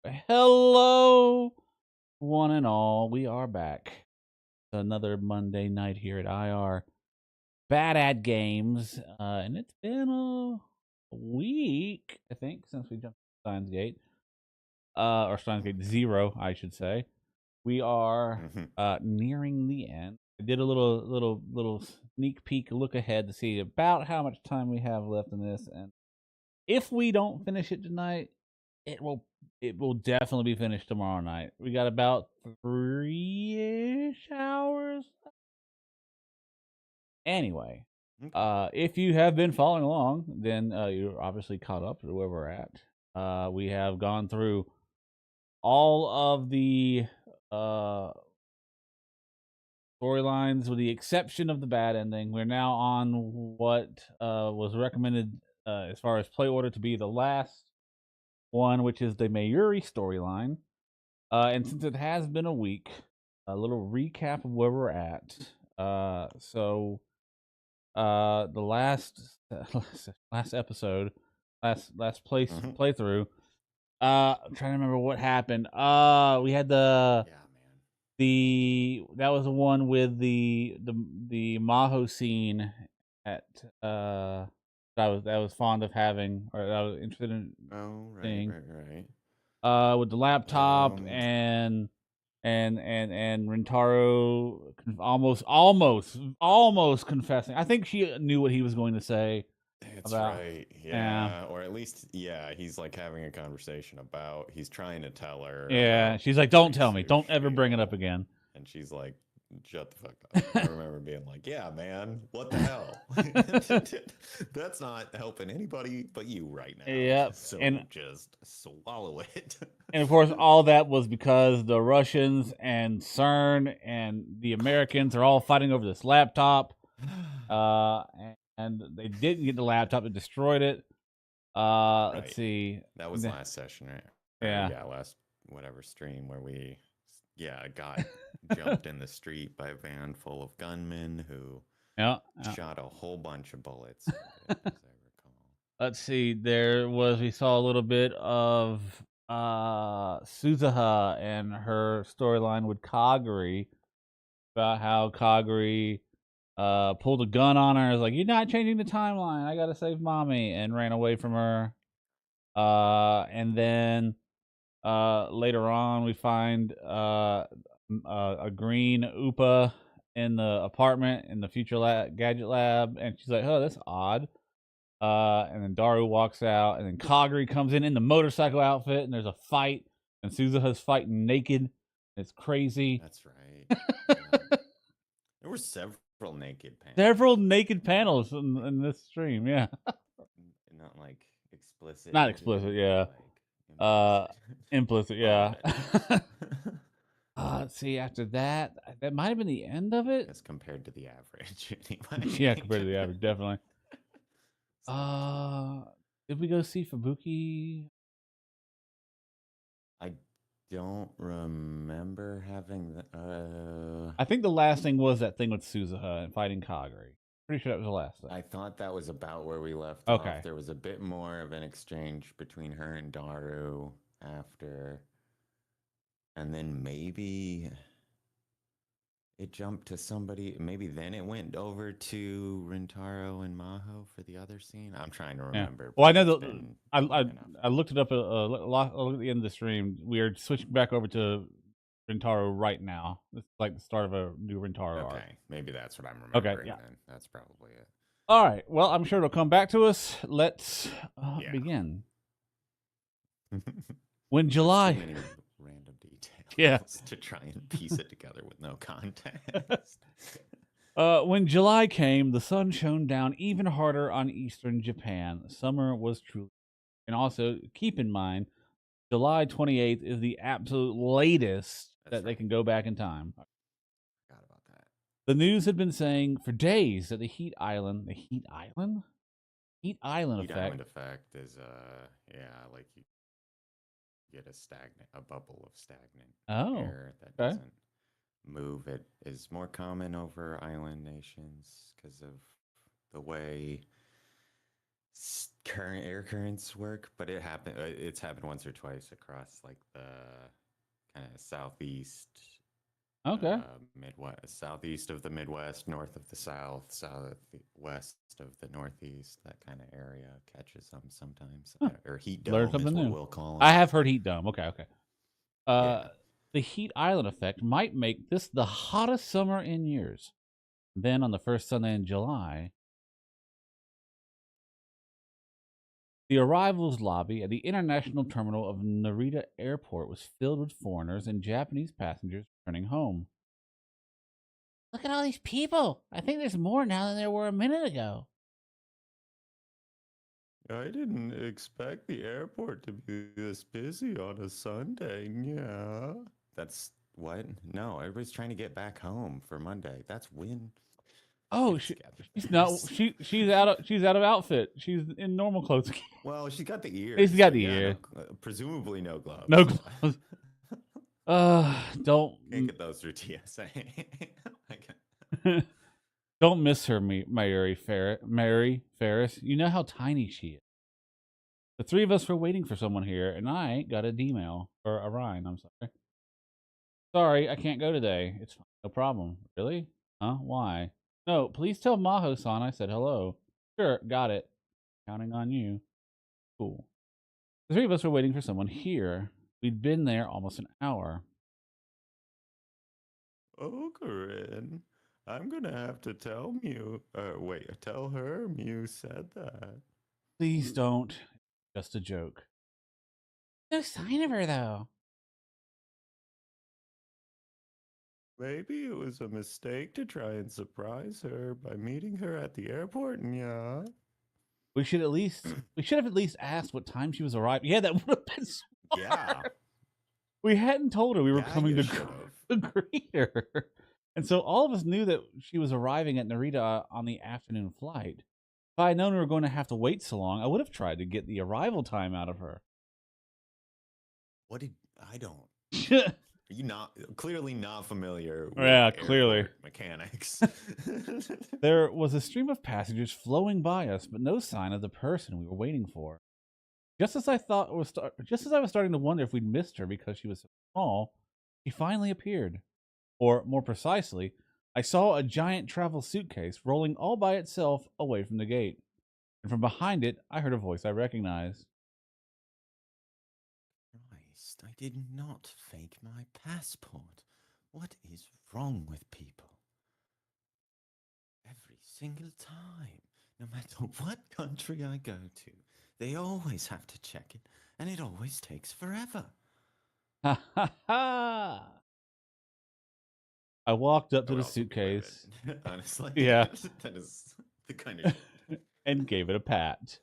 Hello, one and all. We are back. Another Monday night here at IR. Bad at games. And it's been a week, I think, since we jumped to Steins Gate. Or Steins Gate Zero, I should say. We are nearing the end. I did a little sneak peek look ahead to see about how much time we have left in this, and if we don't finish it tonight, it will definitely be finished tomorrow night. We got about 3-ish hours. Anyway, if you have been following along, then you're obviously caught up to where we're at. We have gone through all of the storylines with the exception of the bad ending. We're now on what was recommended as far as play order to be the last one, which is the Mayuri storyline. And since it has been a week, a little recap of where we're at. So the last episode, last playthrough. I'm trying to remember what happened. We had that was the one with the Maho scene at that I was fond of having, or that I was interested in seeing. Right. With the laptop and Rintaro almost confessing. I think she knew what he was going to say. That's right. Yeah. Or at least, he's like having a conversation about, he's trying to tell her. Yeah. She's like, don't tell me. Don't ever bring it up again. And she's like, shut the fuck up. I remember being like, yeah, man, what the hell? That's not helping anybody but you right now. Yep. So just swallow it. And of course, all that was because the Russians and CERN and the Americans are all fighting over this laptop. And they didn't get the laptop; they destroyed it. Let's see. That was last session, right? Yeah. Last whatever stream where we, got jumped in the street by a van full of gunmen who shot a whole bunch of bullets. As I recall. Let's see. We saw a little bit of Suzuha and her storyline with Kaguri about how Kaguri pulled a gun on her. Was like, "You're not changing the timeline. I gotta save mommy," and ran away from her. And then later on, we find a green Upa in the apartment in the future gadget lab, and she's like, "Oh, that's odd." And then Daru walks out, and then Kaguri comes in the motorcycle outfit, and there's a fight, and Suzuha's fighting naked. It's crazy. That's right. There were several naked panels. Several naked panels in this stream, yeah. Not like explicit. Not explicit, yeah. Like implicit, yeah. Let's see, after that might have been the end of it. As compared to the average. Yeah, compared to the average, definitely. Did we go see Fubuki? I don't remember having the. I think the last thing was that thing with Suzuha and fighting Kaguri. Pretty sure that was the last thing. I thought that was about where we left off. There was a bit more of an exchange between her and Daru after. And then maybe it jumped to somebody. Maybe then it went over to Rintaro and Maho for the other scene. I'm trying to remember. Yeah. Well, I know that I looked it up a lot at the end of the stream. We are switching back over to Rintaro right now. It's like the start of a new Rintaro arc. Okay, maybe that's what I'm remembering. Okay, then that's probably it. All right. Well, I'm sure it'll come back to us. Let's begin. When July. So many random details to try and piece it together with no context. When July came, the sun shone down even harder on eastern Japan. Summer was truly. And also, keep in mind, July 28th is the absolute latest that they can go back in time. Forgot about that. The news had been saying for days that the Heat Island effect is like you get a bubble of stagnant air that doesn't move. It is more common over island nations because of the way current air currents work, but it's happened once or twice across like the kind of southeast, Okay. Midwest, southeast of the Midwest, north of the South, southwest of the Northeast. That kind of area catches them sometimes, Huh. or heat Learn dome is something what new. we'll call I it. have heard heat dome. Okay. Yeah. The heat island effect might make this the hottest summer in years. Then on the first Sunday in July, the arrivals lobby at the international terminal of Narita Airport was filled with foreigners and Japanese passengers returning home. Look at all these people. I think there's more now than there were a minute ago. I didn't expect the airport to be this busy on a Sunday. Yeah. That's what? No, everybody's trying to get back home for Monday. That's when. Oh, she's not. She's out of outfit. She's in normal clothes. Well, she's got the ears. She's got the ear. No, presumably no gloves. No gloves. Don't Can't get those through TSA. Don't miss her, Mary Ferris. You know how tiny she is. The three of us were waiting for someone here, and I got a D-mail or a Ryan. I'm sorry. Sorry, I can't go today. It's fine. No problem. Really? Huh? Why? No, please tell Maho-san I said hello. Sure, got it. Counting on you. Cool. The three of us were waiting for someone here. We'd been there almost an hour. Oh, Corinne, I'm gonna have to tell tell her Mew said that. Please don't. Just a joke. No sign of her, though. Maybe it was a mistake to try and surprise her by meeting her at the airport, yeah. We should have at least asked what time she was arriving. Yeah, that would have been smart. Yeah. We hadn't told her we were coming to greet her. And so all of us knew that she was arriving at Narita on the afternoon flight. If I had known we were going to have to wait so long, I would have tried to get the arrival time out of her. I don't. You clearly not familiar with clearly mechanics. There was a stream of passengers flowing by us, but no sign of the person we were waiting for. Just as I was starting to wonder if we'd missed her because she was so small, she finally appeared. Or more precisely, I saw a giant travel suitcase rolling all by itself away from the gate. And from behind it, I heard a voice I recognized. Christ, I did not fake my passport. What is wrong with people? Every single time, no matter what country I go to, they always have to check it, and it always takes forever. Ha ha ha! I walked up to the suitcase. Honestly. Yeah. That is the kind of and gave it a pat.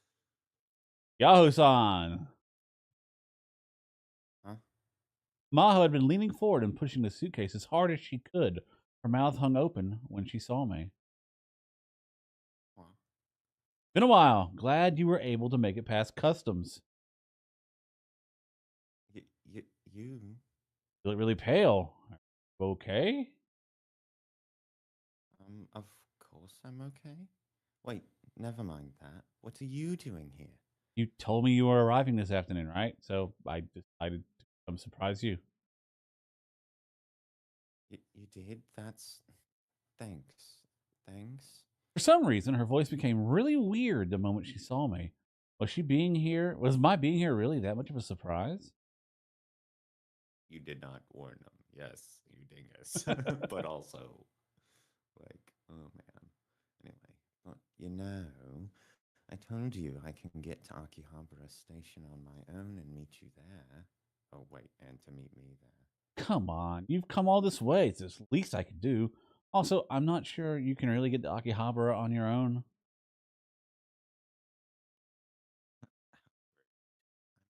Yahoo-san! Huh? Maho had been leaning forward and pushing the suitcase as hard as she could. Her mouth hung open when she saw me. Wow. Been a while. Glad you were able to make it past customs. You look really pale. Okay? Of course I'm okay. Wait, never mind that. What are you doing here? You told me you were arriving this afternoon, right? So I decided to come surprise you. You did? Thanks. For some reason, her voice became really weird the moment she saw me. Was my being here really that much of a surprise? You did not warn them. Yes, you dingus. But also, oh man. Anyway, well, I told you I can get to Akihabara Station on my own and meet you there. Oh, wait, and to meet me there. Come on, you've come all this way. It's the least I could do. Also, I'm not sure you can really get to Akihabara on your own.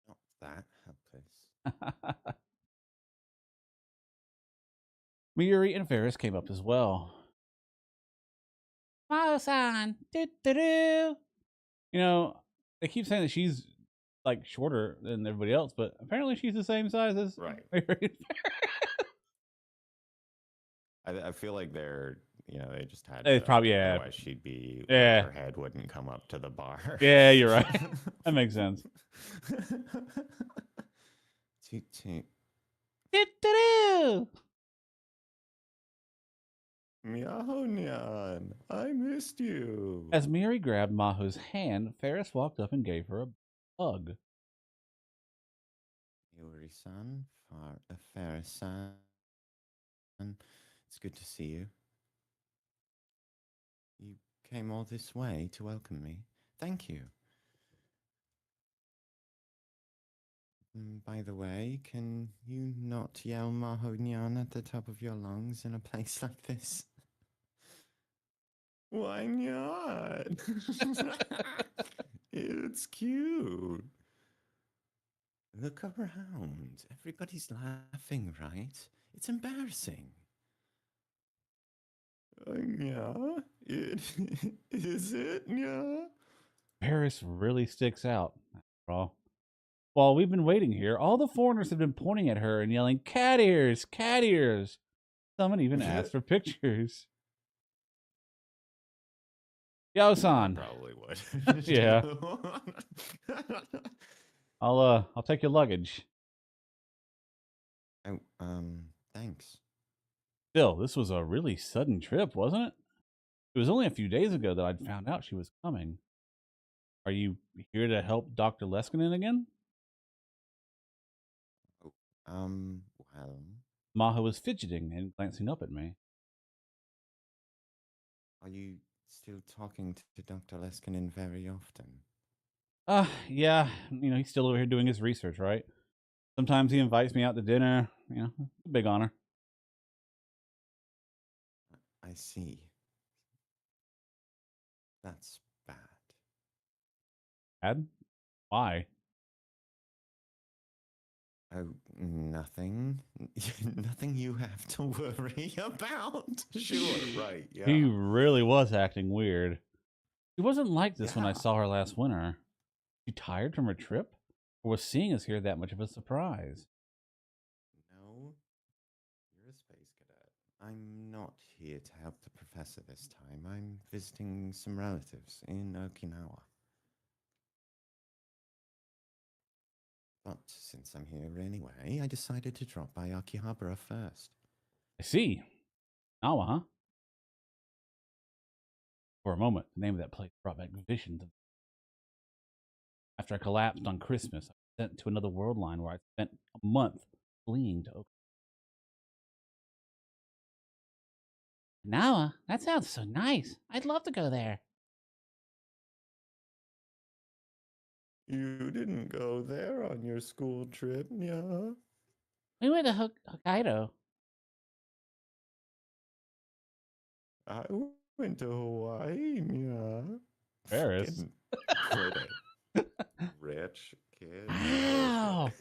I'm not that helpless. Miuri and Ferris came up as well. Mao-san! Do-do-do! You know, they keep saying that she's like shorter than everybody else, but apparently she's the same size as right. I feel like they're they just had They to. probably, yeah. Otherwise, she'd be Yeah. her head wouldn't come up to the bar. Yeah, you're right. That makes sense. Toot toot. Do-do-do. Meow-nyan, I missed you. As Miri grabbed Maho's hand, Ferris walked up and gave her a hug. Yuri-san, Ferris-san, it's good to see you. You came all this way to welcome me. Thank you. By the way, can you not yell Maho-nyan at the top of your lungs in a place like this? Why not? It's cute. Look around. Everybody's laughing, right? It's embarrassing. Yeah, is it? Yeah. Ferris really sticks out, after all. While we've been waiting here, all the foreigners have been pointing at her and yelling, "Cat ears! Cat ears!" Someone even asked for pictures. Yo-san. Probably would. Yeah. I'll take your luggage. Oh, thanks. Still, this was a really sudden trip, wasn't it? It was only a few days ago that I'd found out she was coming. Are you here to help Dr. Leskinen again? Well. Maho was fidgeting and glancing up at me. Are you still talking to Dr. Leskinen very often? Yeah. He's still over here doing his research, right? Sometimes he invites me out to dinner. It's a big honor. I see. That's bad. Bad? Why? Oh, nothing. Nothing you have to worry about. Sure, right, yeah. He really was acting weird. He wasn't like this when I saw her last winter. She tired from her trip? Or was seeing us here that much of a surprise? No, you're a space cadet. I'm not here to help the professor this time. I'm visiting some relatives in Okinawa. But since I'm here anyway, I decided to drop by Akihabara first. I see. Nawa, huh? For a moment, the name of that place brought back visions. After I collapsed on Christmas, I was sent to another world line where I spent a month fleeing to Okinawa. Nawa? That sounds so nice. I'd love to go there. You didn't go there on your school trip, yeah? We went to Hokkaido. I went to Hawaii, yeah. Paris. Rich kid. Wow.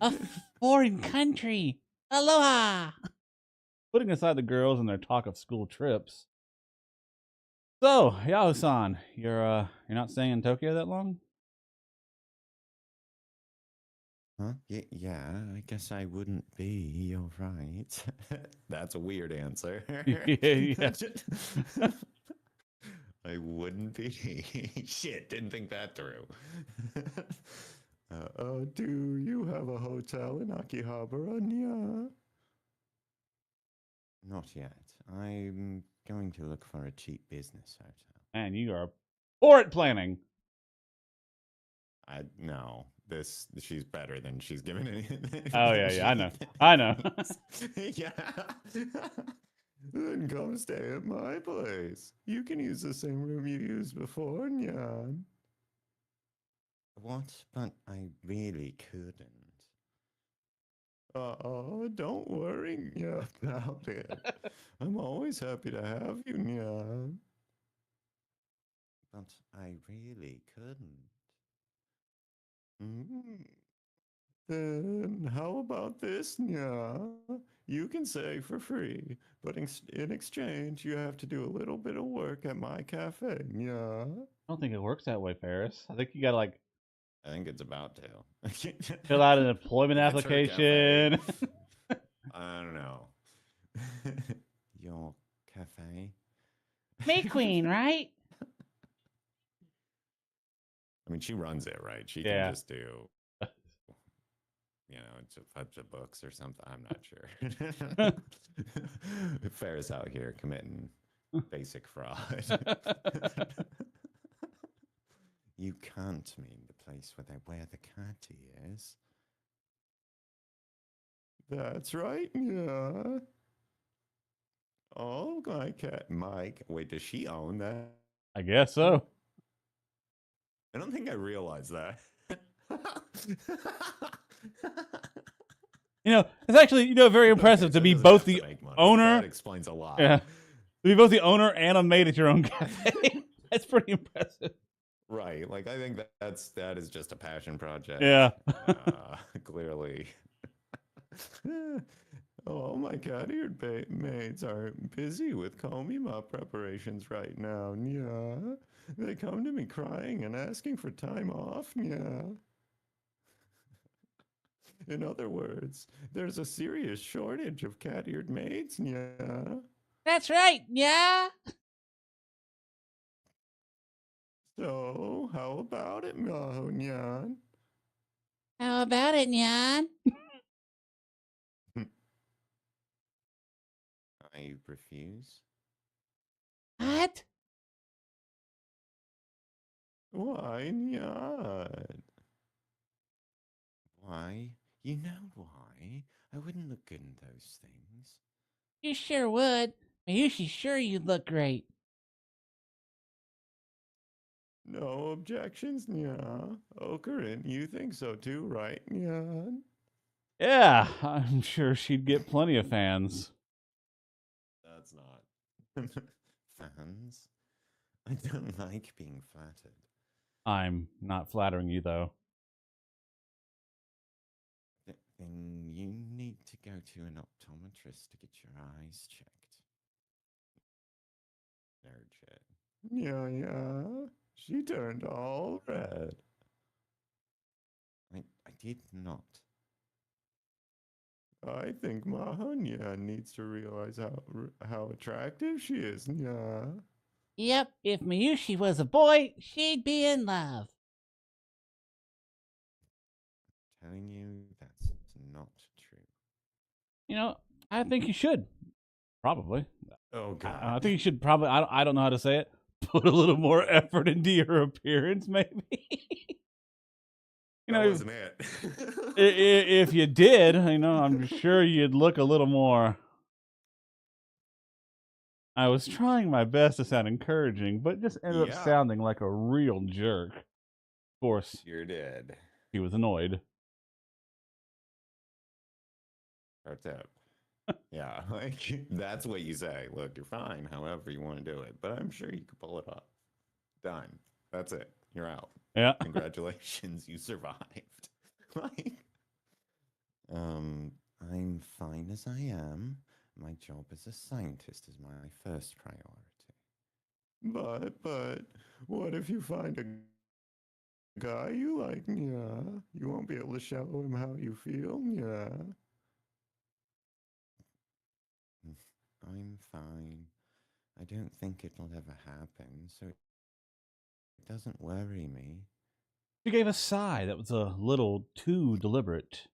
A foreign country. Aloha. Putting aside the girls and their talk of school trips. So, Yao-san, you're not staying in Tokyo that long? Huh? Yeah, I guess I wouldn't be. You're right. That's a weird answer. Yeah. I wouldn't be. Shit, didn't think that through. Do you have a hotel in Akihabara? Yeah. Not yet. I'm going to look for a cheap business hotel. Man, you are poor at planning. No, she's better than she's given anything. Oh yeah, I know. Yeah. Then come stay at my place. You can use the same room you used before, Nyan. What? But I really couldn't. Don't worry, Nyan, about it. I'm always happy to have you, Nyan. But I really couldn't. Then how about this, Nya? You can stay for free, but in exchange, you have to do a little bit of work at my cafe, Nya. I don't think it works that way, Ferris. I think you gotta I think it's about to. fill out an employment application. I don't know. Your cafe? May Queen, right? I mean, she runs it, right? She can Yeah. just do, it's a bunch of books or something. I'm not sure. Ferris out here committing basic fraud. You can't mean the place where the cat is. That's right, yeah. Oh, my cat, Mike. Wait, does she own that? I guess so. I don't think I realized that. It's actually, very impressive to be both the owner. That explains a lot. Yeah. To be both the owner and a maid at your own cafe. That's pretty impressive. Right. Like, I think that is just a passion project. Yeah. Clearly. Oh, my cat-eared maids are busy with komima preparations right now. Yeah. They come to me crying and asking for time off. Yeah. In other words, there's a serious shortage of cat-eared maids. Yeah. That's right. Yeah. So, how about it, Nyan? How about it, Nyan? I refuse. What? Why not? Why? You know why? I wouldn't look good in those things. You sure would. Mayushi's sure you'd look great. No objections, yeah. Okarin, you think so too, right, yeah? Yeah, I'm sure she'd get plenty of fans. That's not. Fans? I don't like being flattered. I'm not flattering you, though. Then you need to go to an optometrist to get your eyes checked. Nerd shit. Yeah. She turned all red. I did not. I think Mahonya needs to realize how attractive she is. Yeah. Yep, if Mayushi was a boy, she'd be in love. Telling you that's not true. I think you should. Probably. Oh, God. I think you should probably, I don't know how to say it, put a little more effort into your appearance, maybe. That wasn't it. If you did, I'm sure you'd look a little more. I was trying my best to sound encouraging, but just ended up sounding like a real jerk. Of course, you're dead. He was annoyed. Start up. Yeah, like that's what you say. Look, you're fine, however you want to do it, but I'm sure you could pull it off. Done. That's it. You're out. Yeah. Congratulations, you survived. Like, I'm fine as I am. My job as a scientist is my first priority. But, what if you find a guy you like? Yeah, you won't be able to show him how you feel. Yeah. I'm fine. I don't think it'll ever happen, so it doesn't worry me. She gave a sigh that was a little too deliberate.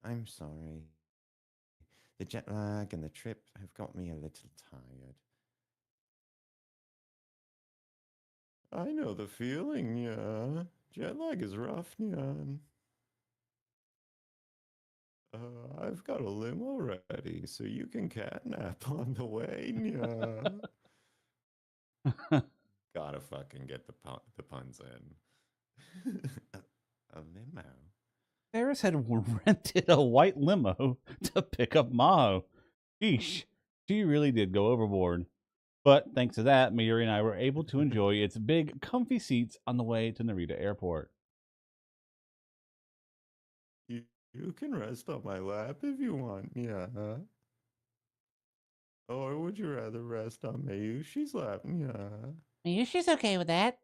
I'm sorry. The jet lag and the trip have got me a little tired. I know the feeling, yeah. Jet lag is rough, Nyan. I've got a limo ready, so you can catnap on the way, yeah. Gotta fucking get the puns in. a limo? Ferris had rented a white limo to pick up Maho. Sheesh, she really did go overboard. But thanks to that, Mayuri and I were able to enjoy its big, comfy seats on the way to Narita Airport. You can rest on my lap if you want, yeah. Or would you rather rest on Mayushi's lap, yeah? Mayushi's okay with that.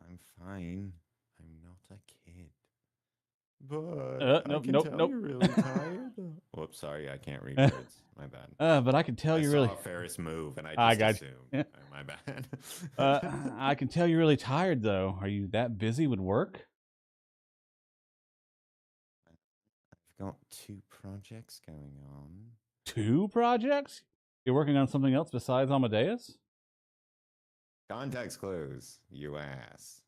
I'm fine. I'm not a kid. But I can tell you're really tired. Whoops, sorry, I can't read words. My bad. But I can tell you're really. I saw Ferris move, and I just assumed. My bad. I can tell you're really tired, though. Are you that busy with work? I've got 2 projects going on. 2 projects? You're working on something else besides Amadeus? Context clues, you ass.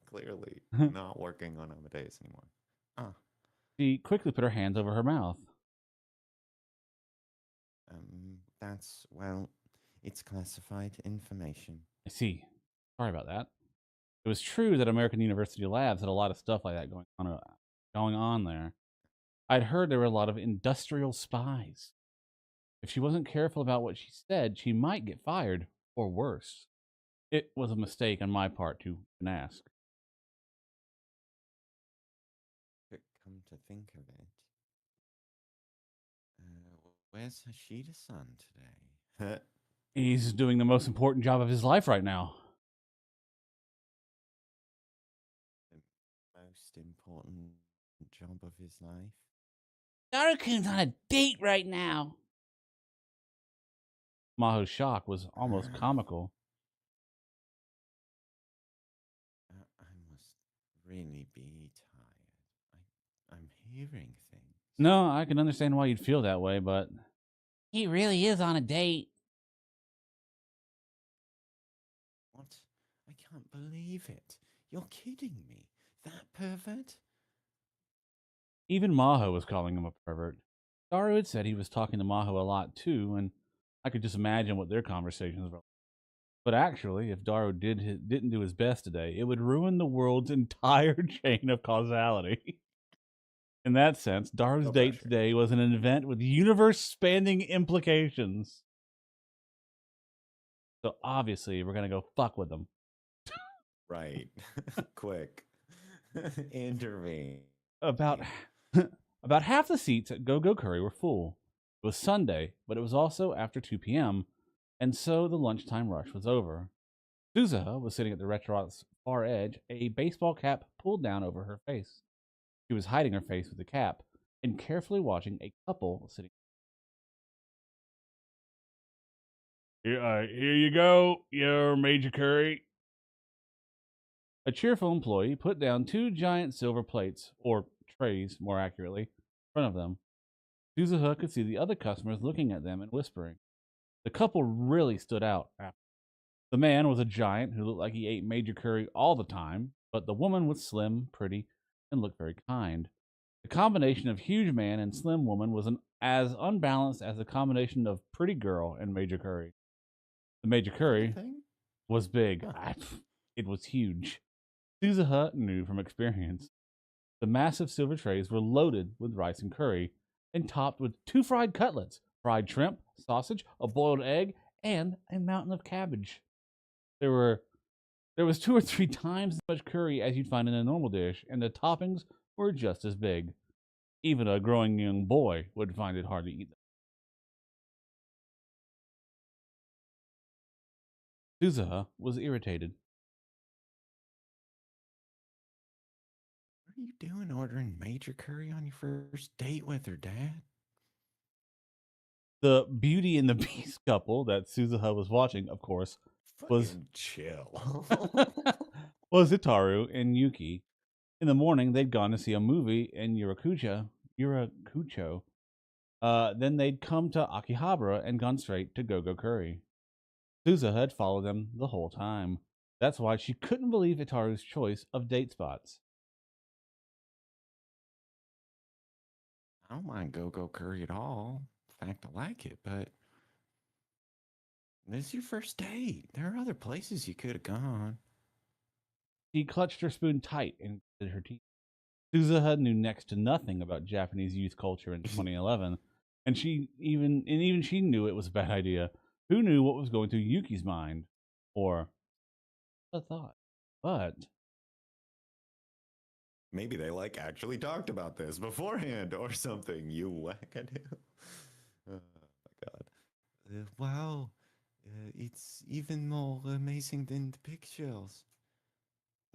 Clearly not working on Amadeus anymore. She quickly put her hands over her mouth. It's classified information. I see. Sorry about that. It was true that American University Labs had a lot of stuff like that going on there. I'd heard there were a lot of industrial spies. If she wasn't careful about what she said, she might get fired, or worse. It was a mistake on my part to ask. Come to think of it, where's Hashida-san today? He's doing the most important job of his life right now. The most important job of his life? Darukun's on a date right now. Maho's shock was almost comical. I must really be tired. I'm hearing things. No, I can understand why you'd feel that way, but he really is on a date. What? I can't believe it. You're kidding me. That pervert? Even Maho was calling him a pervert. Daru had said he was talking to Maho a lot too, and I could just imagine what their conversations were. But actually, if Daru didn't do his best today, it would ruin the world's entire chain of causality. In that sense, Daru's date today was an event with universe-spanning implications. So obviously, we're gonna go fuck with them. Right. Quick. Intervene. About half the seats at Go Go Curry were full. It was Sunday, but it was also after 2 p.m., and so the lunchtime rush was over. Suzuha was sitting at the restaurant's far edge, a baseball cap pulled down over her face. She was hiding her face with the cap and carefully watching a couple sitting. Here you go, your Major Curry. A cheerful employee put down 2 giant silver plates, or trays, more accurately, in front of them. Suzuha could see the other customers looking at them and whispering. The couple really stood out. The man was a giant who looked like he ate Major Curry all the time, but the woman was slim, pretty, and looked very kind. The combination of huge man and slim woman was as unbalanced as the combination of pretty girl and Major Curry. The Major Curry was big. It was huge. Suzuha knew from experience. The massive silver trays were loaded with rice and curry, and topped with 2 fried cutlets, fried shrimp, sausage, a boiled egg, and a mountain of cabbage. There was 2 or 3 times as much curry as you'd find in a normal dish, and the toppings were just as big. Even a growing young boy would find it hard to eat them. Suzuha was irritated. What are you doing ordering Major Curry on your first date with her, Dad? The Beauty and the Beast couple that Suzuha was watching, of course, was chill. was Itaru and Yuki. In the morning, they'd gone to see a movie in Yurakucho. Then they'd come to Akihabara and gone straight to Go-Go Curry. Suzuha had followed them the whole time. That's why she couldn't believe Itaru's choice of date spots. I don't mind Go-Go Curry at all. In fact, I like it, but this is your first date. There are other places you could have gone. She clutched her spoon tight and gritted her teeth. Suzuha knew next to nothing about Japanese youth culture in 2011, and even she knew it was a bad idea. Who knew what was going through Yuki's mind? Or a thought. But maybe they actually talked about this beforehand or something, you wackadoo. Oh my god. Wow. It's even more amazing than the pictures.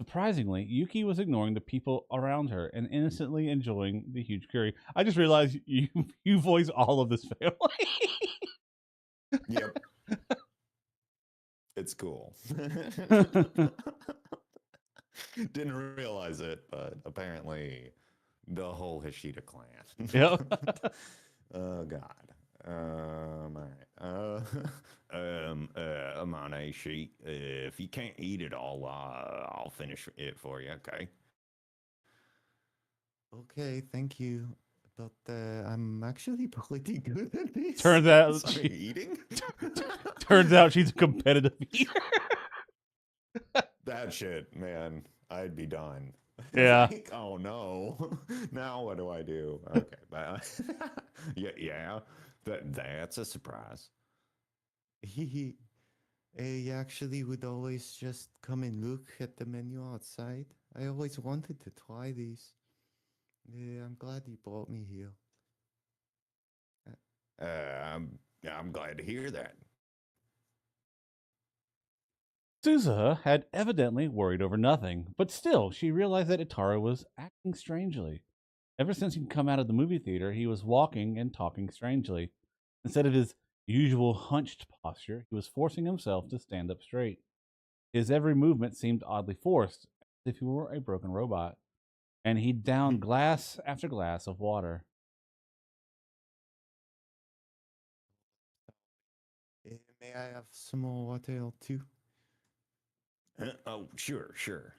Surprisingly, Yuki was ignoring the people around her and innocently enjoying the huge curry. I just realized you voice all of this family. Yep. It's cool. Didn't realize it, but apparently the whole Hashida clan. Yep. Oh God. All right. I'm on a sheet. If you can't eat it all, I'll finish it for you. Okay. Okay. Thank you. But I'm actually pretty good at this. Turns out Sorry, eating. Turns out she's a competitive eater. That shit, man. I'd be done. Yeah. Like, oh no. Now what do I do? Okay. Yeah. That's a surprise. He actually would always just come and look at the menu outside. I always wanted to try these. I'm glad you brought me here. I'm glad to hear that. Suzuha had evidently worried over nothing, but still, she realized that Itaru was acting strangely. Ever since he'd come out of the movie theater, he was walking and talking strangely. Instead of his usual hunched posture, he was forcing himself to stand up straight. His every movement seemed oddly forced, as if he were a broken robot, and he downed glass after glass of water. May I have some more water too? Oh, sure.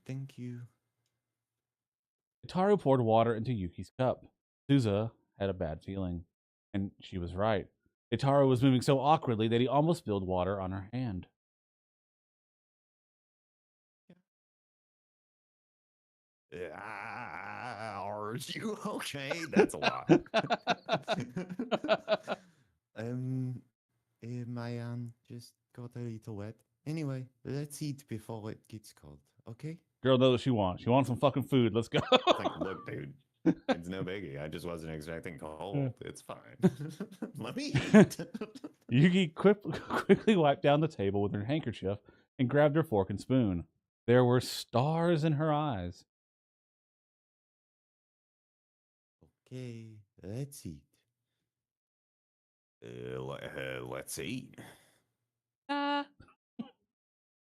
Thank you. Itaru poured water into Yuki's cup. Suzuha had a bad feeling, and she was right. Itaru was moving so awkwardly that he almost spilled water on her hand. Are you okay? That's a lot. My just got a little wet. Anyway, let's eat before it gets cold, okay? Girl knows what she wants. She wants some fucking food. Let's go. Like, look, dude, it's no biggie. I just wasn't expecting cold. It's fine. Let me eat. Yuki quickly wiped down the table with her handkerchief and grabbed her fork and spoon. There were stars in her eyes. Okay, let's eat. Let's eat.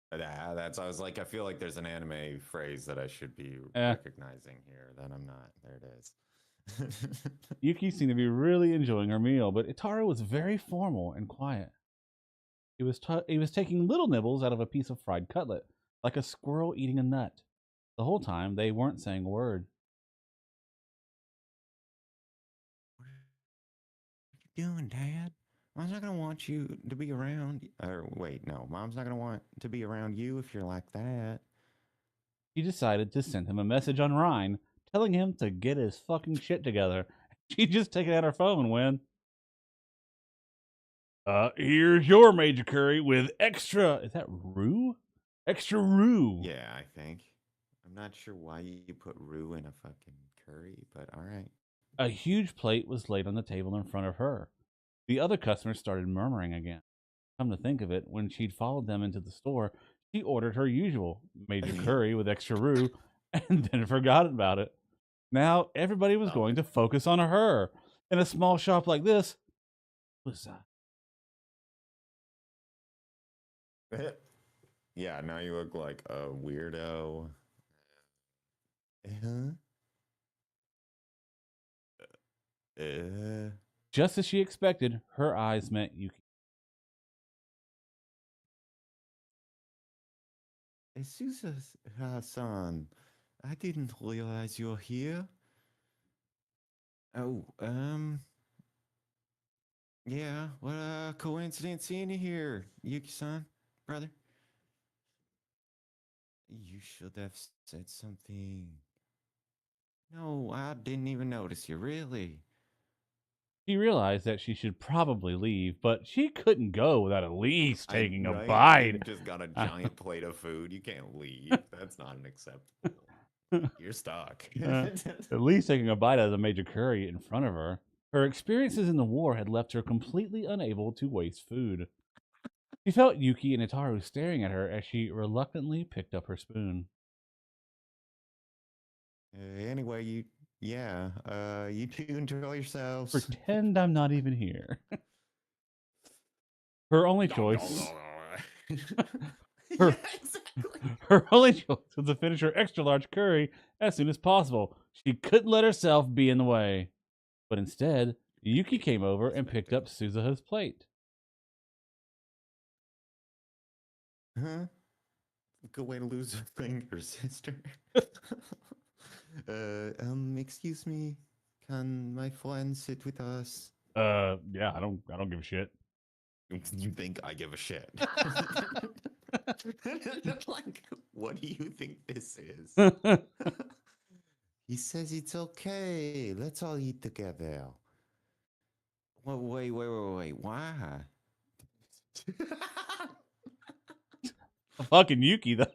That's. I was like, I feel like there's an anime phrase that I should be recognizing here that I'm not. There it is. Yuki seemed to be really enjoying her meal, but Itaru was very formal and quiet. He was taking little nibbles out of a piece of fried cutlet, like a squirrel eating a nut. The whole time, they weren't saying a word. What are you doing, Dad? Mom's not gonna want you to be around. Or wait, no, Mom's not gonna want to be around you if you're like that. She decided to send him a message on Rhine, telling him to get his fucking shit together. She just taken out her phone when. Here's your major curry with extra. Is that roux? Extra roux. Yeah, I think. I'm not sure why you put roux in a fucking curry, but all right. A huge plate was laid on the table in front of her. The other customers started murmuring again. Come to think of it, when she'd followed them into the store, she ordered her usual major curry with extra roux and then forgot about it. Now everybody was going to focus on her. In a small shop like this, yeah, now you look like a weirdo. Just as she expected, her eyes met Yuki. Suzuha-san, I didn't realize you're here. Oh, yeah, what a coincidence seeing you here, Yuki-san, brother. You should have said something. No, I didn't even notice you, really. She realized that she should probably leave, but she couldn't go without at least taking a bite. You just got a giant plate of food. You can't leave. That's not acceptable. You're stuck. At least taking a bite out of the major curry in front of her. Her experiences in the war had left her completely unable to waste food. She felt Yuki and Itaru staring at her as she reluctantly picked up her spoon. Anyway, you two enjoy yourselves. Pretend I'm not even here. Her only choice. Yeah, exactly. Her only choice was to finish her extra large curry as soon as possible. She couldn't let herself be in the way. But instead, Yuki came over and picked up Suzuha's plate. Huh? Good way to lose a finger, sister. Excuse me. Can my friend sit with us? Yeah, I don't give a shit. You think I give a shit? Like, what do you think this is? He says it's okay. Let's all eat together. Well, wait. Why? Fucking Yuki, though.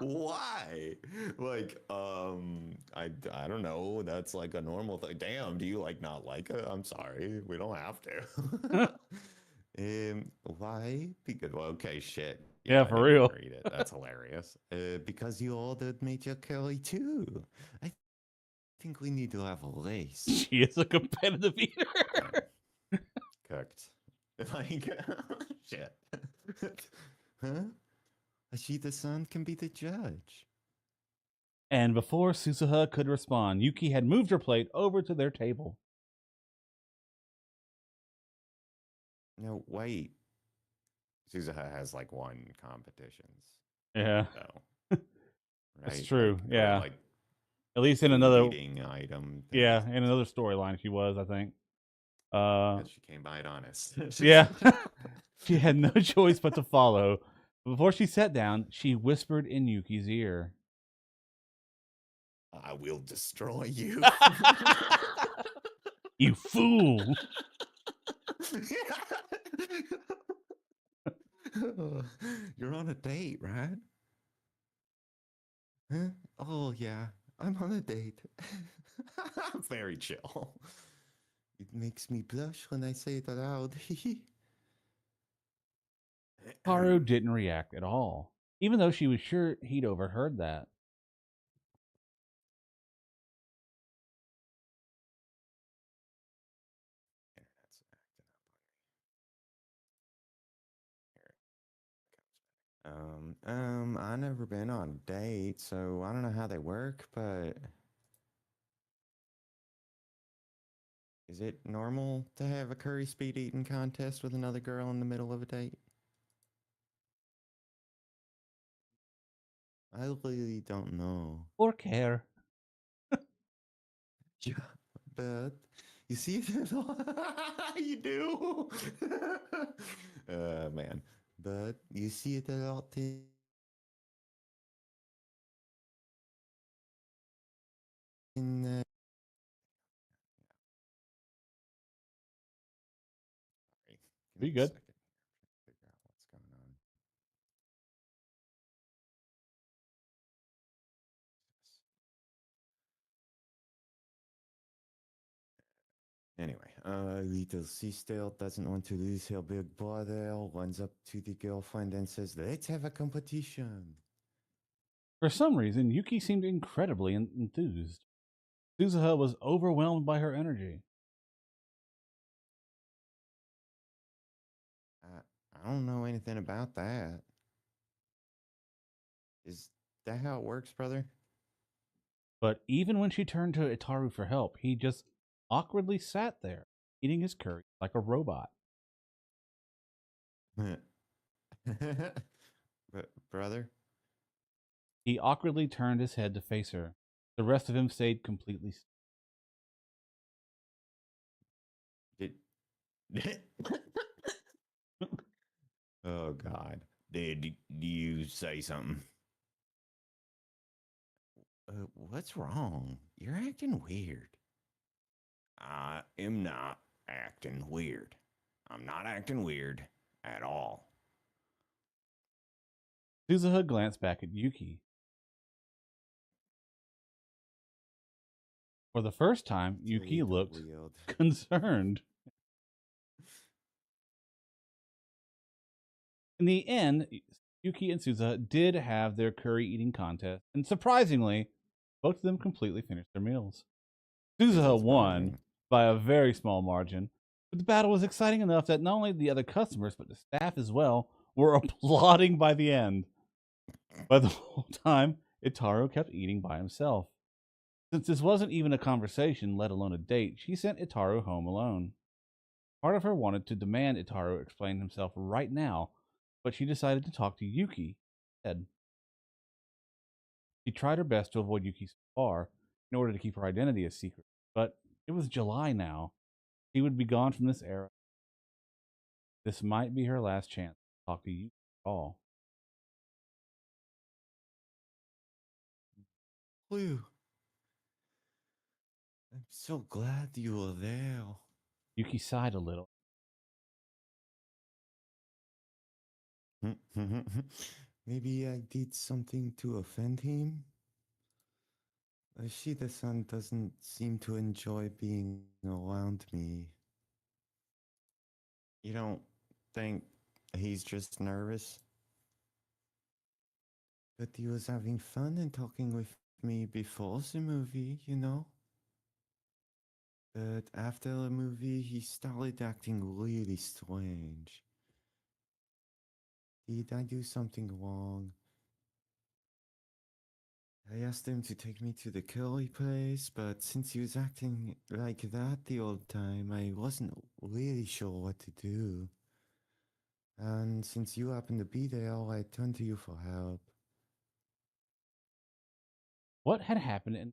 Why? Like, I don't know. That's like a normal thing. Damn, do you like not like it? I'm sorry. We don't have to. Why? Because, well, okay, shit. Yeah, I for didn't real. read it. That's hilarious. Because you ordered Major Curry too. I think we need to have a race. She is a competitive eater. Cooked. Like, shit. Huh? Ashita-san can be the judge. And before Suzuha could respond, Yuki had moved her plate over to their table. No, wait. Suzuha has like won competitions. Yeah. So, That's right? true. Like, yeah. or like At least in food another eating item. Yeah, in another storyline she was, I think. Because she came by it honest. Yeah. She had no choice but to follow. Before she sat down, she whispered in Yuki's ear. I will destroy you. You fool. You're on a date, right? Huh? Oh, yeah. I'm on a date. Very chill. It makes me blush when I say it aloud. Haru didn't react at all, even though she was sure he'd overheard that. I've never been on a date, so I don't know how they work, but is it normal to have a curry speed eating contest with another girl in the middle of a date? I really don't know. Or care. Yeah, but you see it all. You do. Man. But you see it a lot in sorry. Give Be me a good. second. Figure out what's going on. Anyway, little sister doesn't want to lose her big brother, runs up to the girlfriend and says, let's have a competition. For some reason, Yuki seemed incredibly enthused. Suzuha was overwhelmed by her energy. I don't know anything about that. Is that how it works, brother? But even when she turned to Itaru for help, he just awkwardly sat there, eating his curry like a robot. But brother? He awkwardly turned his head to face her. The rest of him stayed completely still. Did Oh God. Did you say something? What's wrong? You're acting weird. I am not acting weird. I'm not acting weird at all. Suzuha glanced back at Yuki. For the first time, Yuki looked concerned. In the end, Yuki and Suzuha did have their curry eating contest, and surprisingly, both of them completely finished their meals. Suzuha won by a very small margin, but the battle was exciting enough that not only the other customers, but the staff as well, were applauding by the end. By the whole time, Itaru kept eating by himself. Since this wasn't even a conversation, let alone a date, she sent Itaru home alone. Part of her wanted to demand Itaru explain himself right now, but she decided to talk to Yuki instead. She tried her best to avoid Yuki so far in order to keep her identity a secret, but it was July now. She would be gone from this era. This might be her last chance to talk to Yuki at all. Whew. I'm so glad you were there. Yuki sighed a little. Maybe I did something to offend him? Shida-san doesn't seem to enjoy being around me. You don't think he's just nervous? But he was having fun and talking with me before the movie, you know? But after the movie, he started acting really strange. Did I do something wrong? I asked him to take me to the curry place, but since he was acting like that the whole time, I wasn't really sure what to do. And since you happened to be there, I turned to you for help. What had happened in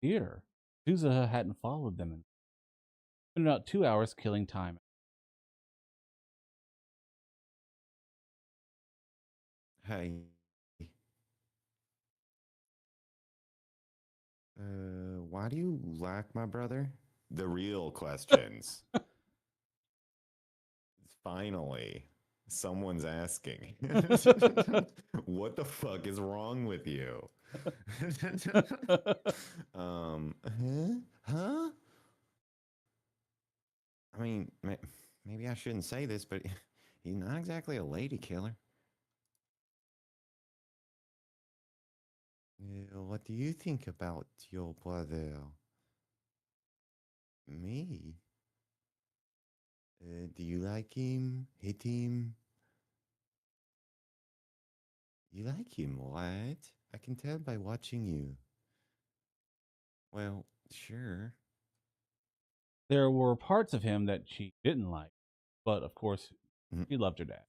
the theater? Suzuha hadn't followed them. It's been about 2 hours killing time. Hey. Why do you like my brother? The real questions. Finally, someone's asking. What the fuck is wrong with you? Huh? I mean, maybe I shouldn't say this, but he's not exactly a lady killer. What do you think about your brother? Me? Do you like him? Hate him? You like him, right? I can tell by watching you. Well, sure. There were parts of him that she didn't like, but of course, she loved her dad.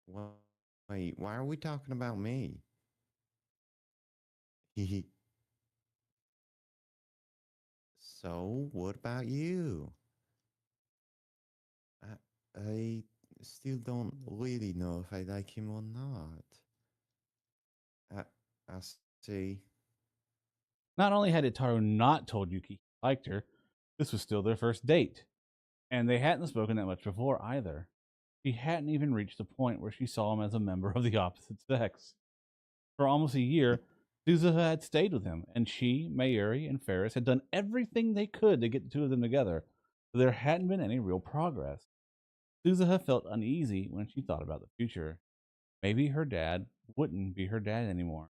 Well, wait, why are we talking about me? So, what about you? I still don't really know if I like him or not. I see. Not only had Itaru not told Yuki he liked her, this was still their first date, and they hadn't spoken that much before either. She hadn't even reached the point where she saw him as a member of the opposite sex. For almost a year, Suzuha had stayed with him, and she, Mayuri, and Ferris had done everything they could to get the two of them together, but there hadn't been any real progress. Suzuha felt uneasy when she thought about the future. Maybe her dad wouldn't be her dad anymore.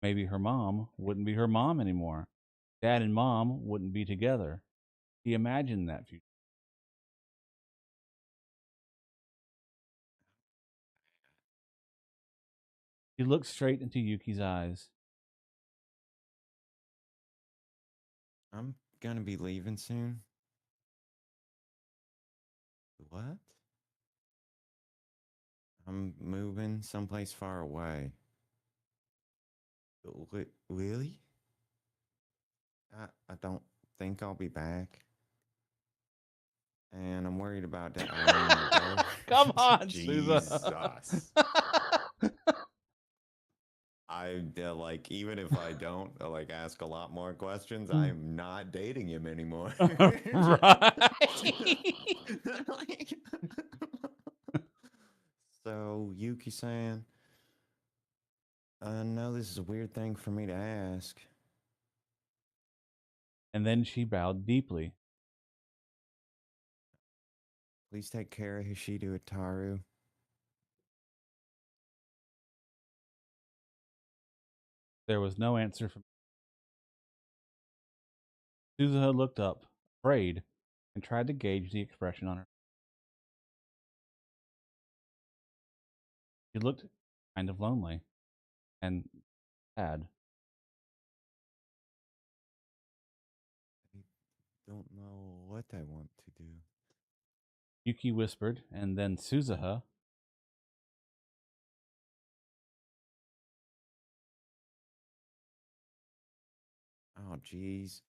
Maybe her mom wouldn't be her mom anymore. Dad and mom wouldn't be together. He imagined that future. He looked straight into Yuki's eyes. I'm gonna be leaving soon. What? I'm moving someplace far away. Really? I don't think I'll be back. And I'm worried about that. Come on, Jesus. I like, even if I don't like ask a lot more questions, I'm not dating him anymore. Right. So, Yuki-san, I know this is a weird thing for me to ask. And then she bowed deeply. Please take care of Hishido Itaru. There was no answer from Suzuha looked up, afraid, and tried to gauge the expression on her. She looked kind of lonely and sad. I don't know what I want to do. Yuki whispered, and then Suzuha. Oh, geez.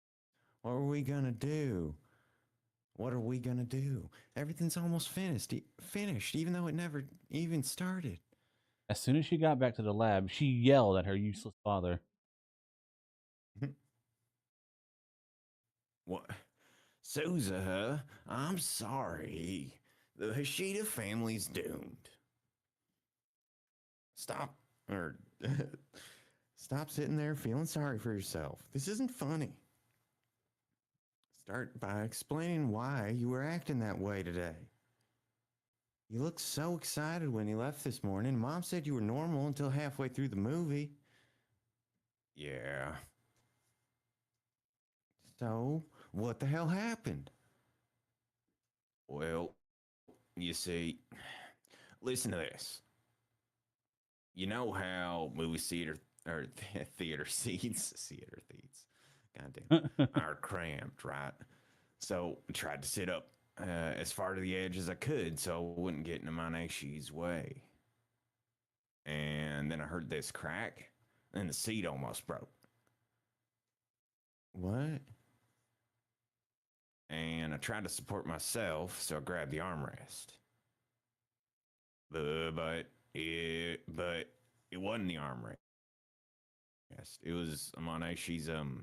What are we gonna do? What are we gonna do? Everything's almost finished, even though it never even started. As soon as she got back to the lab, she yelled at her useless father. What? Suzuha, I'm sorry. The Hashida family's doomed. Stop, or stop sitting there feeling sorry for yourself. This isn't funny. Start by explaining why you were acting that way today. You looked so excited when you left this morning. Mom said you were normal until halfway through the movie. Yeah. So, what the hell happened? Well, you see, listen to this. You know how movie theater or theater seats, goddamn, are cramped, right? So I tried to sit up as far to the edge as I could so I wouldn't get in Maneshi's way. And then I heard this crack, and the seat almost broke. What? And I tried to support myself, so I grabbed the armrest. But it wasn't the armrest. It was Maneshi's hand.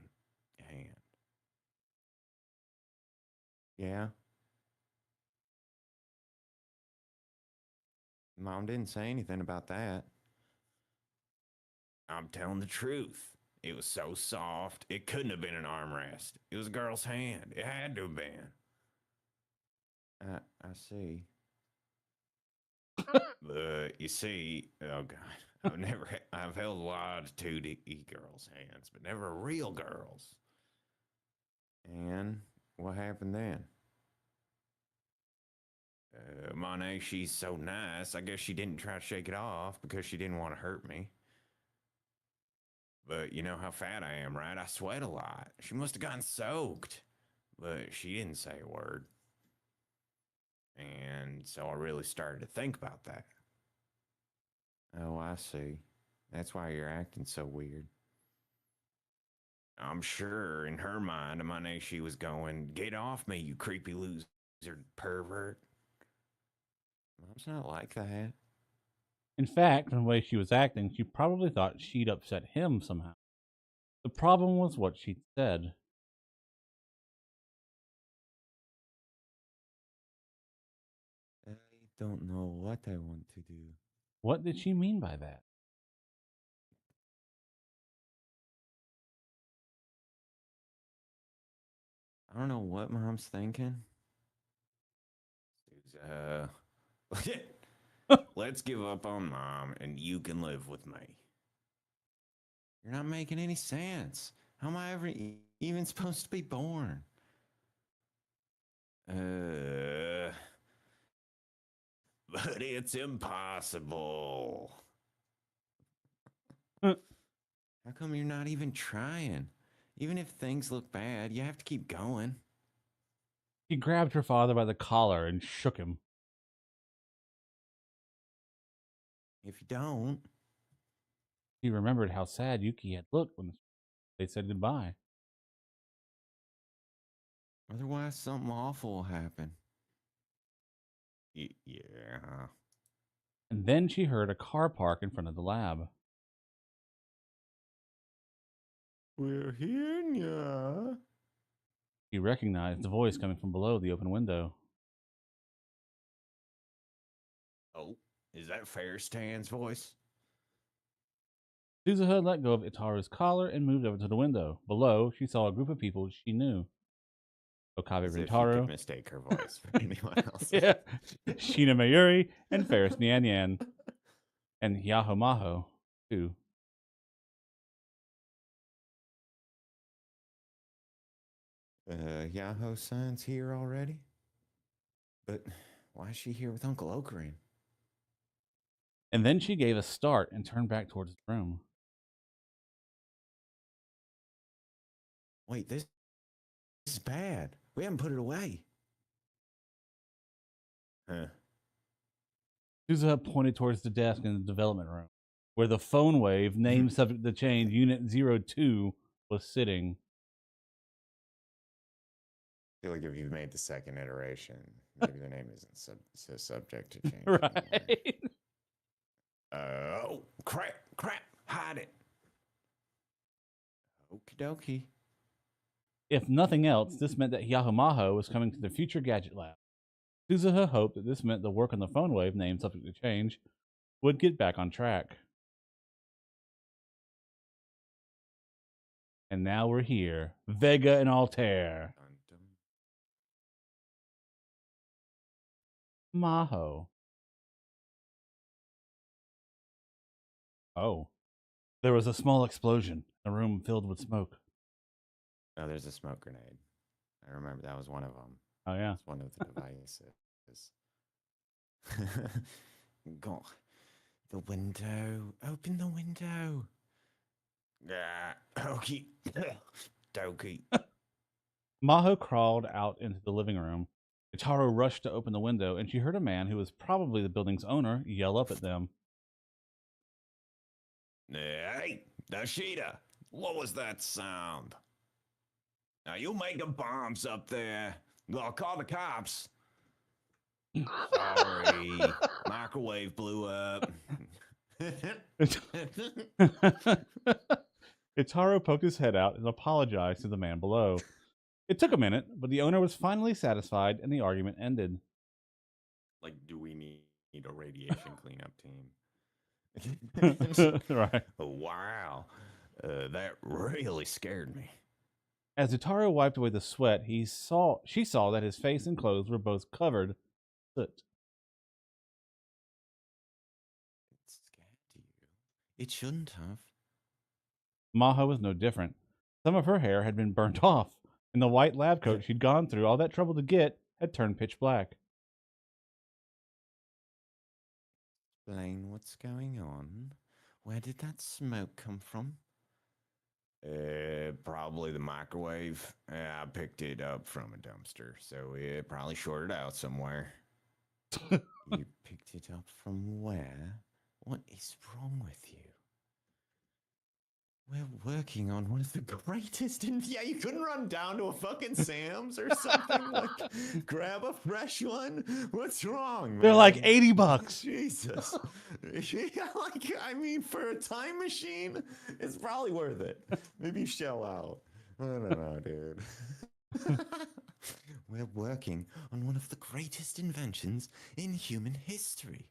Yeah. Mom didn't say anything about that. I'm telling the truth. It was so soft, it couldn't have been an armrest. It was a girl's hand. It had to have been. I see. But you see, oh God, I've held a lot of 2D girls' hands, but never a real girl's. And what happened then? Monet, she's so nice. I guess she didn't try to shake it off because she didn't want to hurt me. But you know how fat I am, right? I sweat a lot. She must have gotten soaked. But she didn't say a word. And so I really started to think about that. Oh, I see. That's why you're acting so weird. I'm sure in her mind, Amane, she was going, "Get off me, you creepy loser pervert." Mom's not like that. In fact, from the way she was acting, she probably thought she'd upset him somehow. The problem was what she'd said. I don't know what I want to do. What did she mean by that? I don't know what Mom's thinking. Let's give up on Mom and you can live with me. You're not making any sense. How am I ever even supposed to be born? But it's impossible. How come you're not even trying? Even if things look bad, you have to keep going. She grabbed her father by the collar and shook him. If you don't, He remembered how sad Yuki had looked when they said goodbye. otherwise something awful will happen. Yeah. And then she heard a car park in front of the lab. We're here, yeah. She recognized the voice coming from below the open window. Oh, is that Fairstan's voice? Suzuha let go of Itaru's collar and moved over to the window. Below, she saw a group of people she knew. Okabe As if you Rintaro. could mistake her voice for anyone else. Yeah. Shina Mayuri and Ferris Nyan Yan. And Yaho Maho, too. Yahoo-san's here already? But why is she here with Uncle Ocarine? And then she gave a start and turned back towards the room. Wait, this is bad. We haven't put it away. Huh. Suzuha pointed towards the desk in the development room, where the phone wave, name subject to change, Unit 02, was sitting. I feel like if you've made the second iteration, maybe the name isn't so subject to change. Right. Oh, crap, hide it. Okie dokie. If nothing else, this meant that Yahumaho was coming to the future gadget lab. Suzuha hoped that this meant the work on the phone wave, name subject to change, would get back on track. And now we're here. Vega and Altair. Maho. Oh. There was a small explosion, a room filled with smoke. Oh, there's a smoke grenade. I remember that was one of them. Oh, yeah. It's one of the devices. Go. The window. Open the window. Okie dokie. Maho crawled out into the living room. Itaro rushed to open the window, and she heard a man who was probably the building's owner yell up at them. Hey, Nashida, what was that sound? Are you making bombs up there? I'll call the cops. Sorry, microwave blew up. Itaro poked his head out and apologized to the man below. It took a minute, but the owner was finally satisfied and the argument ended. Like, do we need a radiation cleanup team? Right. Wow, that really scared me. As Utaro wiped away the sweat, she saw that his face and clothes were both covered in soot. It scared you. It shouldn't have. Maho was no different. Some of her hair had been burnt off, and the white lab coat she'd gone through all that trouble to get had turned pitch black. Explain what's going on. Where did that smoke come from? Probably the microwave. I picked it up from a dumpster, so it probably shorted out somewhere. You picked it up from where? What is wrong with you? We're working on one of the greatest. Yeah, you couldn't run down to a fucking Sam's or something. Like, grab a fresh one. What's wrong, man? They're like $80. Jesus. Yeah, like, I mean, for a time machine, it's probably worth it. Maybe shell out. I don't know, dude. We're working on one of the greatest inventions in human history.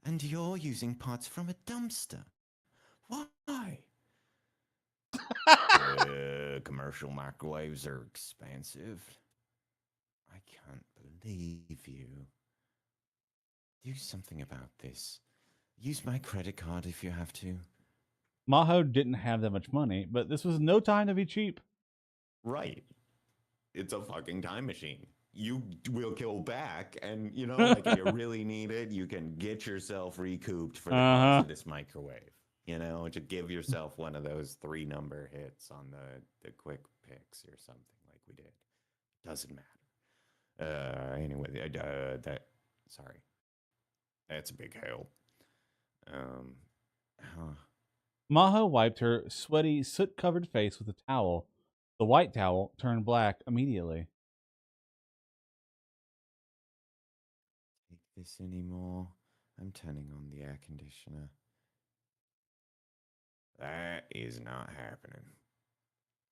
And you're using parts from a dumpster. Why? Commercial microwaves are expensive. I can't believe you. Do something about this. Use my credit card if you have to. Maho didn't have that much money, but this was no time to be cheap. Right. It's a fucking time machine. You will kill back, and, you know, like, if you really need it, you can get yourself recouped for the cost of this microwave. You know, to give yourself one of those 3-number hits on the quick picks or something like we did. Doesn't matter. Anyway, sorry. That's a big help. Maho wiped her sweaty, soot-covered face with a towel. The white towel turned black immediately. Take this anymore. I'm turning on the air conditioner. That is not happening.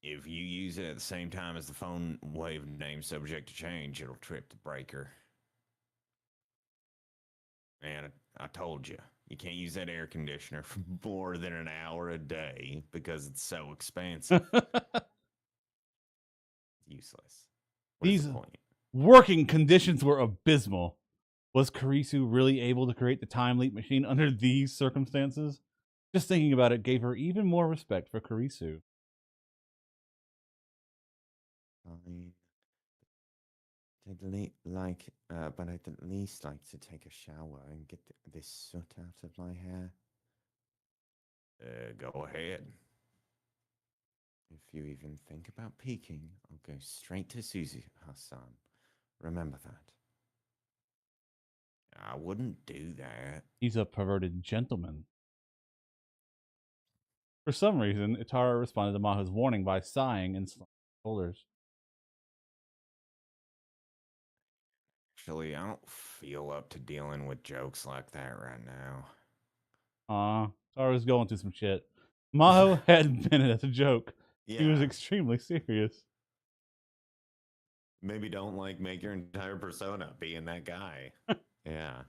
If you use it at the same time as the phone wave name subject to change, it'll trip the breaker. And I told you, you can't use that air conditioner for more than an hour a day because it's so expensive. Useless. These working conditions were abysmal. Was Kurisu really able to create the time leap machine under these circumstances? Just thinking about it gave her even more respect for Kurisu. But I'd at least like to take a shower and get this soot out of my hair. Go ahead. If you even think about peeking, I'll go straight to Susie Hassan. Remember that. I wouldn't do that. He's a perverted gentleman. For some reason, Itara responded to Maho's warning by sighing and slumping his shoulders. Actually, I don't feel up to dealing with jokes like that right now. Tara's going through some shit. Maho hadn't been it as a joke. Yeah. He was extremely serious. Maybe don't make your entire persona being that guy. Yeah.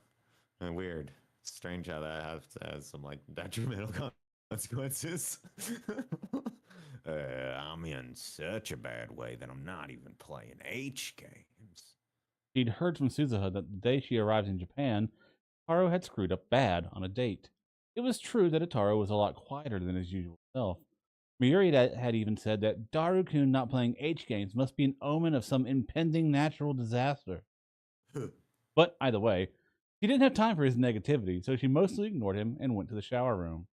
And weird. Strange how that has some detrimental consequences. I'm in such a bad way that I'm not even playing H games. She'd heard from Suzuha that the day she arrived in Japan, Taro had screwed up bad on a date. It was true that Itaro was a lot quieter than his usual self. Miuri had even said that Daru-kun not playing H games must be an omen of some impending natural disaster. But either way, she didn't have time for his negativity, so she mostly ignored him and went to the shower room.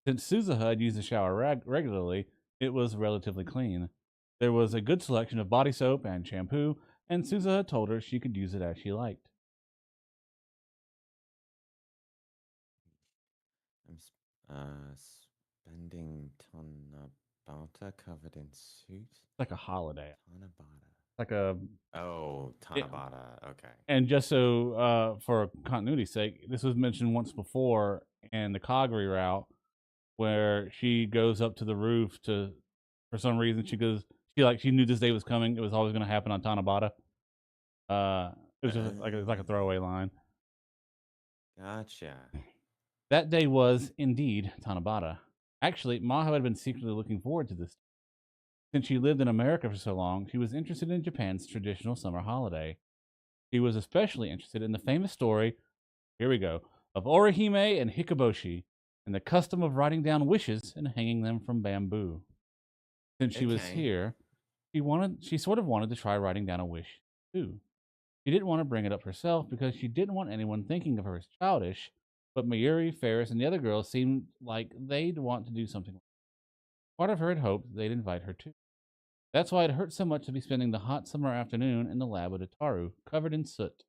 Since Suzuha had used the shower regularly, it was relatively clean. There was a good selection of body soap and shampoo, and Suzuha told her she could use it as she liked. I'm spending Tanabata covered in suit. Like a holiday. Tanabata. Like a... Oh, Tanabata. Okay. And just so, for continuity's sake, this was mentioned once before in the Kagari route, where she goes up to the roof to, for some reason, she knew this day was coming. It was always going to happen on Tanabata. It was just like a throwaway line. Gotcha. That day was indeed Tanabata. Actually, Maho had been secretly looking forward to this. Since she lived in America for so long, she was interested in Japan's traditional summer holiday. She was especially interested in the famous story, here we go, of Orihime and Hikoboshi, and the custom of writing down wishes and hanging them from bamboo. Since she was here, she sort of wanted to try writing down a wish, too. She didn't want to bring it up herself because she didn't want anyone thinking of her as childish, but Mayuri, Ferris, and the other girls seemed like they'd want to do something. Part of her had hoped they'd invite her too. That's why it hurt so much to be spending the hot summer afternoon in the lab with Itaru, covered in soot.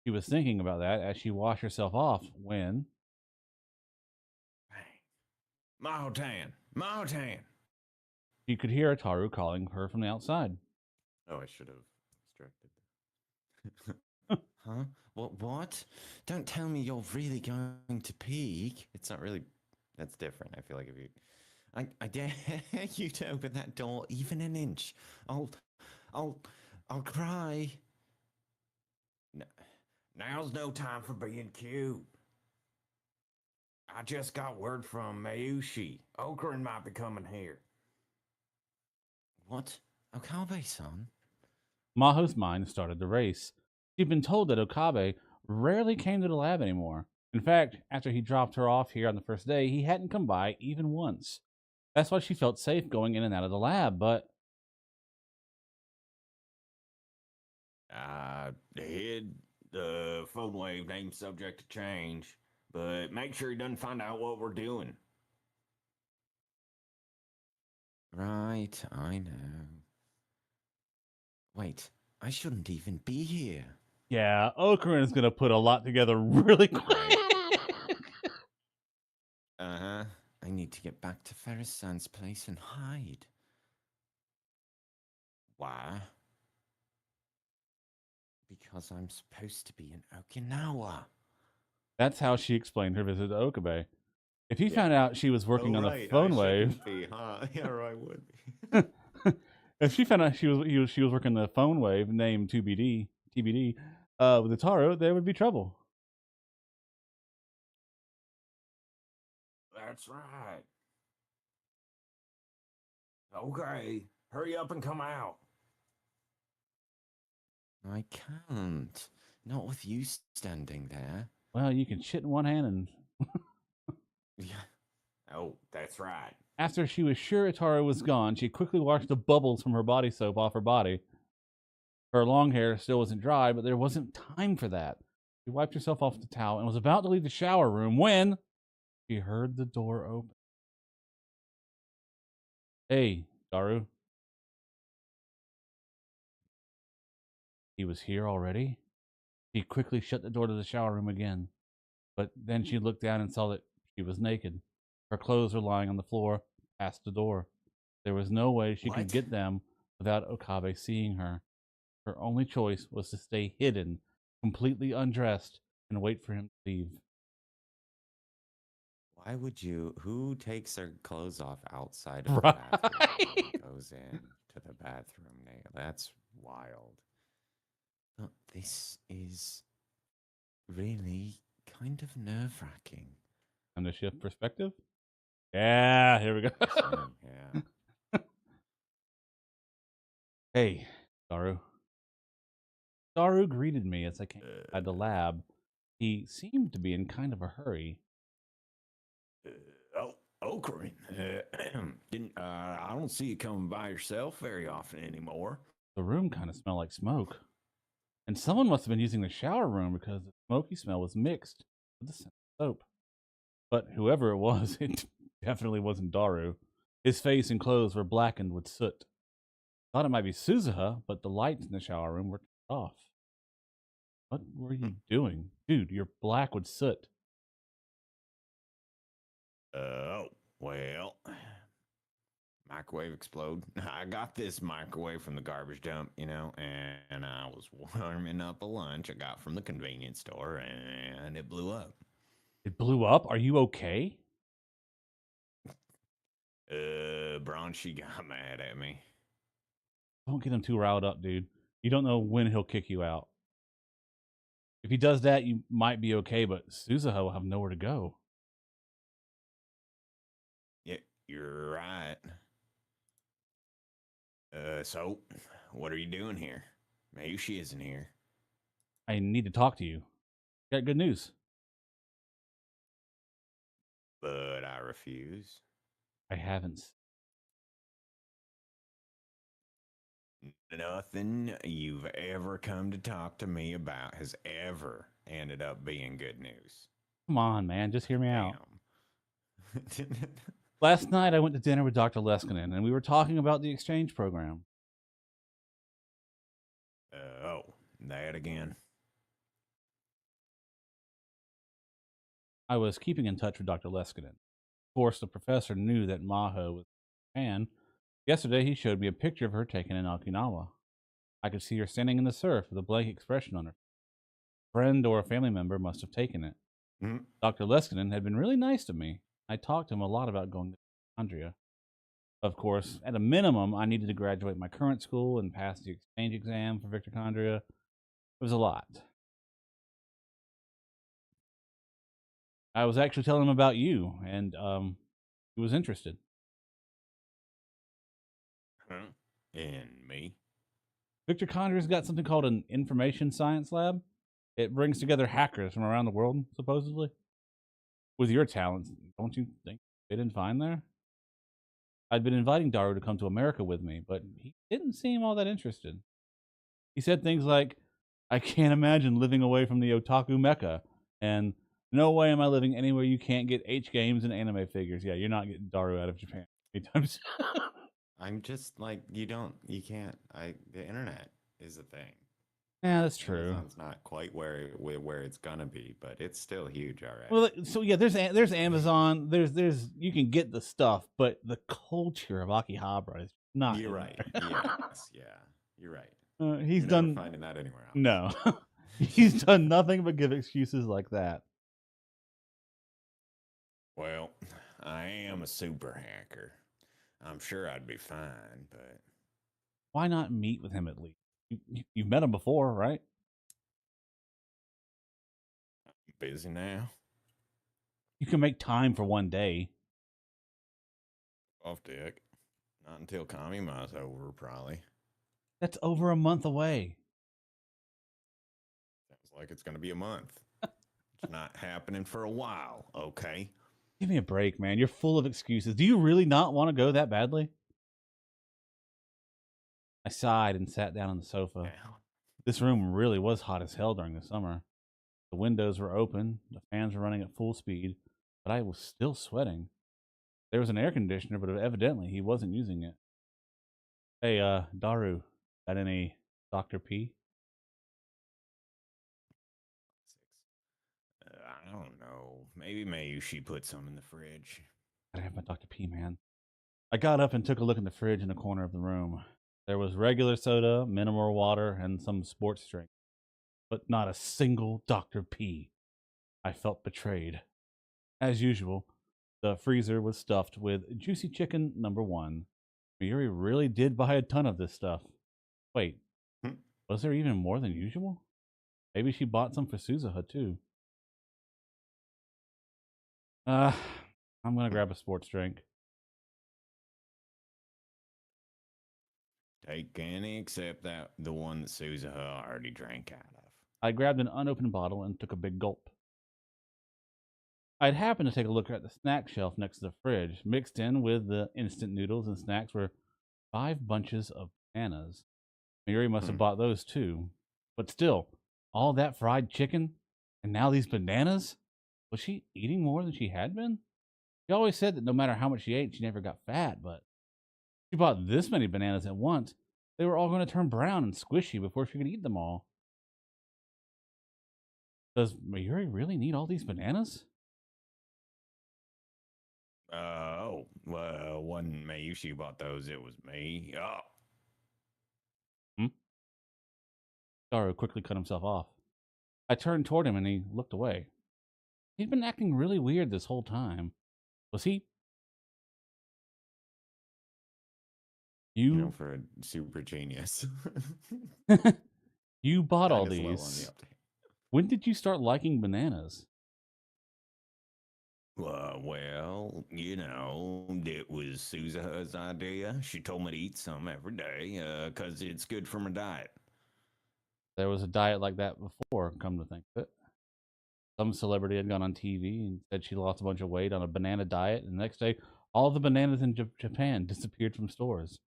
She was thinking about that as she washed herself off when... Mahotan! Mahotan! She could hear Itaru calling her from the outside. Oh, I should have instructed. Huh? What? Don't tell me you're really going to peek. It's not really... That's different. I feel like if you... I dare you to open that door even an inch. I'll cry. No, now's no time for being cute. I just got word from Mayushi. Okurin might be coming here. What? Okabe-san? Maho's mind started to race. She'd been told that Okabe rarely came to the lab anymore. In fact, after he dropped her off here on the first day, he hadn't come by even once. That's why she felt safe going in and out of the lab, but... I hid the phone wave name subject to change, but make sure he doesn't find out what we're doing. Right, I know. Wait, I shouldn't even be here. Yeah, Okurin is going to put a lot together really quick. Uh-huh. I need to get back to Ferris-san's place and hide. Why? Because I'm supposed to be in Okinawa. That's how she explained her visit to Okabe. If he found out she was working on the phone wave... Be, huh? Yeah, right, would be. If she found out she was working the phone wave named TBD, with Itaru, there would be trouble. that's right. Okay, hurry up and come out. I can't. Not with you standing there. Well, you can shit in one hand and... Yeah. Oh, that's right. After she was sure Ataru was gone, she quickly washed the bubbles from her body soap off her body. Her long hair still wasn't dry, but there wasn't time for that. She wiped herself off with the towel and was about to leave the shower room when she heard the door open. Hey, Daru. He was here already? She quickly shut the door to the shower room again, but then she looked down and saw that she was naked. Her clothes were lying on the floor past the door. There was no way she could get them without Okabe seeing her. Her only choice was to stay hidden, completely undressed, and wait for him to leave. Why would you? Who takes their clothes off outside of the bathroom and goes in to the bathroom? That's wild. But this is really kind of nerve-wracking. On the shift perspective? Yeah, here we go. Yeah. Hey, Daru. Daru greeted me as I came inside the lab. He seemed to be in kind of a hurry. Ocarin, I don't see you coming by yourself very often anymore. The room kind of smelled like smoke. And someone must have been using the shower room because the smoky smell was mixed with the scent of soap. But whoever it was, it definitely wasn't Daru. His face and clothes were blackened with soot. Thought it might be Suzuha, but the lights in the shower room were turned off. What were you doing? Dude, you're black with soot. Well, microwave explode. I got this microwave from the garbage dump, and I was warming up a lunch I got from the convenience store, and it blew up. It blew up? Are you okay? Bronchi got mad at me. Don't get him too riled up, dude. You don't know when he'll kick you out. If he does that, you might be okay, but Suzuha will have nowhere to go. Yeah, you're right. So, what are you doing here? Mayushi isn't here. I need to talk to you. Got good news. But I refuse. I haven't. Nothing you've ever come to talk to me about has ever ended up being good news. Come on, man. Just hear me out. Last night, I went to dinner with Dr. Leskinen, and we were talking about the exchange program. That again? I was keeping in touch with Dr. Leskinen. Of course, the professor knew that Maho was in Japan. Yesterday, he showed me a picture of her taken in Okinawa. I could see her standing in the surf with a blank expression on her. A friend or a family member must have taken it. Mm-hmm. Dr. Leskinen had been really nice to me. I talked to him a lot about going to Andrea. Of course, at a minimum, I needed to graduate my current school and pass the exchange exam for Victor Condria. It was a lot. I was actually telling him about you, and he was interested. Huh? And me? Victor Condria's got something called an information science lab. It brings together hackers from around the world, supposedly. With your talents, don't you think they didn't find there? I'd been inviting Daru to come to America with me, but he didn't seem all that interested. He said things like, I can't imagine living away from the otaku mecca, and no way am I living anywhere you can't get H games and anime figures. Yeah, you're not getting Daru out of Japan anytime soon. I'm just like, you can't. The internet is a thing. Yeah, that's true. Amazon's not quite where it's gonna be, but it's still huge already. Well, so yeah, there's Amazon. There's you can get the stuff, but the culture of Akihabara is not. You're right. Yes, yeah, you're right. He's You're done never finding that anywhere else. No, he's done nothing but give excuses like that. Well, I am a super hacker. I'm sure I'd be fine, but why not meet with him at least? You've met him before, right? I'm busy now. You can make time for one day. Off deck. Not until Kamima's over, probably. That's over a month away. Sounds like it's going to be a month. It's not happening for a while, okay? Give me a break, man. You're full of excuses. Do you really not want to go that badly? I sighed and sat down on the sofa. Yeah. This room really was hot as hell during the summer. The windows were open, the fans were running at full speed, but I was still sweating. There was an air conditioner, but evidently he wasn't using it. Hey, Daru, got any Dr. P? I don't know. Maybe she put some in the fridge. Gotta have my Dr. P, man. I got up and took a look in the fridge in the corner of the room. There was regular soda, mineral water, and some sports drink, but not a single Dr. P. I felt betrayed. As usual, the freezer was stuffed with juicy chicken #1. Miyuri really did buy a ton of this stuff. Wait, was there even more than usual? Maybe she bought some for Suzuha too. I'm gonna grab a sports drink. Take any except that the one that Suzuha already drank out of. I grabbed an unopened bottle and took a big gulp. I'd happened to take a look at the snack shelf next to the fridge. Mixed in with the instant noodles and snacks were 5 bunches of bananas. Miyuri must have bought those too. But still, all that fried chicken and now these bananas? Was she eating more than she had been? She always said that no matter how much she ate, she never got fat, but she bought this many bananas at once. They were all going to turn brown and squishy before she could eat them all. Does Mayuri really need all these bananas? Well, wasn't Mayushi bought those, it was me. Daru quickly cut himself off. I turned toward him and he looked away. He'd been acting really weird this whole time. Was he? You know, for a super genius. You bought all these. When did you start liking bananas? Well, you know, it was Suzuha's idea. She told me to eat some every day because it's good for my diet. There was a diet like that before, come to think of it. Some celebrity had gone on TV and said she lost a bunch of weight on a banana diet, and the next day, all the bananas in Japan disappeared from stores.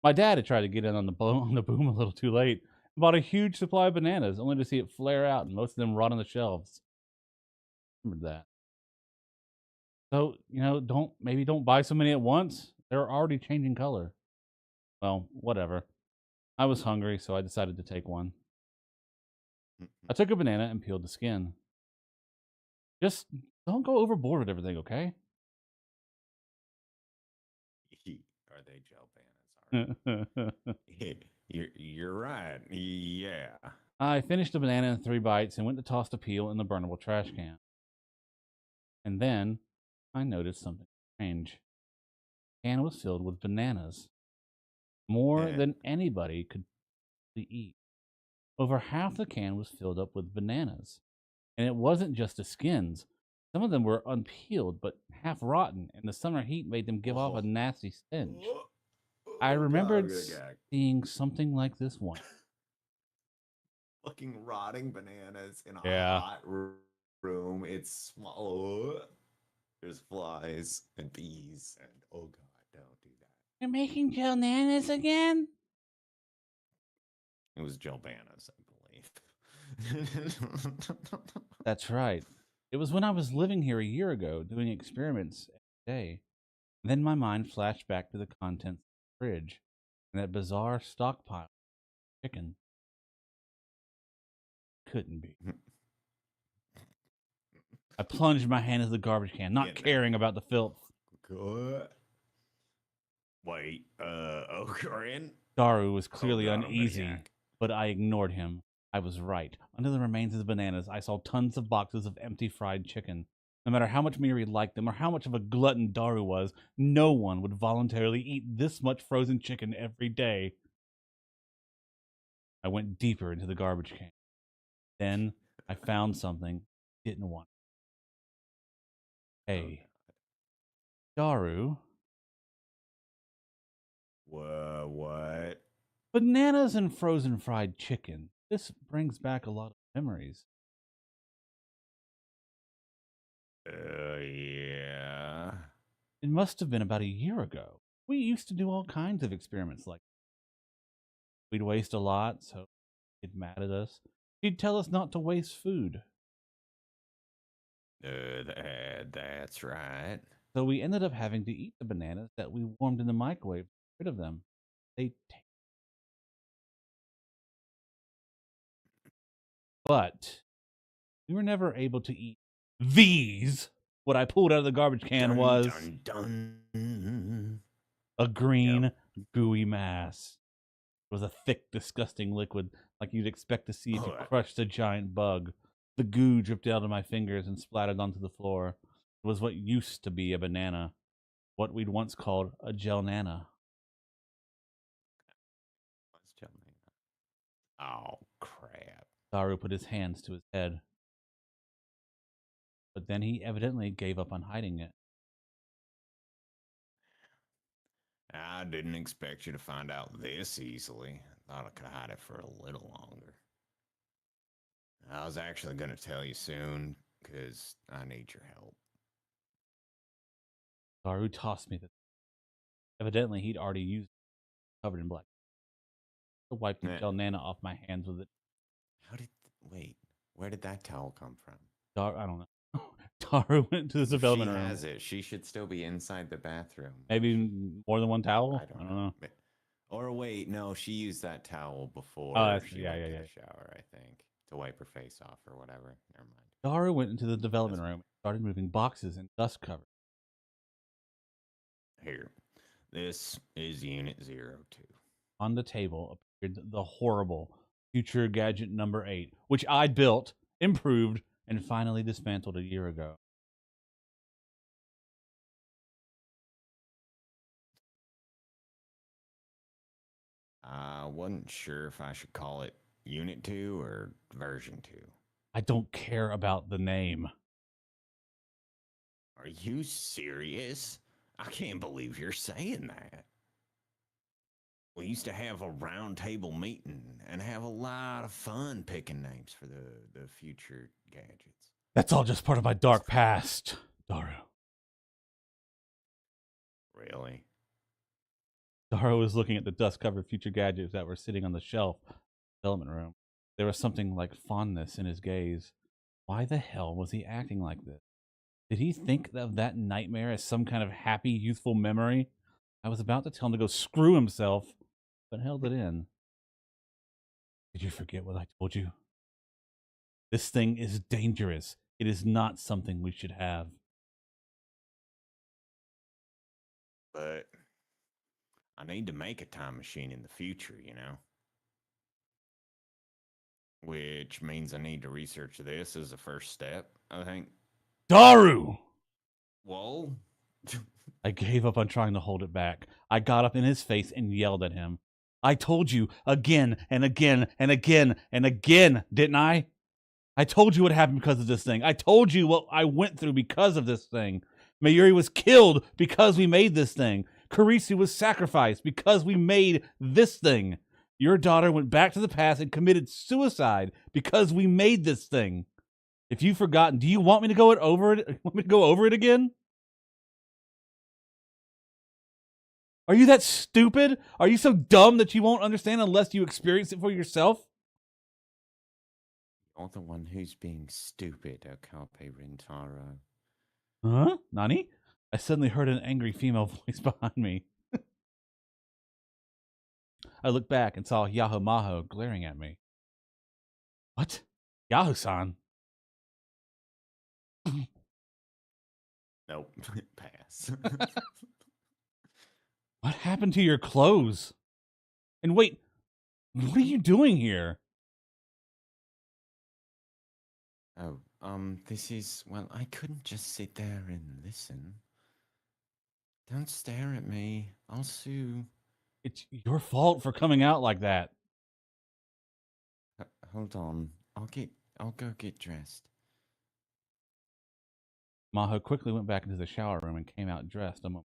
My dad had tried to get in on the boom a little too late and bought a huge supply of bananas, only to see it flare out and most of them rot on the shelves. Remember that. So, you know, don't buy so many at once. They're already changing color. Well, whatever. I was hungry, so I decided to take one. I took a banana and peeled the skin. Just don't go overboard with everything, okay? Are they gel bananas? You're right. Yeah. I finished the banana in 3 bites and went to toss the peel in the burnable trash can. And then I noticed something strange. The can was filled with bananas. More than anybody could eat. Over half the can was filled up with bananas. And it wasn't just the skins. Some of them were unpeeled, but half rotten, and the summer heat made them give off a nasty stench. I remembered seeing something like this once. Fucking rotting bananas in a hot room. It's small. There's flies and bees, and oh god, don't do that. You're making gel bananas again? It was gel bananas, I believe. That's right. It was when I was living here a year ago, doing experiments every day. Then my mind flashed back to the contents of the fridge and that bizarre stockpile of chicken. Couldn't be. I plunged my hand into the garbage can, not caring about the filth. Good. Wait, Okarin? Daru was clearly uneasy, but I ignored him. I was right. Under the remains of the bananas, I saw tons of boxes of empty fried chicken. No matter how much Miri liked them or how much of a glutton Daru was, no one would voluntarily eat this much frozen chicken every day. I went deeper into the garbage can. Then I found something I didn't want. Hey, Daru, What? Bananas and frozen fried chicken. This brings back a lot of memories. Yeah. It must have been about a year ago. We used to do all kinds of experiments like that. We'd waste a lot, so he'd get mad at us. He'd tell us not to waste food. That's right. So we ended up having to eat the bananas that we warmed in the microwave. Get rid of them. But we were never able to eat these. What I pulled out of the garbage can was a green, gooey mass. It was a thick, disgusting liquid like you'd expect to see if you crushed a giant bug. The goo dripped out of my fingers and splattered onto the floor. It was what used to be a banana, what we'd once called a gelnana. Oh, crap. Daru put his hands to his head. But then he evidently gave up on hiding it. I didn't expect you to find out this easily. Thought I could hide it for a little longer. I was actually going to tell you soon, because I need your help. Daru tossed me the... Evidently, he'd already used it, covered in black. I wiped the gelnana off my hands with it. Wait, where did that towel come from? I don't know. Daru went to the development room. She has it. She should still be inside the bathroom. Maybe more than one towel? I don't know. Or wait, no, she used that towel before she went to the shower, I think, to wipe her face off or whatever. Never mind. Daru went into the development room and started moving boxes and dust covers. Here, this is Unit 02. On the table appeared the horrible Future Gadget number 8, which I built, improved, and finally dismantled a year ago. I wasn't sure if I should call it Unit 2 or Version 2. I don't care about the name. Are you serious? I can't believe you're saying that. We used to have a round table meeting and have a lot of fun picking names for the future gadgets. That's all just part of my dark past, Daru. Really? Daru was looking at the dust-covered future gadgets that were sitting on the shelf in the development room. There was something like fondness in his gaze. Why the hell was he acting like this? Did he think of that nightmare as some kind of happy, youthful memory? I was about to tell him to go screw himself, but held it in. Did you forget what I told you? This thing is dangerous. It is not something we should have. But I need to make a time machine in the future, you know? Which means I need to research this as a first step, I think. Daru! Whoa. I gave up on trying to hold it back. I got up in his face and yelled at him. I told you again and again and again and again, didn't I? I told you what happened because of this thing. I told you what I went through because of this thing. Mayuri was killed because we made this thing. Kurisu was sacrificed because we made this thing. Your daughter went back to the past and committed suicide because we made this thing. If you've forgotten, do you want me to go over it? Want me to go over it again? Are you that stupid? Are you so dumb that you won't understand unless you experience it for yourself? You're the one who's being stupid, Okape Rintaro. Huh? Nani? I suddenly heard an angry female voice behind me. I looked back and saw Yahoo Maho glaring at me. What? Yahoo-san? Nope. Pass. What happened to your clothes? And wait, what are you doing here? Oh, this is... Well, I couldn't just sit there and listen. Don't stare at me. I'll sue. It's your fault for coming out like that. Hold on. I'll go get dressed. Maho quickly went back into the shower room and came out dressed a moment.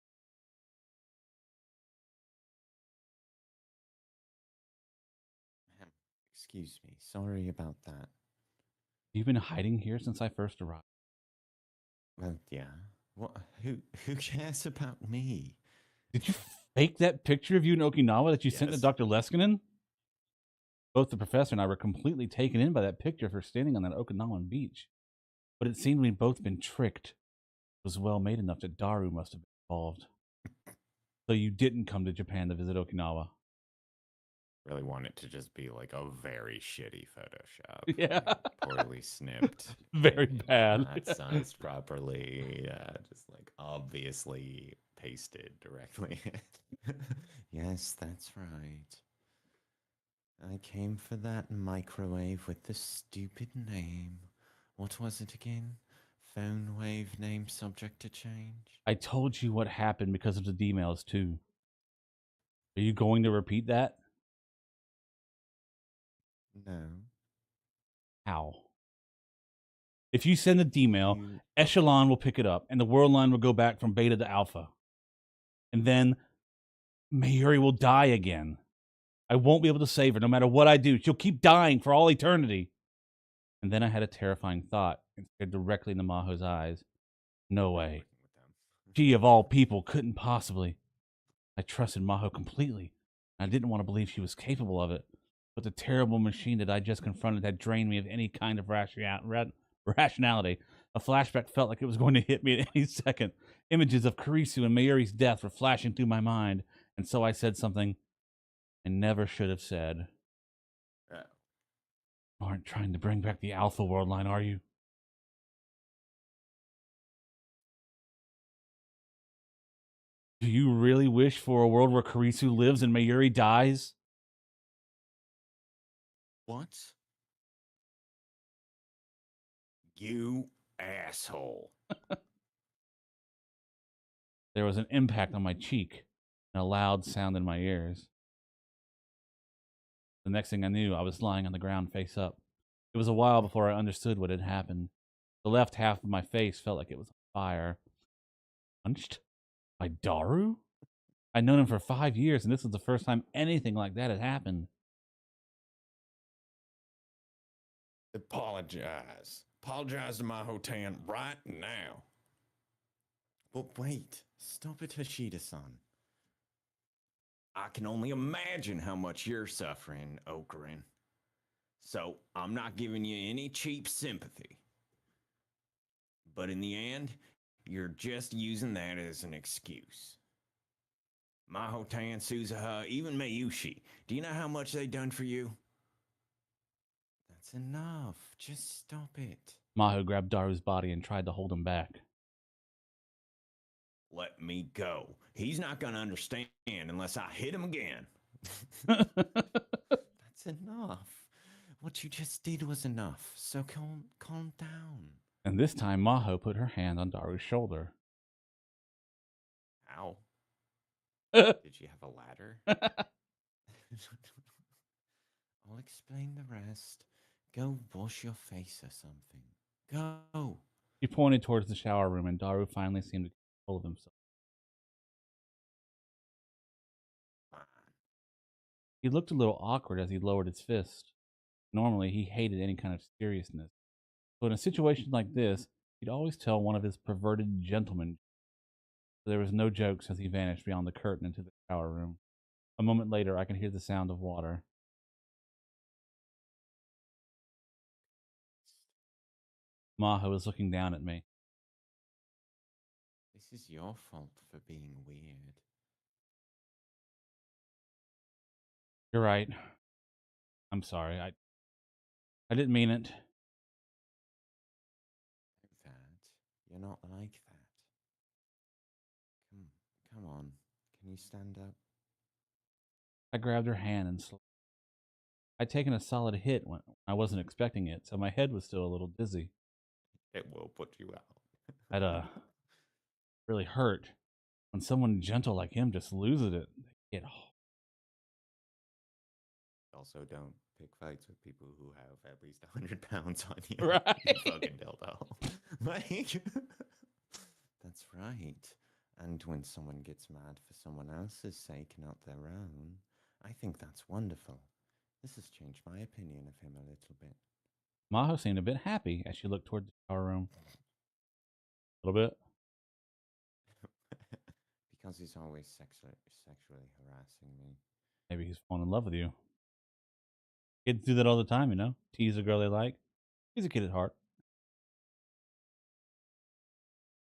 Excuse me. Sorry about that. You've been hiding here since I first arrived. Well, yeah. What? Who cares about me? Did you fake that picture of you in Okinawa that you sent to Yes. Dr. Leskinen? Both the professor and I were completely taken in by that picture of her standing on that Okinawan beach. But it seemed we'd both been tricked. It was well made enough that Daru must have been involved. So you didn't come to Japan to visit Okinawa. Really want it to just be like a very shitty Photoshop. Yeah. Like poorly snipped. Very bad. Not sized properly. Just like obviously pasted directly. Yes, that's right. I came for that microwave with the stupid name. What was it again? Phone wave name subject to change? I told you what happened because of the D-mails, too. Are you going to repeat that? No. How? If you send a D-mail, Echelon will pick it up, and the world line will go back from beta to alpha. And then Mayuri will die again. I won't be able to save her no matter what I do. She'll keep dying for all eternity. And then I had a terrifying thought and stared directly into Maho's eyes. No way. She, of all people, couldn't possibly. I trusted Maho completely. I didn't want to believe she was capable of it. But the terrible machine that I just confronted had drained me of any kind of rationality. A flashback felt like it was going to hit me at any second. Images of Kurisu and Mayuri's death were flashing through my mind. And so I said something I never should have said. You aren't trying to bring back the Alpha World line, are you? Do you really wish for a world where Kurisu lives and Mayuri dies? What? You asshole. There was an impact on my cheek and a loud sound in my ears. The next thing I knew, I was lying on the ground face up. It was a while before I understood what had happened. The left half of my face felt like it was on fire. Punched? By Daru? I'd known him for 5 years, and this was the first time anything like that had happened. Apologize. Apologize to Maho-tan right now. But wait, stop it, Hashida-san. I can only imagine how much you're suffering, Okarin. So I'm not giving you any cheap sympathy. But in the end, you're just using that as an excuse. Maho-tan, Suzuha, even Mayushi. Do you know how much they done for you? That's enough. Just stop it. Maho grabbed Daru's body and tried to hold him back. Let me go. He's not going to understand unless I hit him again. That's enough. What you just did was enough. So calm down. And this time, Maho put her hand on Daru's shoulder. Ow. Did she have a ladder? I'll explain the rest. Go wash your face or something. Go. He pointed towards the shower room, and Daru finally seemed to get hold of himself. He looked a little awkward as he lowered his fist. Normally, he hated any kind of seriousness. So in a situation like this, he'd always tell one of his perverted gentlemen. There was no jokes as he vanished beyond the curtain into the shower room. A moment later, I could hear the sound of water. Maho was looking down at me. This is your fault for being weird. You're right. I'm sorry. I didn't mean it. You're not like that. Come on. Can you stand up? I grabbed her hand and I'd taken a solid hit when I wasn't expecting it, so my head was still a little dizzy. It will put you out. I'd really hurt. When someone gentle like him just loses it, they get Also, don't pick fights with people who have at least 100 pounds on you. Right. You fucking dildo. Like, that's right. And when someone gets mad for someone else's sake, not their own, I think that's wonderful. This has changed my opinion of him a little bit. Maho seemed a bit happy as she looked toward the shower room. A little bit? Because he's always sexually harassing me. Maybe he's fallen in love with you. Kids do that all the time, you know? Tease a girl they like. He's a kid at heart.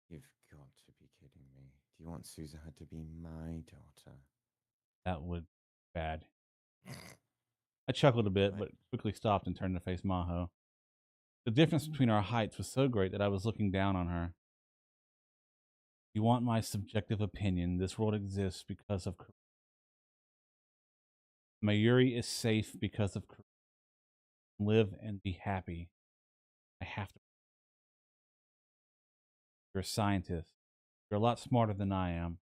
You've got to be kidding me. Do you want Suzuha to be my daughter? That would be bad. I chuckled a bit, but quickly stopped and turned to face Maho. The difference between our heights was so great that I was looking down on her. You want my subjective opinion? This world exists because of Mayuri is safe because of live and be happy. I have to. You're a scientist. You're a lot smarter than I am.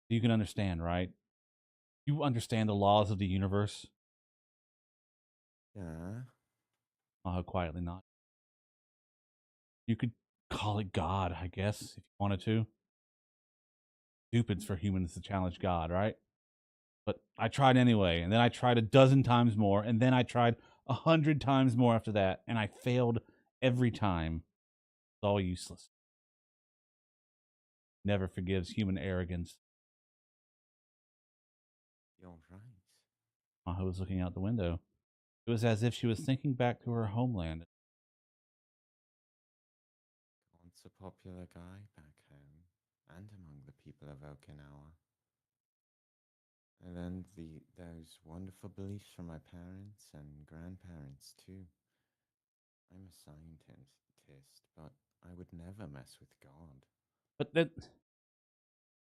You can understand, right? You understand the laws of the universe? Yeah. Maho quietly nodded. You could call it God, I guess, if you wanted to. Stupid's for humans to challenge God, right? But I tried anyway, and then I tried a dozen times more, and then I tried 100 times more after that, and I failed every time. It's all useless. Never forgives human arrogance. You're right. Maho was looking out the window. It was as if she was thinking back to her homeland. Once a popular guy back home, and among the people of Okinawa. And then those wonderful beliefs from my parents and grandparents too. I'm a scientist, but I would never mess with God. But then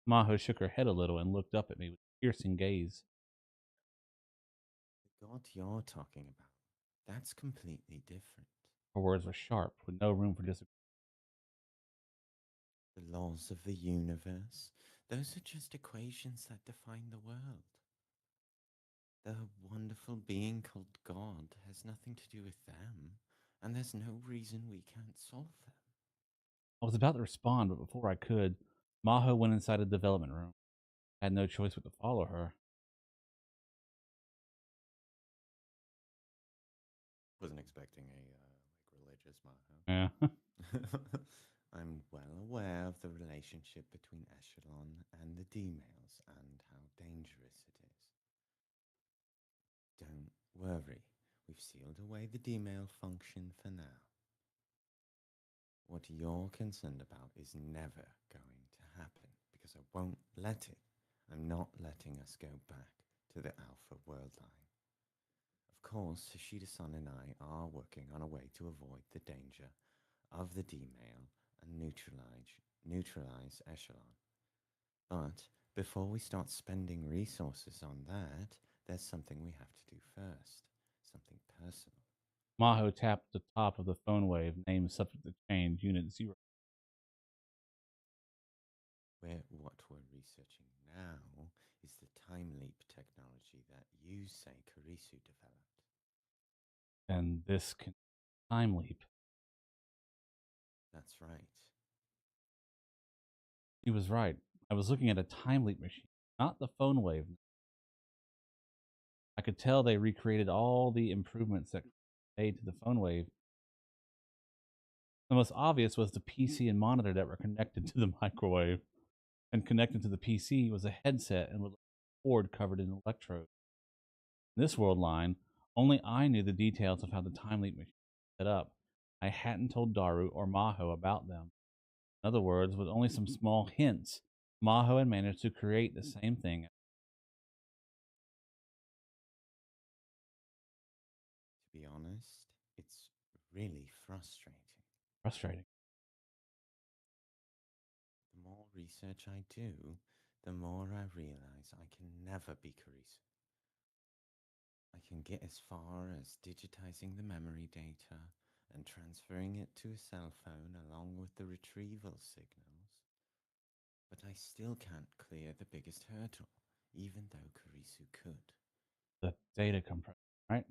Maho shook her head a little and looked up at me with a piercing gaze. The God you're talking about, that's completely different. Her words were sharp, with no room for disagreement. The laws of the universe, those are just equations that define the world. The wonderful being called God has nothing to do with them, and there's no reason we can't solve them. I was about to respond, but before I could, Maho went inside the development room. I had no choice but to follow her. Wasn't expecting a religious Maho. Yeah. I'm well aware of the relationship between Echelon and the D-males and how dangerous it is. Don't worry, we've sealed away the D-male function for now. What you're concerned about is never going to happen because I won't let it. I'm not letting us go back to the Alpha world line. Of course, Hashida-san and I are working on a way to avoid the danger of the D-male and neutralize Echelon. But before we start spending resources on that, there's something we have to do first. Something personal. Maho tapped the top of the phone wave, name subject to change, unit 0. What we're researching now is the time leap technology that you say Kurisu developed. And this can time leap. That's right. He was right. I was looking at a time leap machine, not the phone wave. I could tell they recreated all the improvements that made to the phone wave. The most obvious was the PC and monitor that were connected to the microwave. And connected to the PC was a headset and with a cord covered in electrodes. In this world line, only I knew the details of how the time leap machine was set up. I hadn't told Daru or Maho about them. In other words, with only some small hints, Maho had managed to create the same thing. To be honest, it's really frustrating. Frustrating. The more research I do, the more I realize I can never be Kurisu. I can get as far as digitizing the memory data and transferring it to a cell phone along with the retrieval signals, but I still can't clear the biggest hurdle, even though Kurisu could. The data compression, right?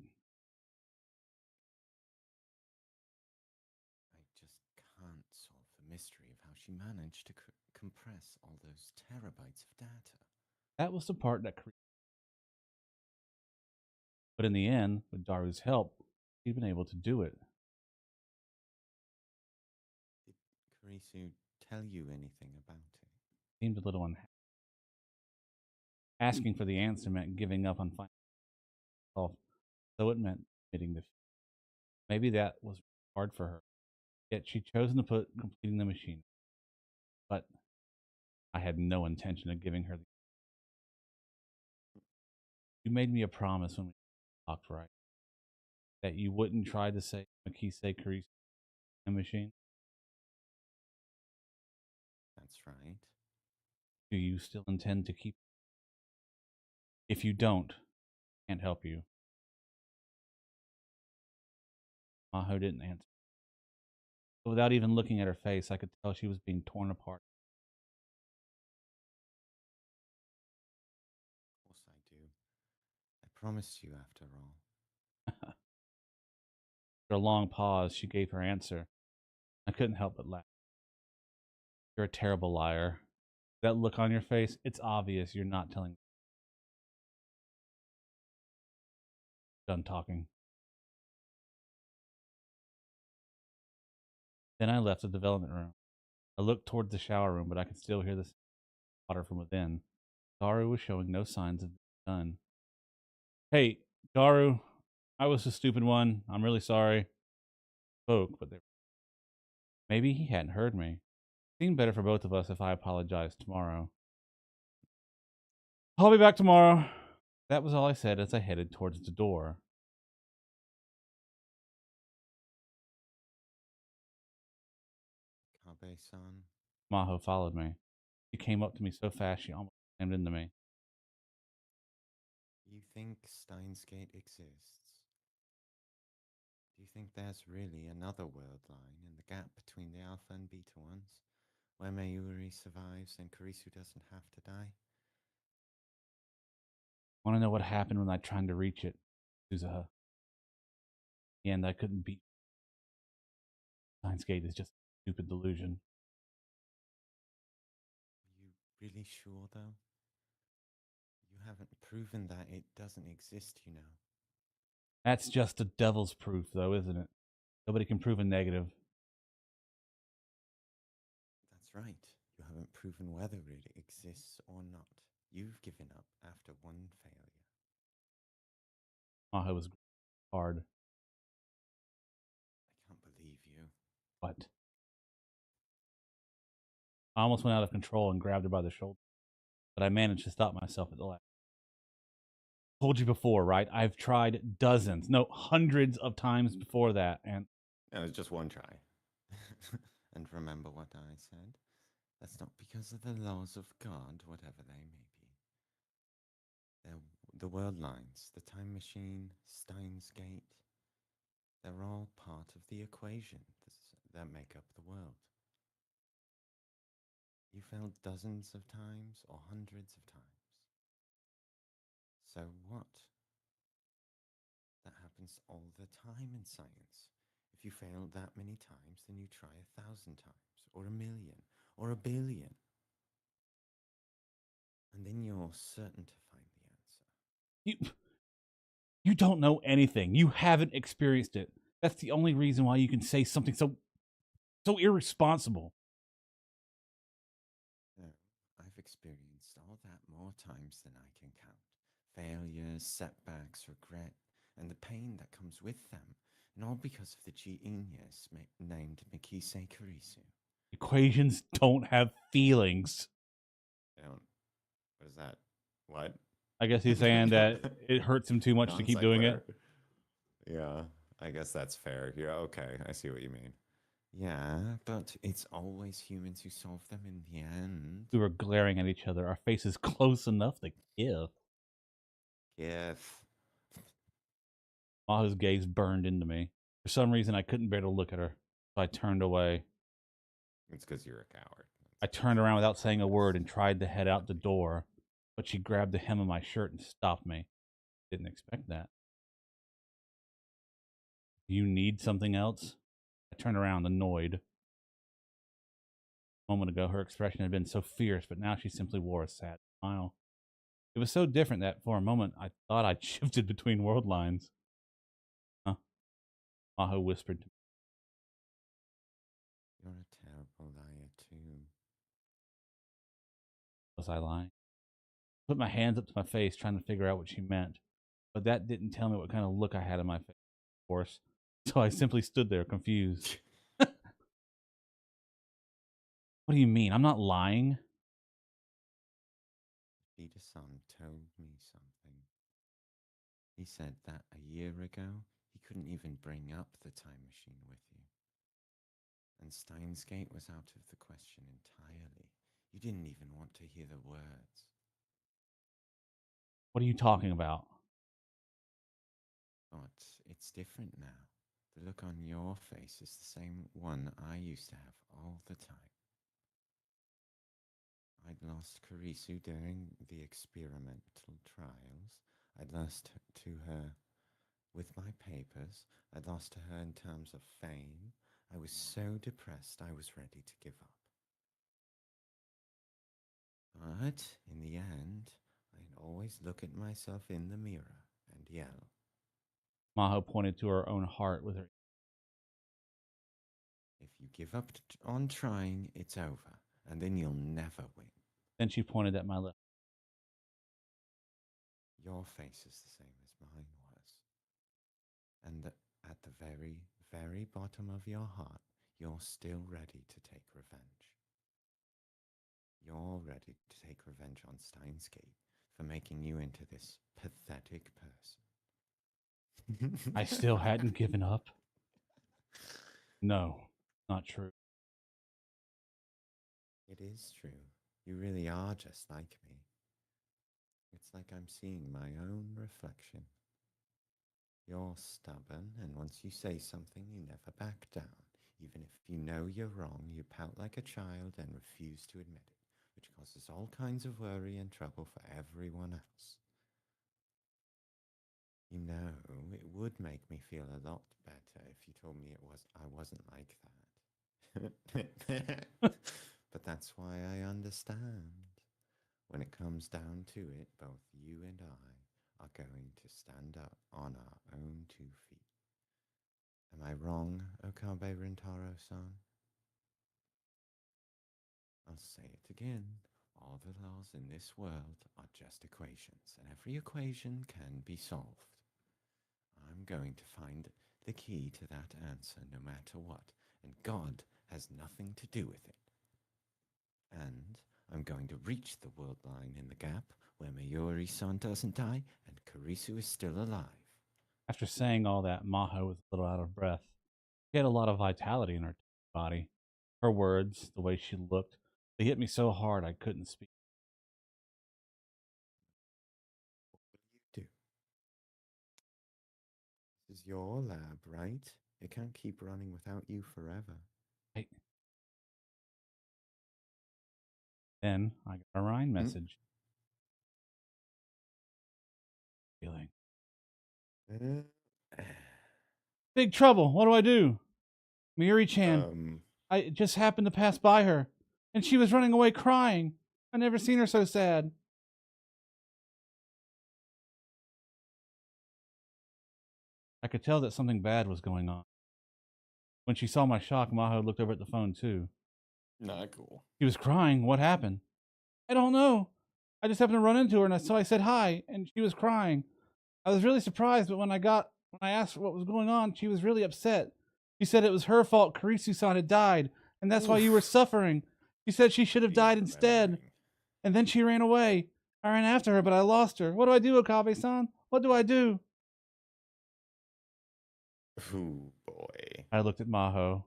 I just can't solve the mystery of how she managed to compress all those terabytes of data. That was the part that But in the end, with Daru's help, she'd been able to do it. Did Kurisu tell you anything about it? Seemed a little unhappy. Asking for the answer meant giving up on finding herself, so it meant admitting defeat. Maybe that was hard for her. Yet she'd chosen to put completing the machine. But I had no intention of giving her the. You made me a promise when we talked, right? That you wouldn't try to say Makise Kurisu machine. That's right. Do you still intend to keep? If you don't, I can't help you. Maho didn't answer. But without even looking at her face, I could tell she was being torn apart. Of course I do. I promised you after all. After a long pause, she gave her answer. I couldn't help but laugh. You're a terrible liar. That look on your face, it's obvious you're not telling me. Done talking. Then I left the development room. I looked towards the shower room, but I could still hear the water from within. Daru was showing no signs of being done. Hey, Daru, I was the stupid one. I'm really sorry. Spoke, but maybe he hadn't heard me. It seemed better for both of us if I apologized tomorrow. I'll be back tomorrow. That was all I said as I headed towards the door. Kabe-san. Maho followed me. She came up to me so fast she almost slammed into me. You think Steins Gate exists? Do you think there's really another world line in the gap between the Alpha and Beta ones, where Mayuri survives and Kurisu doesn't have to die? Want to know what happened when I tried to reach it, Suzuha? In the end, I couldn't beat. Steins Gate is just a stupid delusion. Are you really sure, though? You haven't proven that it doesn't exist, you know. That's just a devil's proof, though, isn't it? Nobody can prove a negative. That's right. You haven't proven whether it exists or not. You've given up after one failure. Maho was hard. I can't believe you. What? I almost went out of control and grabbed her by the shoulder, but I managed to stop myself at the last. Told you before, right? I've tried dozens, no, hundreds of times before that, and it was just one try. And remember what I said? That's not because of the laws of God, whatever they may be. The world lines, the time machine, Steins Gate, they're all part of the equation that make up the world. You failed dozens of times or hundreds of times. So what? That happens all the time in science. If you fail that many times, then you try 1,000 times, or 1,000,000, or 1,000,000,000. And then you're certain to find the answer. You don't know anything. You haven't experienced it. That's the only reason why you can say something so irresponsible. No, I've experienced all that more times than I can count. Failures, setbacks, regret, and the pain that comes with them. And all because of the genius named Makise Kurisu. Equations don't have feelings. What is that? What? I guess he's saying that it hurts him too much to keep doing it. Yeah, I guess that's fair. Yeah, okay, I see what you mean. Yeah, but it's always humans who solve them in the end. We were glaring at each other, our faces close enough to give. If. Maho's gaze burned into me. For some reason, I couldn't bear to look at her, so I turned away. It's because you're a coward. I turned around without saying a word and tried to head out the door, but she grabbed the hem of my shirt and stopped me. Didn't expect that. Do you need something else? I turned around, annoyed. A moment ago, her expression had been so fierce, but now she simply wore a sad smile. It was so different that for a moment I thought I'd shifted between world lines. Huh? Maho whispered to me. You're a terrible liar, too. Was I lying? I put my hands up to my face, trying to figure out what she meant. But that didn't tell me what kind of look I had in my face, of course. So I simply stood there, confused. What do you mean? I'm not lying. Peter-san told me something. He said that a year ago, he couldn't even bring up the time machine with you. And Steins Gate was out of the question entirely. You didn't even want to hear the words. What are you talking about? But it's different now. The look on your face is the same one I used to have all the time. I'd lost Kurisu during the experimental trials. I'd lost to her with my papers. I'd lost to her in terms of fame. I was so depressed I was ready to give up. But in the end, I'd always look at myself in the mirror and yell. Maho pointed to her own heart with her. If you give up on trying, it's over, and then you'll never win. Then she pointed at my lip. Your face is the same as mine was. And at the very, very bottom of your heart, you're still ready to take revenge. You're ready to take revenge on Steins Gate for making you into this pathetic person. I still hadn't given up. No, not true. It is true. You really are just like me. It's like I'm seeing my own reflection. You're stubborn, and once you say something, you never back down. Even if you know you're wrong, you pout like a child and refuse to admit it, which causes all kinds of worry and trouble for everyone else. You know, it would make me feel a lot better if you told me I wasn't like that. But that's why I understand. When it comes down to it, both you and I are going to stand up on our own 2 feet. Am I wrong, Okabe Rintaro-san? I'll say it again. All the laws in this world are just equations, and every equation can be solved. I'm going to find the key to that answer no matter what, and God has nothing to do with it. And I'm going to reach the world line in the gap where Mayuri-san doesn't die and Kurisu is still alive. After saying all that, Maho was a little out of breath. She had a lot of vitality in her body. Her words, the way she looked, they hit me so hard I couldn't speak. What will you do? This is your lab, right? It can't keep running without you forever. Then I got a Ryan message. Feeling. Big trouble. What do I do? Mayuri-chan. I just happened to pass by her, and she was running away crying. I never seen her so sad. I could tell that something bad was going on. When she saw my shock, Maho looked over at the phone too. Not cool. She was crying. What happened? I don't know. I just happened to run into her, and so I said hi, and she was crying. I was really surprised, but when I asked her what was going on, she was really upset. She said it was her fault Kurisu-san had died, and that's why you were suffering. She said she should have died instead. And then she ran away. I ran after her, but I lost her. What do I do, Okabe-san? What do I do? Ooh, boy. I looked at Maho.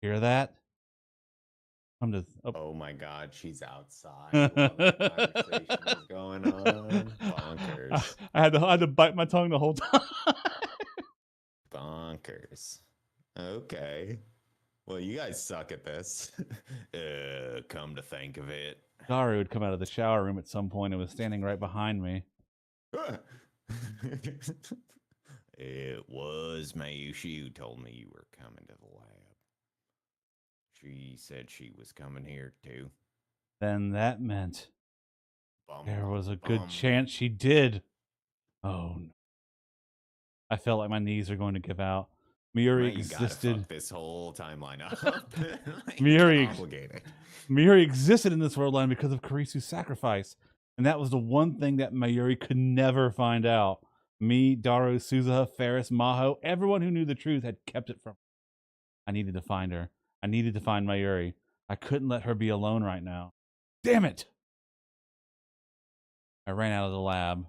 Hear that? Oh my God, she's outside while the conversation is going on. Bonkers. I had to bite my tongue the whole time. Bonkers. Okay. Well, you guys suck at this. Come to think of it. Daru had come out of the shower room at some point and was standing right behind me. It was Mayushi who told me you were coming to the lab. She said she was coming here too. then that meant there was a good bum. chance she did. Oh, no. I felt like my knees are going to give out. Miuri You gotta existed. fuck this whole timeline up. Miuri existed in this world line because of Karisu's sacrifice. And that was the one thing that Mayuri could never find out. Me, Daru, Suzuha, Ferris, Maho, everyone who knew the truth had kept it from her. I needed to find her. I needed to find Mayuri. I couldn't let her be alone right now. Damn it! I ran out of the lab.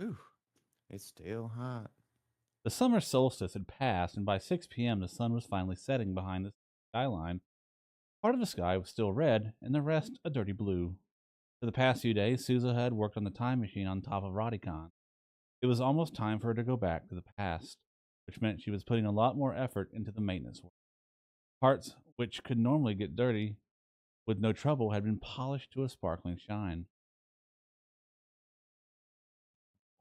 Ooh, it's still hot. The summer solstice had passed, and by 6 p.m. the sun was finally setting behind the skyline. Part of the sky was still red, and the rest a dirty blue. For the past few days, Suzuha had worked on the time machine on top of Radicon. It was almost time for her to go back to the past, which meant she was putting a lot more effort into the maintenance work. Parts which could normally get dirty with no trouble had been polished to a sparkling shine.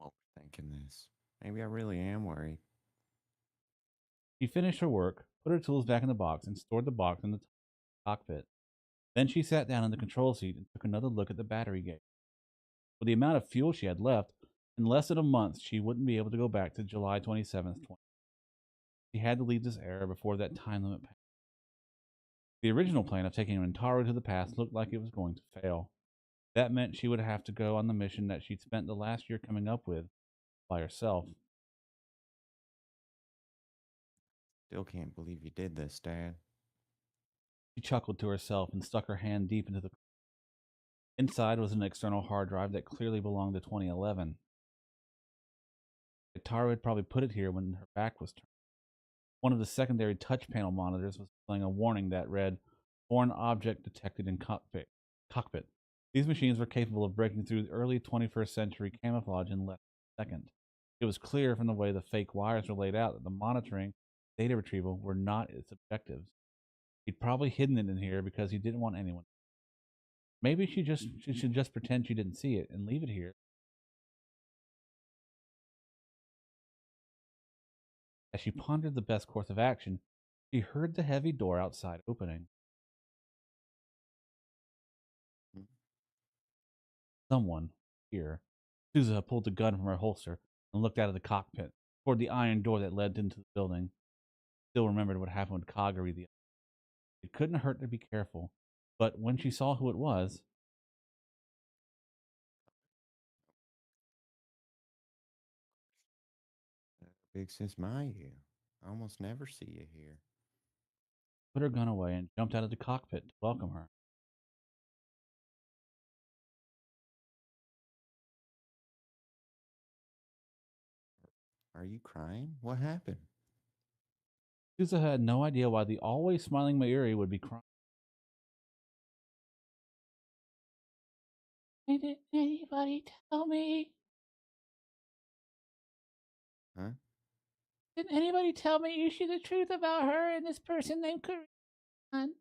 Overthinking this. Maybe I really am worried. She finished her work, put her tools back in the box, and stored the box in the cockpit. Then she sat down in the control seat and took another look at the battery gauge. With the amount of fuel she had left, in less than a month she wouldn't be able to go back to July 27th, 20. She had to leave this era before that time limit passed. The original plan of taking Rintaro to the past looked like it was going to fail. That meant she would have to go on the mission that she'd spent the last year coming up with by herself. Still can't believe you did this, Dad. She chuckled to herself and stuck her hand deep into the. Inside was an external hard drive that clearly belonged to 2011. Taro had probably put it here when her back was turned. One of the secondary touch panel monitors was displaying a warning that read, "Foreign object detected in cockpit." These machines were capable of breaking through the early 21st century camouflage in less than a second. It was clear from the way the fake wires were laid out that the monitoring data retrieval were not its objectives. He'd probably hidden it in here because he didn't want anyone. Maybe she should just pretend she didn't see it and leave it here. As she pondered the best course of action, she heard the heavy door outside opening. Someone here. Suzuha pulled the gun from her holster and looked out of the cockpit toward the iron door that led into the building. Still remembered what happened with Kagari. It couldn't hurt to be careful, but when she saw who it was, Big sis Mayu. I almost never see you here. put her gun away and jumped out of the cockpit to welcome her. Are you crying? What happened? Suzuha had no idea why the always smiling Mayuri would be crying. Why didn't anybody tell me? Huh? Didn't anybody tell me you see the truth about her and this person named Korean?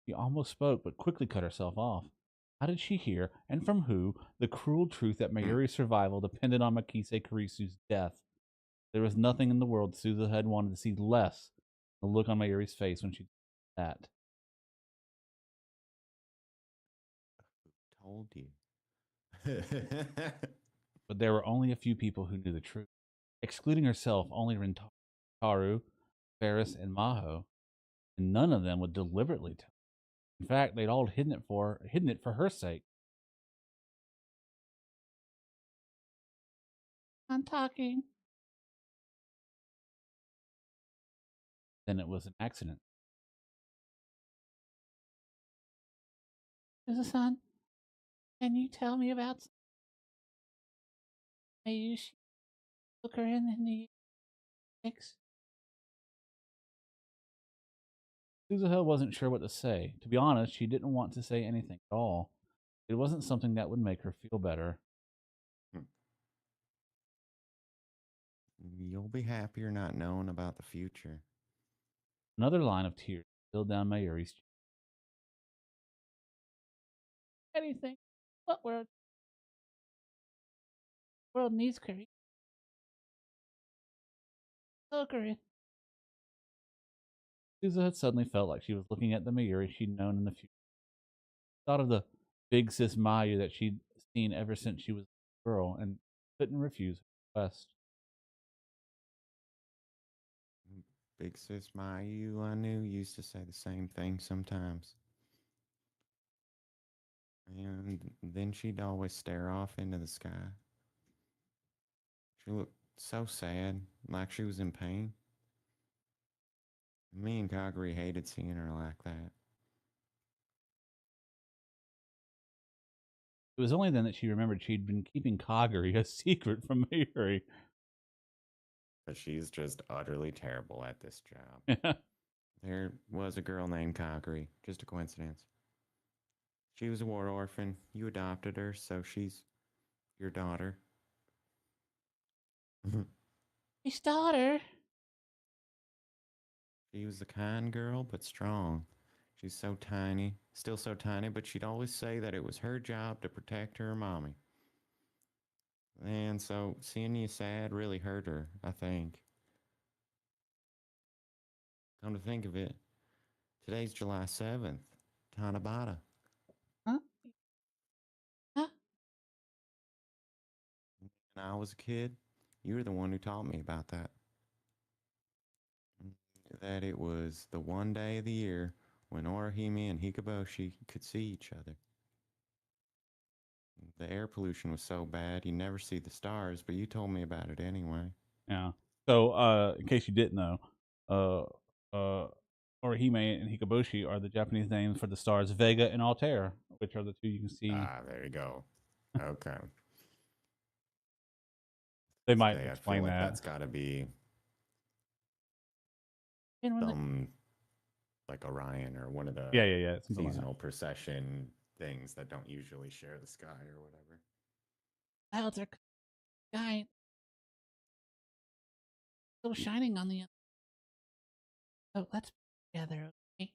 She almost spoke, but quickly cut herself off. How did she hear, and from who, the cruel truth that Mayuri's survival depended on Makise Karisu's death? There was nothing in the world Suzuha had wanted to see less than the look on Mayuri's face when she did that. Who told you? But there were only a few people who knew the truth. Excluding herself, only Rintaro, Ferris, and Maho, and none of them would deliberately tell. In fact, they'd all hidden it for her sake. I'm talking. Then it was an accident. Suzuha-san, can you tell me about Mayushi took her in the mix? Suzuha wasn't sure what to say. To be honest, she didn't want to say anything at all. It wasn't something that would make her feel better. You'll be happier not knowing about the future. Another line of tears spilled down Mayuri's cheek. Anything? What word? world needs curry. Curry. Suza had suddenly felt like she was looking at the Mayuri she'd known in the future. Thought of the big sis Mayu that she'd seen ever since she was a girl and couldn't refuse her request. Big sis Mayu I knew used to say the same thing sometimes. And then she'd always stare off into the sky. She looked so sad, like she was in pain. Me and Kaguri hated seeing her like that. It was only then that she remembered she'd been keeping Kaguri a secret from Mayuri. But she's just utterly terrible at this job. There was a girl named Kaguri. Just a coincidence. She was a war orphan. You adopted her, so she's your daughter. His daughter. She was a kind girl, but strong. She's so tiny, still so tiny, but she'd always say that it was her job to protect her mommy. And so seeing you sad really hurt her, I think. Come to think of it, today's July 7th, Tanabata. Huh? Huh? When I was a kid, you were the one who taught me about that. That it was the one day of the year when Orihime and Hikoboshi could see each other. The air pollution was so bad you never see the stars, but you told me about it anyway. Yeah. So, in case you didn't know, Orihime and Hikoboshi are the Japanese names for the stars Vega and Altair, which are the two you can see. Ah, there you go. Okay. They might I explain feel like that. that's got to be Yeah, some like Orion or one of the yeah. seasonal procession things that don't usually share the sky or whatever. Clouds are sky still shining on the other. So let's put together, okay?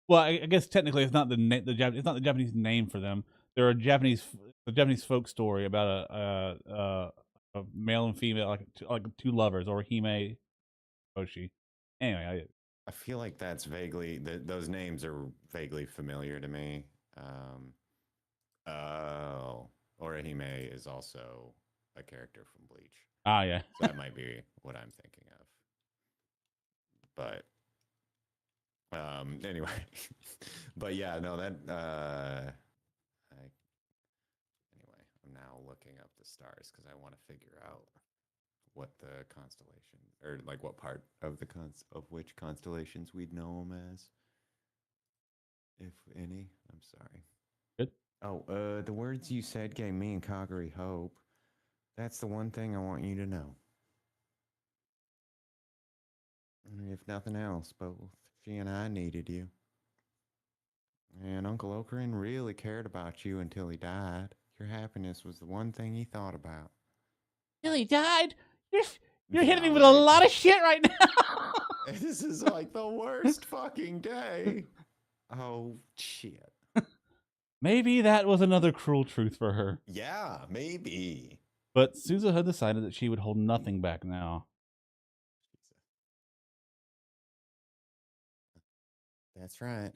Well, I guess technically it's not it's not the Japanese name for them. They're a Japanese folk story about a male and female, like two lovers, or Hime Oshi. Anyway, I feel like that's vaguely those names are vaguely familiar to me. Orihime is also a character from Bleach. yeah. So that might be what I'm thinking of. But anyway, but yeah, no, that anyway, I'm now looking up the stars because I want to figure out what the constellation or like what part of the of which constellations we'd know them as, if any. I'm sorry. Good. Oh, the words you said gave me and Kaguri hope. That's the one thing I want you to know. If nothing else, both she and I needed you. And Uncle Okarin really cared about you until he died. Your happiness was the one thing he thought about. Till he died? You're hitting me with a lot of shit right now. This is like the worst fucking day. Oh, shit. Maybe that was another cruel truth for her. Yeah, maybe. But Suza had decided that she would hold nothing back now. That's right.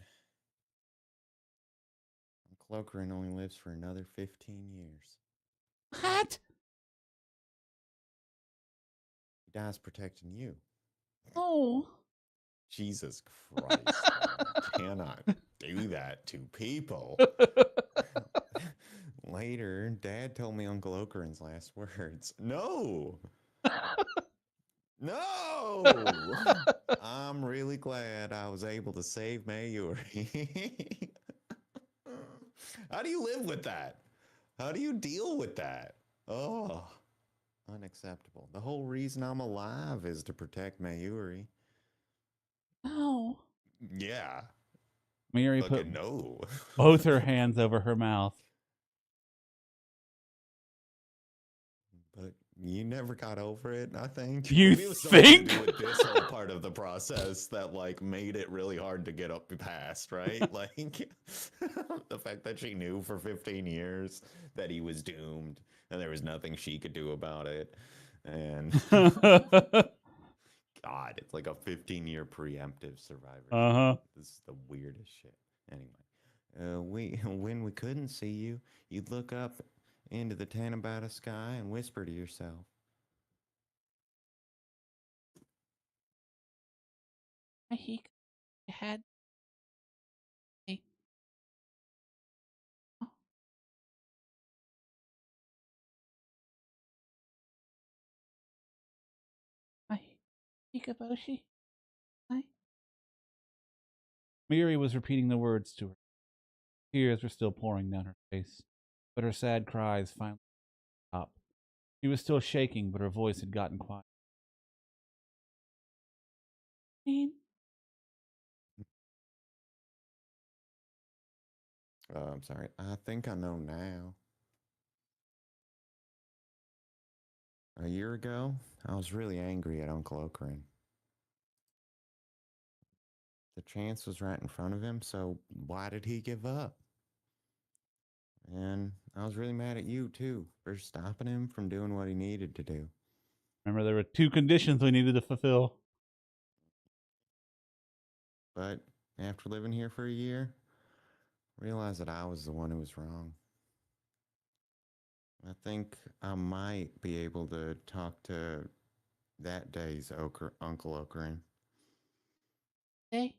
Uncle Okarin only lives for another 15 years. What? He dies protecting you. Oh. Jesus Christ. I cannot do that to people. Later, Dad told me Uncle Okarin's last words. No! No! I'm really glad I was able to save Mayuri. How do you live with that? How do you deal with that? Oh, unacceptable. The whole reason I'm alive is to protect Mayuri. No. Yeah. Mayuri put no. both her hands over her mouth. But you never got over it, I think. You Maybe it was something think? to do with this whole part of the process that like made it really hard to get up past, right? Like the fact that she knew for 15 years that he was doomed and there was nothing she could do about it. And God, it's like a 15-year preemptive survivorship. Uh-huh. This is the weirdest shit. Anyway, when we couldn't see you, you'd look up into the Tanabata sky and whisper to yourself. He had a Hikoboshi. Miri was repeating the words to her. Tears were still pouring down her face, but her sad cries finally stopped. She was still shaking, but her voice had gotten quiet. I'm sorry. I think I know now. A year ago, I was really angry at Uncle Okran. The chance was right in front of him, so why did he give up? And I was really mad at you, too, for stopping him from doing what he needed to do. Remember, there were 2 conditions we needed to fulfill. But after living here for a year, I realized that I was the one who was wrong. I think I might be able to talk to that day's Uncle Okran. Hey?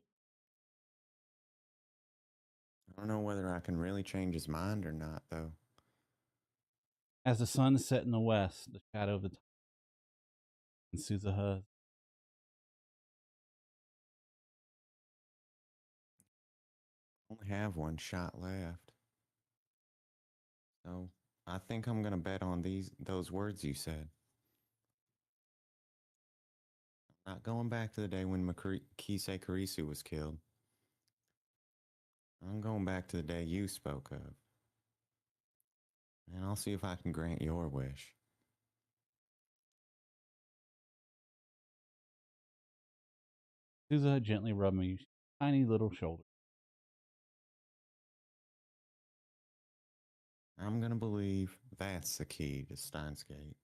I don't know whether I can really change his mind or not, though. As the sun set in the west, the shadow of the time and Suzuha. Only have one shot left. So I think I'm gonna bet on those words you said. I'm not going back to the day when Kisei Kurisu was killed. I'm going back to the day you spoke of. And I'll see if I can grant your wish. Suzuha gently rubbed my tiny little shoulder. I'm gonna believe that's the key to Steins Gate.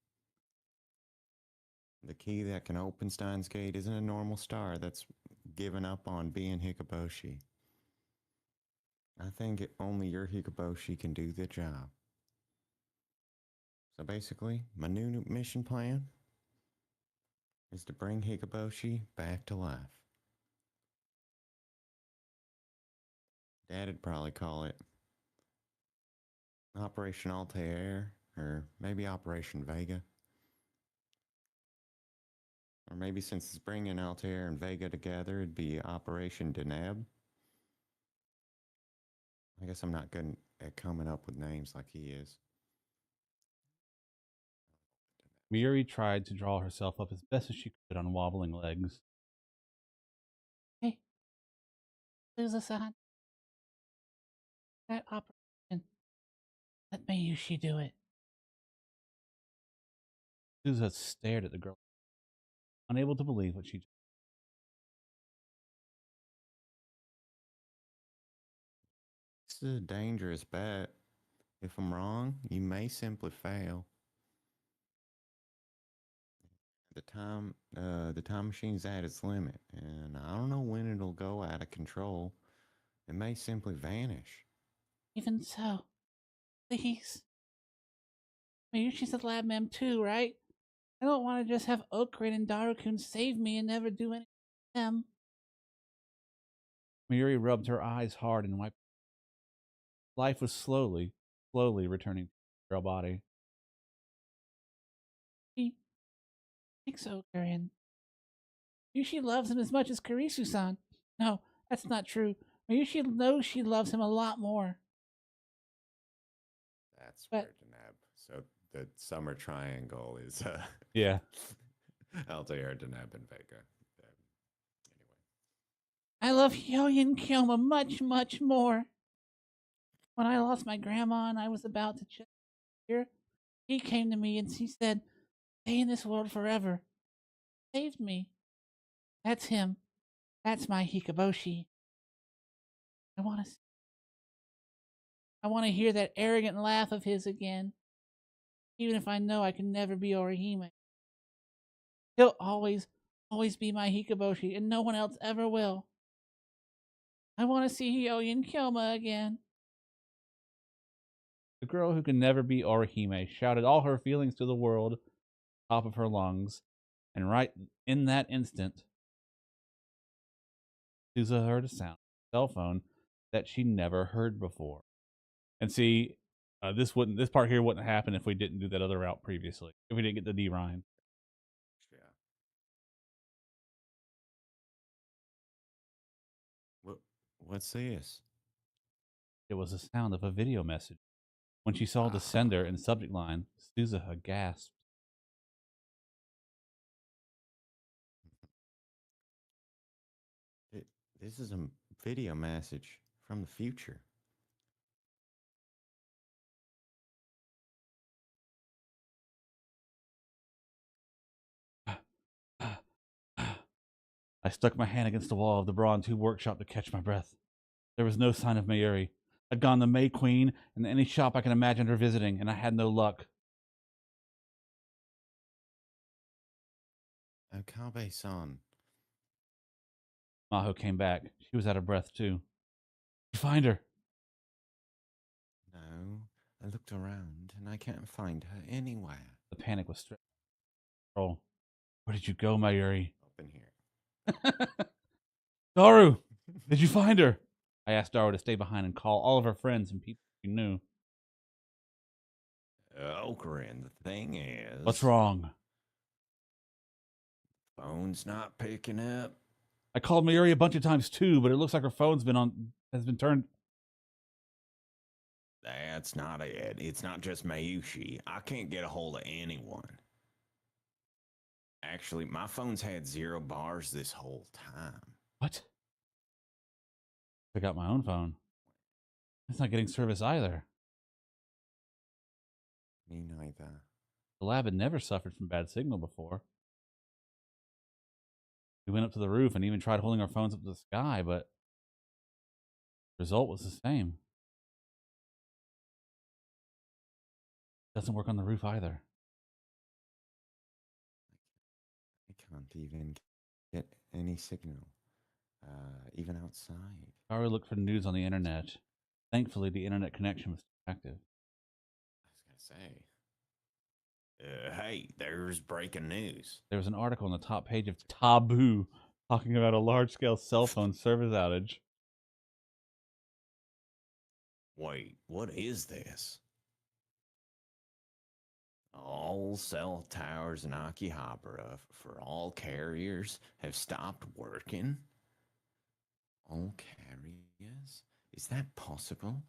The key that can open Steins Gate isn't a normal star that's given up on being Hikoboshi. I think only your Hikoboshi can do the job. So basically, my new mission plan is to bring Hikoboshi back to life. Dad'd probably call it Operation Altair, or maybe Operation Vega. Or maybe since it's bringing Altair and Vega together, it'd be Operation Deneb. I guess I'm not good at coming up with names like he is. Miri tried to draw herself up as best as she could on wobbling legs. Hey, Suzuha-san. That operation. Let Mayushi do it. Suzuha stared at the girl, unable to believe what she just. This is a dangerous bet. If I'm wrong, you may simply fail. The time machine's at its limit, and I don't know when it'll go out of control. It may simply vanish. Even so, please. Mayushi's a lab mem too, right? I don't want to just have Okran and Daru-kun save me and never do anything to them. Miri rubbed her eyes hard and wiped. Life was slowly returning to her body. He thinks Okran. Mayushi loves him as much as Kurisu-san. No, that's not true. Mayushi knows she loves him a lot more. That's weird, Deneb. So the summer triangle is yeah. Altair, Deneb, and Vega. Anyway. I love Hyoyin Kyoma much, much more. When I lost my grandma and I was about to just here, he came to me and he said, stay in this world forever. Saved me. That's him. That's my Hikoboshi. I want to hear that arrogant laugh of his again. Even if I know I can never be Orihime. He'll always be my Hikoboshi, and no one else ever will. I want to see Hyoyin Kyoma again. The girl who can never be Orihime shouted all her feelings to the world, top of her lungs, and right in that instant, Suza heard a sound, cell phone, that she never heard before. And see, this part here wouldn't happen if we didn't do that other route previously. If we didn't get the D Rhyme. Yeah. What's this? It was the sound of a video message. When she saw the sender and subject line, Suzuha gasped. This is a video message from the future. I stuck my hand against the wall of the Brawn 2 workshop to catch my breath. There was no sign of Mayuri. I'd gone to May Queen and any shop I can imagine her visiting, and I had no luck. Okabe-san. Maho came back. She was out of breath, too. Did you find her? No, I looked around and I can't find her anywhere. The panic was strict. Oh, where did you go, Mayuri? Up in here. Daru, did you find her? I asked Daru to stay behind and call all of her friends and people she knew. Okarin, the thing is... What's wrong? Phone's not picking up. I called Mayuri a bunch of times too, but it looks like her phone's has been turned. That's not it. It's not just Mayushi. I can't get a hold of anyone. Actually, my phone's had 0 bars this whole time. What? I got my own phone. It's not getting service either. Me neither. The lab had never suffered from bad signal before. We went up to the roof and even tried holding our phones up to the sky, but the result was the same. It doesn't work on the roof either. I can't even get any signal, even outside. Daru looked for news on the internet. Thankfully, the internet connection was active. I was going to say, hey, there's breaking news. There was an article on the top page of Taboo talking about a large-scale cell phone service outage. Wait, what is this? All cell towers in Akihabara for all carriers have stopped working? All carriers? Is that possible?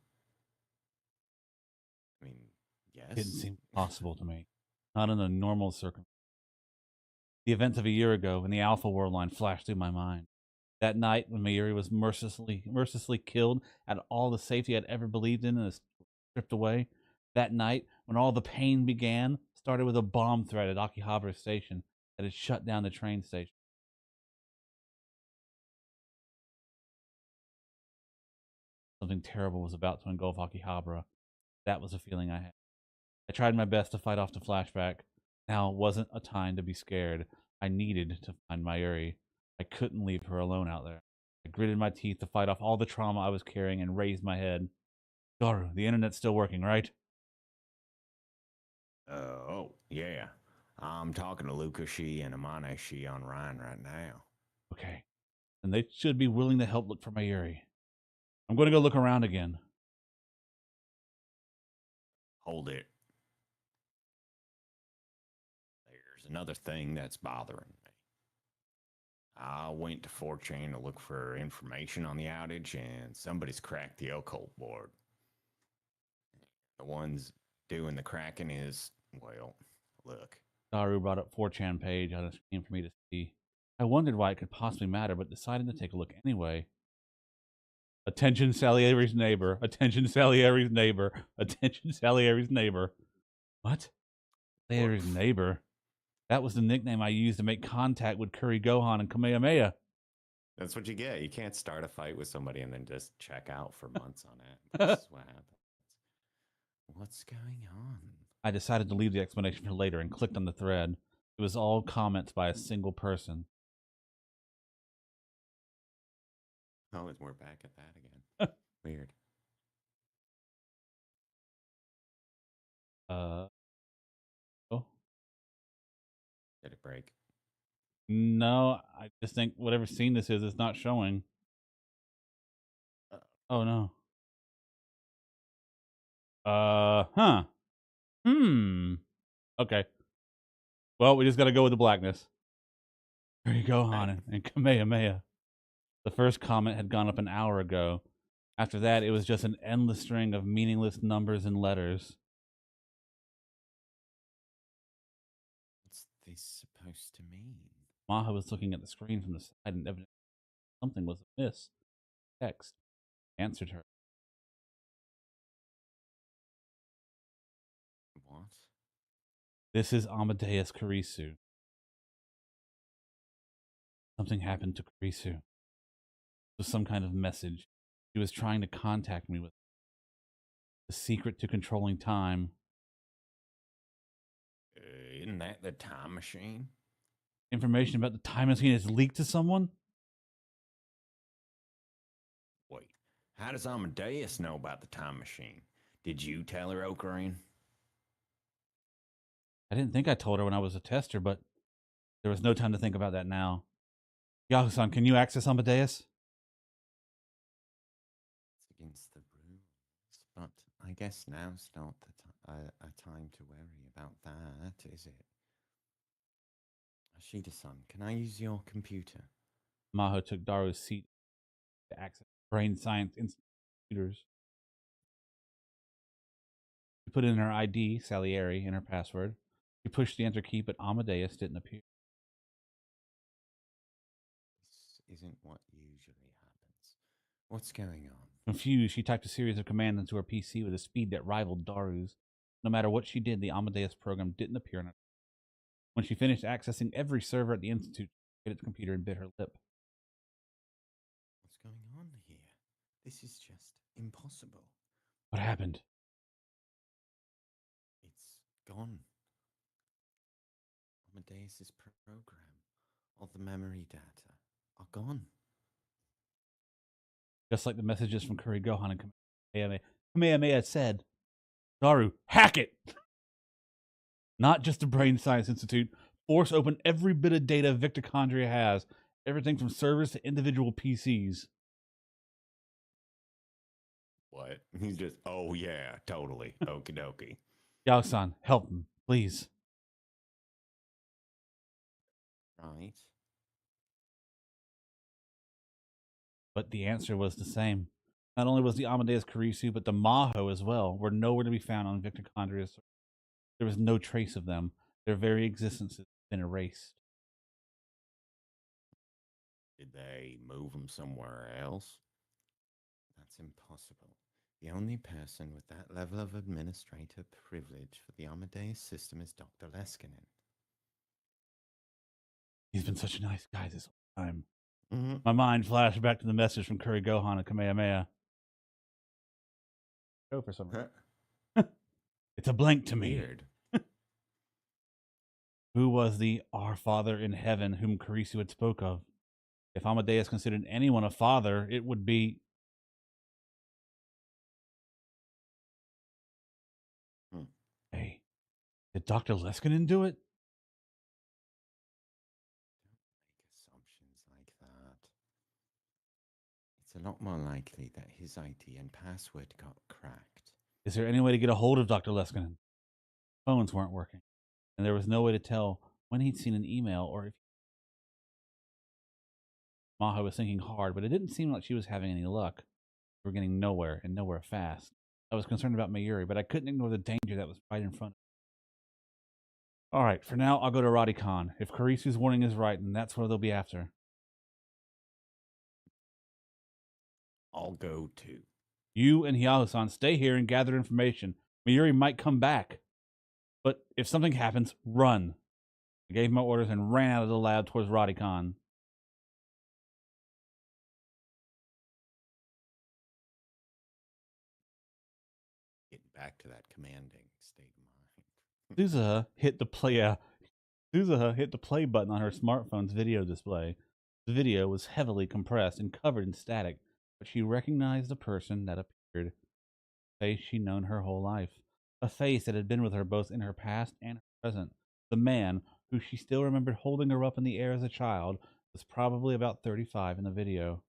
I mean, yes. It didn't seem possible to me. Not in a normal circumstance. The events of a year ago in the Alpha World line flashed through my mind. That night when Mayuri was mercilessly killed and all the safety I'd ever believed in is stripped away. That night when all the pain began started with a bomb threat at Akihabara Station that had shut down the train station. Something terrible was about to engulf Akihabara. That was the feeling I had. I tried my best to fight off the flashback. Now wasn't a time to be scared. I needed to find Mayuri. I couldn't leave her alone out there. I gritted my teeth to fight off all the trauma I was carrying and raised my head. Daru, the internet's still working, right? Oh, yeah. I'm talking to Lukashi and Amaneshi on Ryan right now. Okay. And they should be willing to help look for Mayuri. I'm going to go look around again. Hold it. There's another thing that's bothering me. I went to 4chan to look for information on the outage, and somebody's cracked the occult board. The ones doing the cracking is, well, look. Daru brought up 4chan page on a screen for me to see. I wondered why it could possibly matter, but decided to take a look anyway. Attention Salieri's neighbor. Attention Salieri's neighbor. Attention Salieri's neighbor. What? Salieri's neighbor? That was the nickname I used to make contact with Curry Gohan and Kamehameha. That's what you get. You can't start a fight with somebody and then just check out for months on it. This is what happens. What's going on? I decided to leave the explanation for later and clicked on the thread. It was all comments by a single person. Oh, we're back at that again. Weird. Oh. Did it break? No, I just think whatever scene this is, it's not showing. Oh no. Huh. Okay. Well, we just gotta go with the blackness. There you go, Hanan and Kamehameha. The first comment had gone up an hour ago. After that, it was just an endless string of meaningless numbers and letters. What's this supposed to mean? Maha was looking at the screen from the side and evidently something was amiss. Text answered her. What? This is Amadeus Kurisu. Something happened to Kurisu. It was some kind of message. She was trying to contact me with the secret to controlling time. Isn't that the time machine? Information about the time machine is leaked to someone? Wait, how does Amadeus know about the time machine? Did you tell her, Ocarine? I didn't think I told her when I was a tester, but there was no time to think about that now. Yahu-san, can you access Amadeus? It's against the rules, but I guess now's not a time to worry about that, is it? Ashida-san, can I use your computer? Maho took Daru's seat to access Brain Science Institute computers. She put in her ID, Salieri, and her password. She pushed the enter key, but Amadeus didn't appear. This isn't what usually happens. What's going on? Confused, she typed a series of commands into her PC with a speed that rivaled Daru's. No matter what she did, the Amadeus program didn't appear in her. When she finished accessing every server at the Institute, she hit its computer and bit her lip. What's going on here? This is just impossible. What happened? It's gone. Amadeus's program, all the memory data are gone. Just like the messages from Curry Gohan and Kamehameha. Kamehameha said, Daru, hack it! Not just the Brain Science Institute. Force open every bit of data Victochondria has. Everything from servers to individual PCs. What? He's just, oh yeah, totally. Okie dokie. Yao-san, help him, please. Right. But the answer was the same. Not only was the Amadeus Kurisu, but the Maho as well were nowhere to be found on Victochondria's. There was no trace of them. Their very existence had been erased. Did they move him somewhere else? That's impossible. The only person with that level of administrator privilege for the Amadeus system is Dr. Leskinen. He's been such a nice guy this whole time. Mm-hmm. My mind flashed back to the message from Curry Gohan and Kamehameha. Go for some reason. It's a blank to me. Weird. Who was the Our Father in Heaven whom Kurisu had spoke of? If Amadeus considered anyone a father, it would be... Hey, did Dr. Leskinen do it? Don't make assumptions like that. It's a lot more likely that his ID and password got cracked. Is there any way to get a hold of Dr. Leskinen? Phones weren't working, and there was no way to tell when he'd seen an email or if... Maha was thinking hard, but it didn't seem like she was having any luck. We were getting nowhere, and nowhere fast. I was concerned about Mayuri, but I couldn't ignore the danger that was right in front of me. All right, for now, I'll go to Radicon. If Kurisu's warning is right, then that's where they'll be after. I'll go too. You and Hyalu-san stay here and gather information. Mayuri might come back. But if something happens, run. I gave my orders and ran out of the lab towards Radicon. Getting back to that commanding state of mind. Suzuha hit the play button on her smartphone's video display. The video was heavily compressed and covered in static, but she recognized the person that appeared. A face she'd known her whole life. A face that had been with her both in her past and her present. The man, who she still remembered holding her up in the air as a child, was probably about 35 in the video.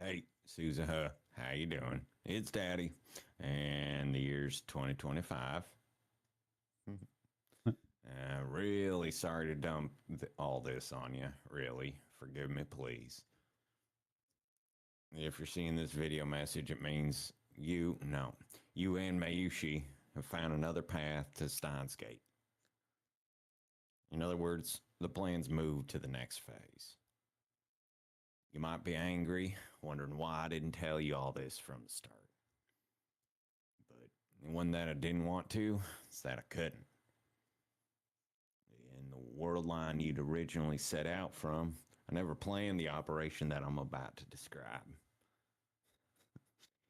Hey, Suzuha, how you doing? It's Daddy, and the year's 2025. Really sorry to dump all this on you. Really, forgive me, please. If you're seeing this video message, it means you and Mayushi have found another path to Steins Gate. In other words, the plan's moved to the next phase. You might be angry, wondering why I didn't tell you all this from the start. But one that I didn't want to, is that I couldn't. In the world line you'd originally set out from, I never planned the operation that I'm about to describe.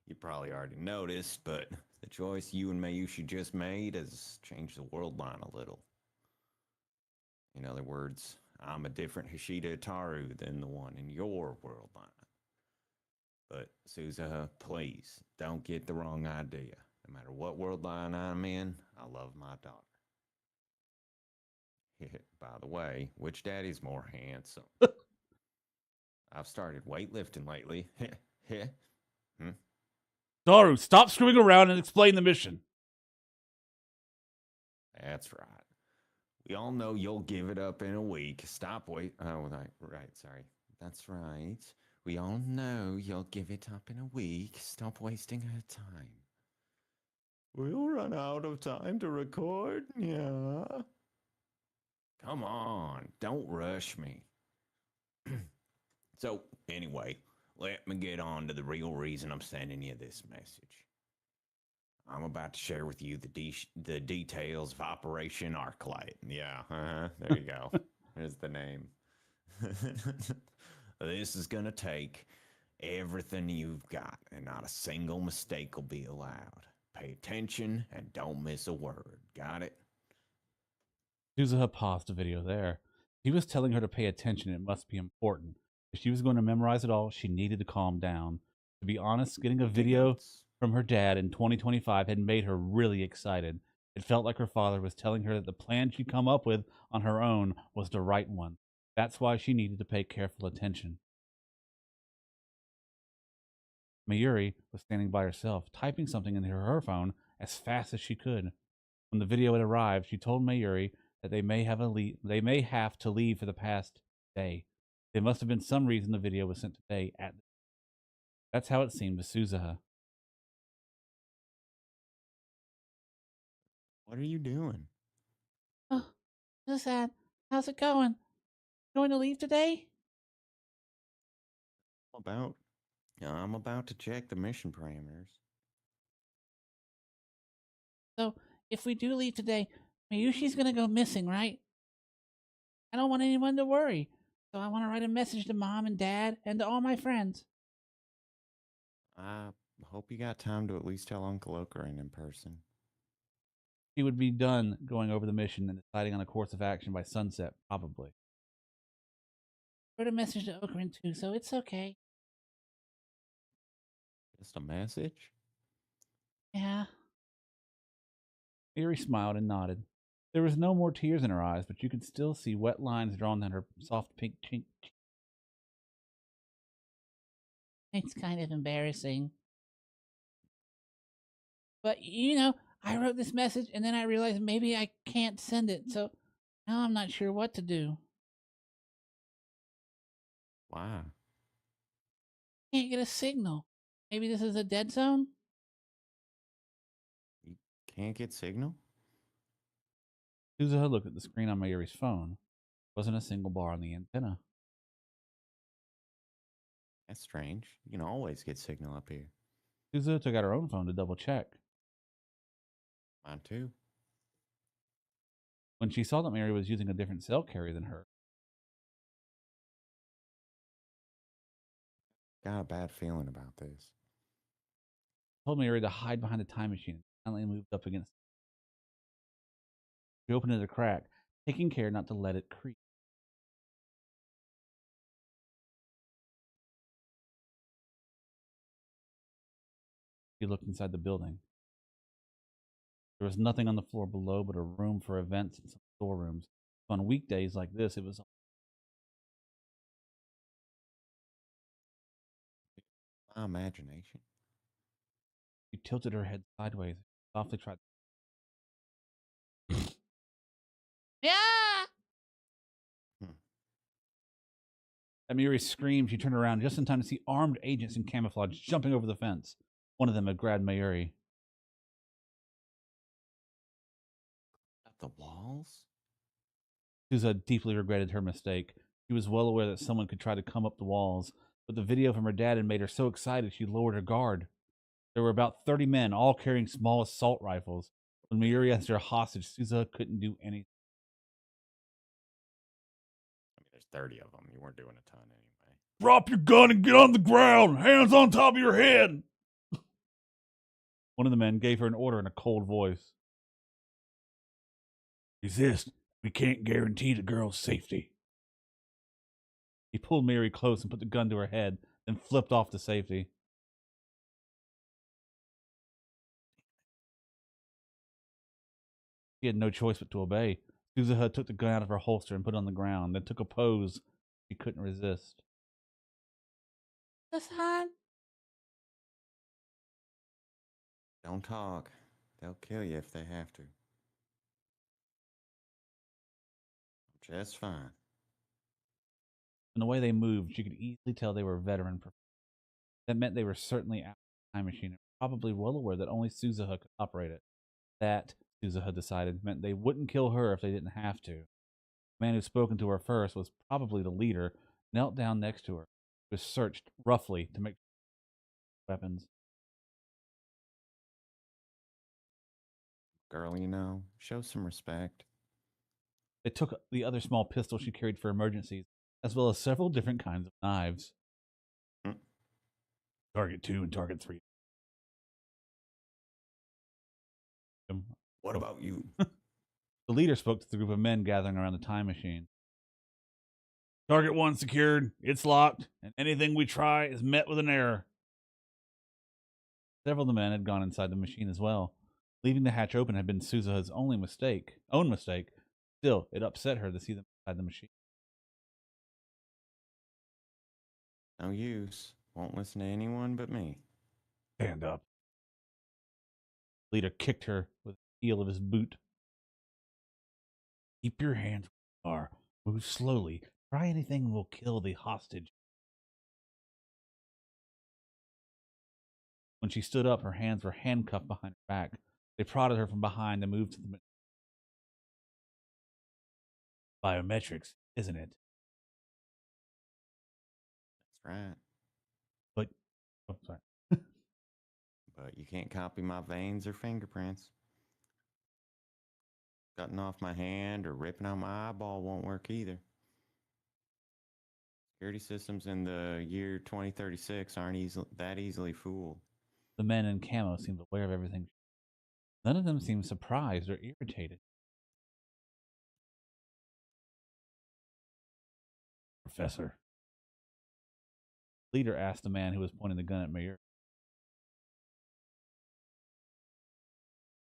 You probably already noticed, but the choice you and Mayushi just made has changed the world line a little. In other words, I'm a different Hishida Itaru than the one in your world line. But Suzuha, please, don't get the wrong idea. No matter what world line I'm in, I love my daughter. By the way, which daddy's more handsome? I've started weightlifting lately. Daru, stop screwing around and explain the mission. That's right. We all know you'll give it up in a week. Stop wait. Oh, right. Sorry. That's right. We all know you'll give it up in a week. Stop wasting her time. We'll run out of time to record. Yeah. Come on. Don't rush me. So, anyway, let me get on to the real reason I'm sending you this message. I'm about to share with you the details of Operation Arclight. Yeah, there you go. There's the name. This is going to take everything you've got, and not a single mistake will be allowed. Pay attention and don't miss a word. Got it? Suzuha paused the video there. He was telling her to pay attention. It must be important. If she was going to memorize it all, she needed to calm down. To be honest, getting a video from her dad in 2025 had made her really excited. It felt like her father was telling her that the plan she'd come up with on her own was the right one. That's why she needed to pay careful attention. Mayuri was standing by herself, typing something into her phone as fast as she could. When the video had arrived, she told Mayuri that they may have to leave for the past day. There must have been some reason the video was sent today. That's how it seemed to Suzuha. What are you doing? Oh, who's that? How's it going? Going to leave today? I'm about to check the mission parameters. So, if we do leave today, Miyushi's gonna go missing, right? I don't want anyone to worry, so I want to write a message to Mom and Dad and to all my friends. I hope you got time to at least tell Uncle Okarin in person. He would be done going over the mission and deciding on a course of action by sunset, probably. I wrote a message to Okarin too, so it's okay. Just a message? Yeah. Mayuri smiled and nodded. There was no more tears in her eyes, but you could still see wet lines drawn down her soft pink cheek. It's kind of embarrassing. But, I wrote this message and then I realized maybe I can't send it, so now I'm not sure what to do. Why? Can't get a signal. Maybe this is a dead zone? You can't get signal? Suzuha looked at the screen on Mayuri's phone. There wasn't a single bar on the antenna. That's strange. You can always get signal up here. Suzuha took out her own phone to double check. Mine too. When she saw that Mary was using a different cell carrier than her, Got a bad feeling about this. told Mary to hide behind the time machine and silently moved up against it. She opened it a crack, taking care not to let it creak. She looked inside the building. There was nothing on the floor below but a room for events and some storerooms. On weekdays like this, it was My imagination. She tilted her head sideways, softly tried. Yeah! At Miri screamed, she turned around just in time to see armed agents in camouflage jumping over the fence. One of them had grabbed Mayuri. At the walls? Souza deeply regretted her mistake. She was well aware that someone could try to come up the walls, but the video from her dad had made her so excited she lowered her guard. There were about 30 men, all carrying small assault rifles. When Mayuri asked her hostage, Souza couldn't do anything. I mean, there's 30 of them. You weren't doing a ton anyway. Drop your gun and get on the ground! Hands on top of your head! One of the men gave her an order in a cold voice. Resist. We can't guarantee the girl's safety. He pulled Mary close and put the gun to her head, then flipped off to safety. She had no choice but to obey. Suzuha took the gun out of her holster and put it on the ground, then took a pose she couldn't resist. Susan? Don't talk. They'll kill you if they have to. I'm just fine. In the way they moved, she could easily tell they were veteran. That meant they were certainly out of the time machine and probably well aware that only Suzuha could operate it. That, Suzuha decided, meant they wouldn't kill her if they didn't have to. The man who'd spoken to her first was probably the leader, knelt down next to her. He was searched roughly to make weapons. Girl, you know, show some respect. They took the other small pistol she carried for emergencies, as well as several different kinds of knives. Target 2 and Target 3. What about you? The leader spoke to the group of men gathering around the time machine. Target 1 secured, it's locked, and anything we try is met with an error. Several of the men had gone inside the machine as well. Leaving the hatch open had been Suzuha's own mistake. Still, it upset her to see them inside the machine. No use. Won't listen to anyone but me. Stand up. The leader kicked her with the heel of his boot. Keep your hands where you are. Move slowly. Try anything and we'll kill the hostage. When she stood up, her hands were handcuffed behind her back. They prodded her from behind and moved to the biometrics, isn't it? That's right. But, oh, sorry. But you can't copy my veins or fingerprints. Cutting off my hand or ripping out my eyeball won't work either. Security systems in the year 2036 aren't that easily fooled. The men in camo seemed aware of everything. None of them seemed surprised or irritated. Professor. The leader asked the man who was pointing the gun at Mayor.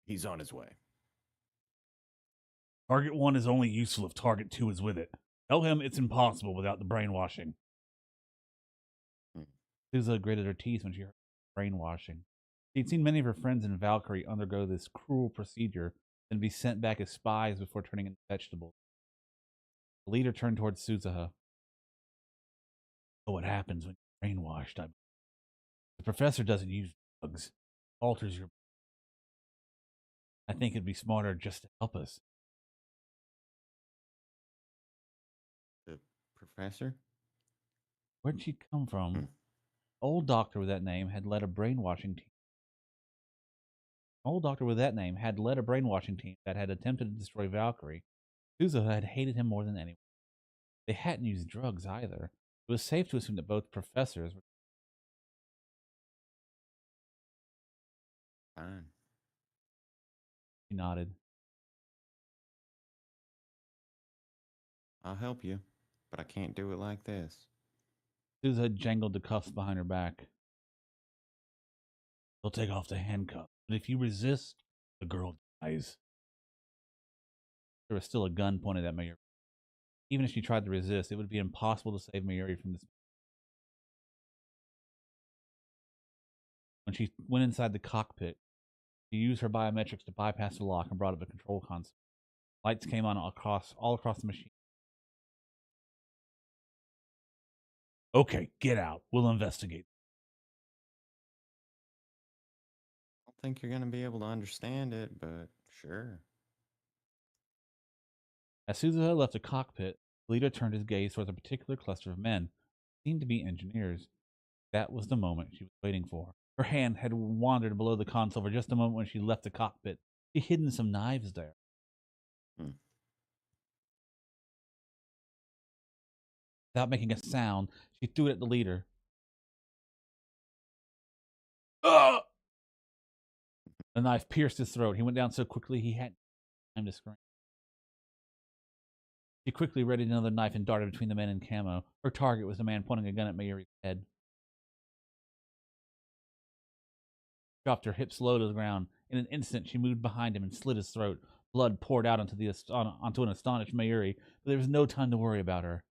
He's on his way. Target 1 is only useful if Target 2 is with it. Tell him it's impossible without the brainwashing. Souza gritted her teeth when she heard brainwashing. She'd seen many of her friends in Valkyrie undergo this cruel procedure and be sent back as spies before turning into vegetables. The leader turned towards Suzuha. Oh, what happens when you're brainwashed? The professor doesn't use drugs. It alters your... I think it'd be smarter just to help us. The professor? Where'd she come from? Old doctor with that name had led a brainwashing team. An old doctor with that name had led a brainwashing team that had attempted to destroy Valkyrie. Suzuha had hated him more than anyone. They hadn't used drugs either. It was safe to assume that both professors were. Fine. He nodded. I'll help you, but I can't do it like this. Suzuha jangled the cuffs behind her back. They'll take off the handcuffs, but if you resist, the girl dies. There was still a gun pointed at Mayuri. Even if she tried to resist, it would be impossible to save Mayuri from this. When she went inside the cockpit, she used her biometrics to bypass the lock and brought up the control console. Lights came on all across the machine. Okay, get out. We'll investigate. I don't think you're going to be able to understand it, but sure. As Suzuha left the cockpit, the leader turned his gaze towards a particular cluster of men. They seemed to be engineers. That was the moment she was waiting for. Her hand had wandered below the console for just a moment when she left the cockpit. She had hidden some knives there. Without making a sound, she threw it at the leader. Ah! The knife pierced his throat. He went down so quickly he hadn't time to scream. She quickly readied another knife and darted between the men in camo. Her target was the man pointing a gun at Mayuri's head. She dropped her hips low to the ground. In an instant, she moved behind him and slit his throat. Blood poured out onto an astonished Mayuri, but there was no time to worry about her.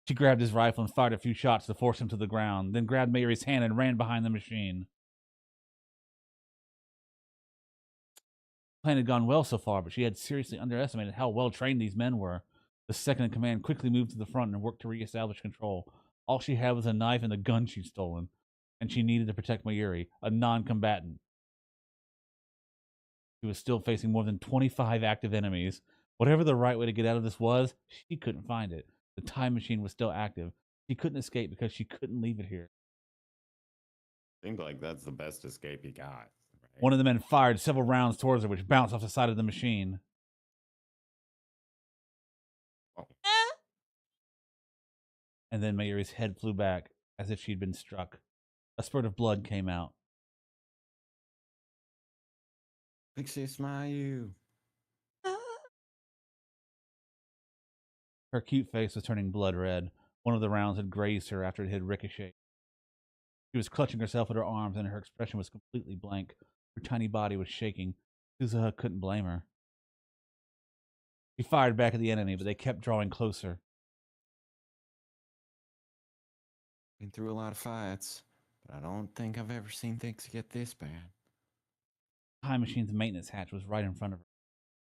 She grabbed his rifle and fired a few shots to force him to the ground, then grabbed Mayuri's hand and ran behind the machine. The plan had gone well so far, but she had seriously underestimated how well trained these men were. The second in command quickly moved to the front and worked to reestablish control. All she had was a knife and the gun she'd stolen, and she needed to protect Mayuri, a non-combatant. She was still facing more than 25 active enemies. Whatever the right way to get out of this was, she couldn't find it. The time machine was still active. She couldn't escape because she couldn't leave it here. Seems like that's the best escape you got. Right? One of the men fired several rounds towards her, which bounced off the side of the machine. Oh. And then Mayuri's head flew back, as if she'd been struck. A spurt of blood came out. Pixie, smile. Her cute face was turning blood red. One of the rounds had grazed her after it had ricocheted. She was clutching herself at her arms, and her expression was completely blank. Her tiny body was shaking. Suzuha couldn't blame her. She fired back at the enemy, but they kept drawing closer. Been through a lot of fights, but I don't think I've ever seen things get this bad. The time machine's maintenance hatch was right in front of her.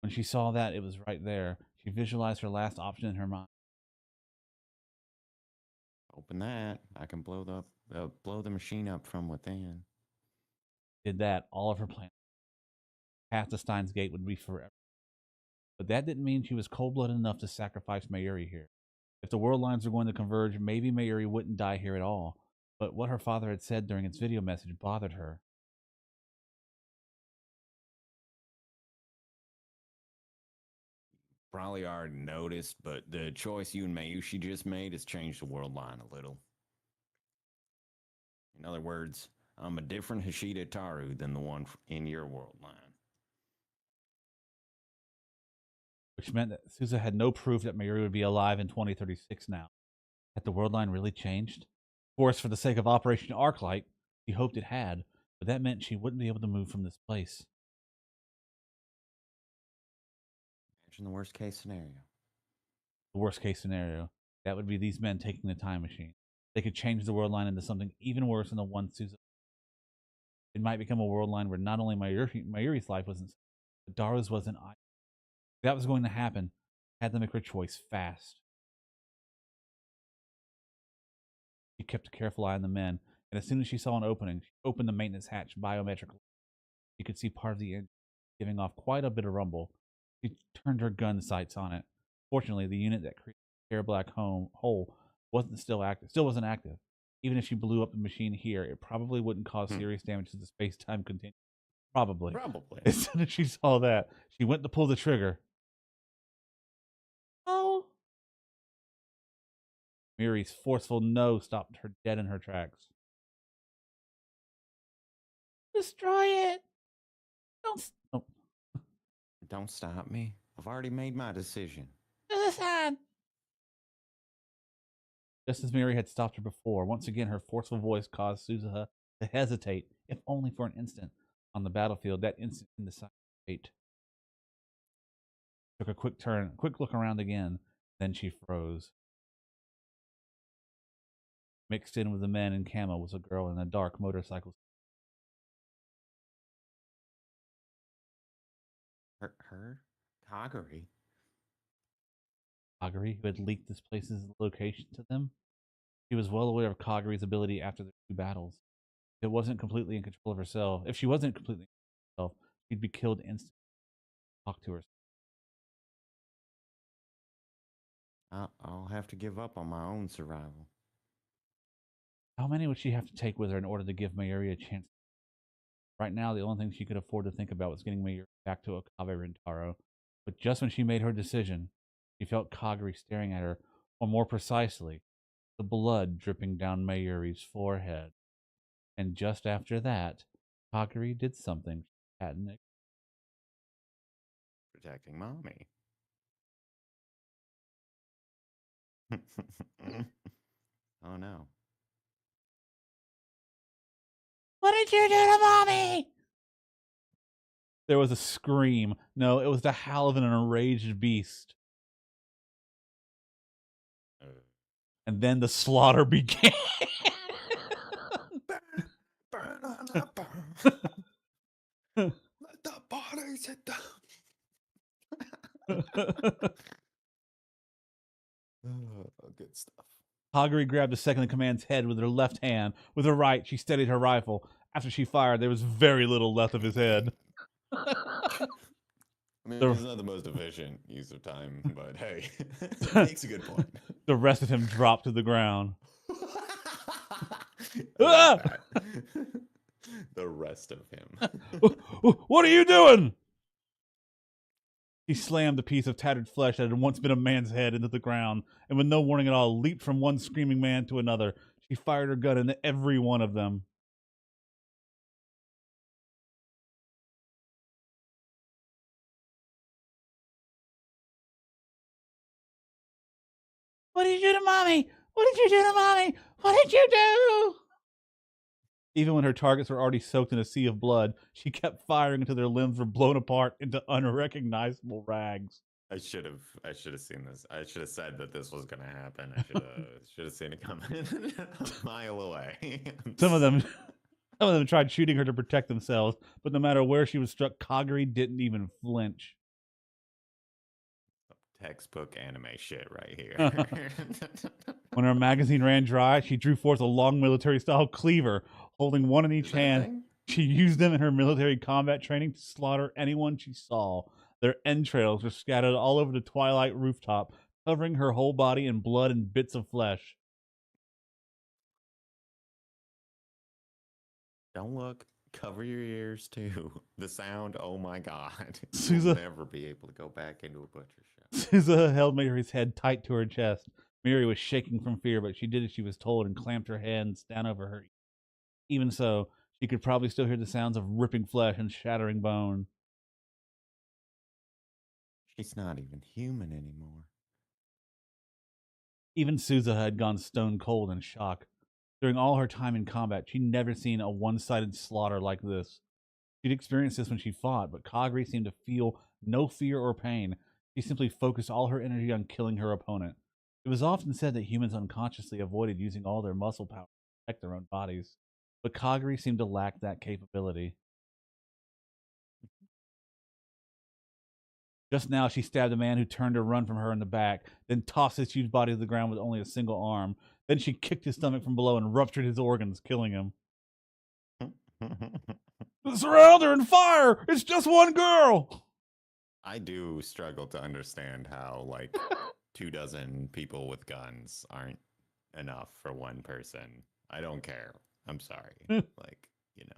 When she saw that it was right there, she visualized her last option in her mind. Open that. I can blow the machine up from within. Did that, all of her plans. Past the Steins gate would be forever. But that didn't mean she was cold-blooded enough to sacrifice Mayuri here. If the world lines were going to converge, maybe Mayuri wouldn't die here at all. But what her father had said during its video message bothered her. Probably already noticed, but the choice you and Mayushi just made has changed the world line a little. In other words, I'm a different Hashida Taru than the one in your world line. Which meant that Suzuha had no proof that Mayuri would be alive in 2036 now. Had the world line really changed? Of course, for the sake of Operation Arclight, she hoped it had, but that meant she wouldn't be able to move from this place. Imagine the worst case scenario. The worst case scenario. That would be these men taking the time machine. They could change the world line into something even worse than the one Suzuha. It might become a world line where not only Mayuri's life wasn't, but Daru's wasn't either. If that was going to happen, had to make her choice fast. She kept a careful eye on the men, and as soon as she saw an opening, she opened the maintenance hatch biometrically. She could see part of the engine giving off quite a bit of rumble. She turned her gun sights on it. Fortunately, the unit that created the air black hole still wasn't active. Even if she blew up the machine here, it probably wouldn't cause serious damage to the space-time continuum. Probably. Probably. As soon as she saw that, she went to pull the trigger. Oh. Miri's forceful no stopped her dead in her tracks. Destroy it. Don't stop me. I've already made my decision. To the side. Just as Miri had stopped her before, once again her forceful voice caused Suzuha to hesitate, if only for an instant, on the battlefield. That instant in the silent fate. Took a quick look around again, then she froze. Mixed in with the men in camo was a girl in a dark motorcycle. Her? Kagari? Kagari, who had leaked this place's location to them? She was well aware of Kagari's ability after the 2 battles. If she wasn't completely in control of herself, she'd be killed instantly. Talk to her. I'll have to give up on my own survival. How many would she have to take with her in order to give Mayuri a chance? Right now, the only thing she could afford to think about was getting Mayuri back to Okabe Rintaro. But just when she made her decision, she felt Kagari staring at her, or more precisely, the blood dripping down Mayuri's forehead. And just after that, Kagari did something she hadn't. Protecting mommy. Oh no. What did you do to mommy? There was a scream. No, it was the howl of an enraged beast. And then the slaughter began. Burn on the burn. Let the bodies hit the... Good stuff. Kagari grabbed the second in command's head with her left hand. With her right, she steadied her rifle. After she fired, there was very little left of his head. I mean, it's not the most efficient use of time, but hey, it makes a good point. The rest of him dropped to the ground. The rest of him. What are you doing? He slammed a piece of tattered flesh that had once been a man's head into the ground, and with no warning at all, leaped from one screaming man to another. She fired her gun into every one of them. What did you do to mommy? What did you do to mommy? What did you do? Even when her targets were already soaked in a sea of blood, she kept firing until their limbs were blown apart into unrecognizable rags. I should have seen this. I should have said that this was going to happen. I should have seen it coming a mile away. Some of them tried shooting her to protect themselves, but no matter where she was struck, Kagari didn't even flinch. Textbook anime shit right here. When her magazine ran dry, she drew forth a long military-style cleaver, holding one in each hand. She used them in her military combat training to slaughter anyone she saw. Their entrails were scattered all over the twilight rooftop, covering her whole body in blood and bits of flesh. Don't look. Cover your ears, too. The sound, oh my god. You'll never be able to go back into a butcher shop. Suzuha held Mayuri's head tight to her chest. Miri was shaking from fear, but she did as she was told and clamped her hands down over her. Even so, she could probably still hear the sounds of ripping flesh and shattering bone. She's not even human anymore. Even Suzuha had gone stone cold in shock. During all her time in combat, she'd never seen a one-sided slaughter like this. She'd experienced this when she fought, but Kagari seemed to feel no fear or pain. She simply focused all her energy on killing her opponent. It was often said that humans unconsciously avoided using all their muscle power to protect their own bodies, but Kagari seemed to lack that capability. Just now, she stabbed a man who turned to run from her in the back, then tossed his huge body to the ground with only a single arm. Then she kicked his stomach from below and ruptured his organs, killing him. Surround her and fire! It's just one girl! I do struggle to understand how, like, 24 people with guns aren't enough for one person. I don't care. I'm sorry. Like,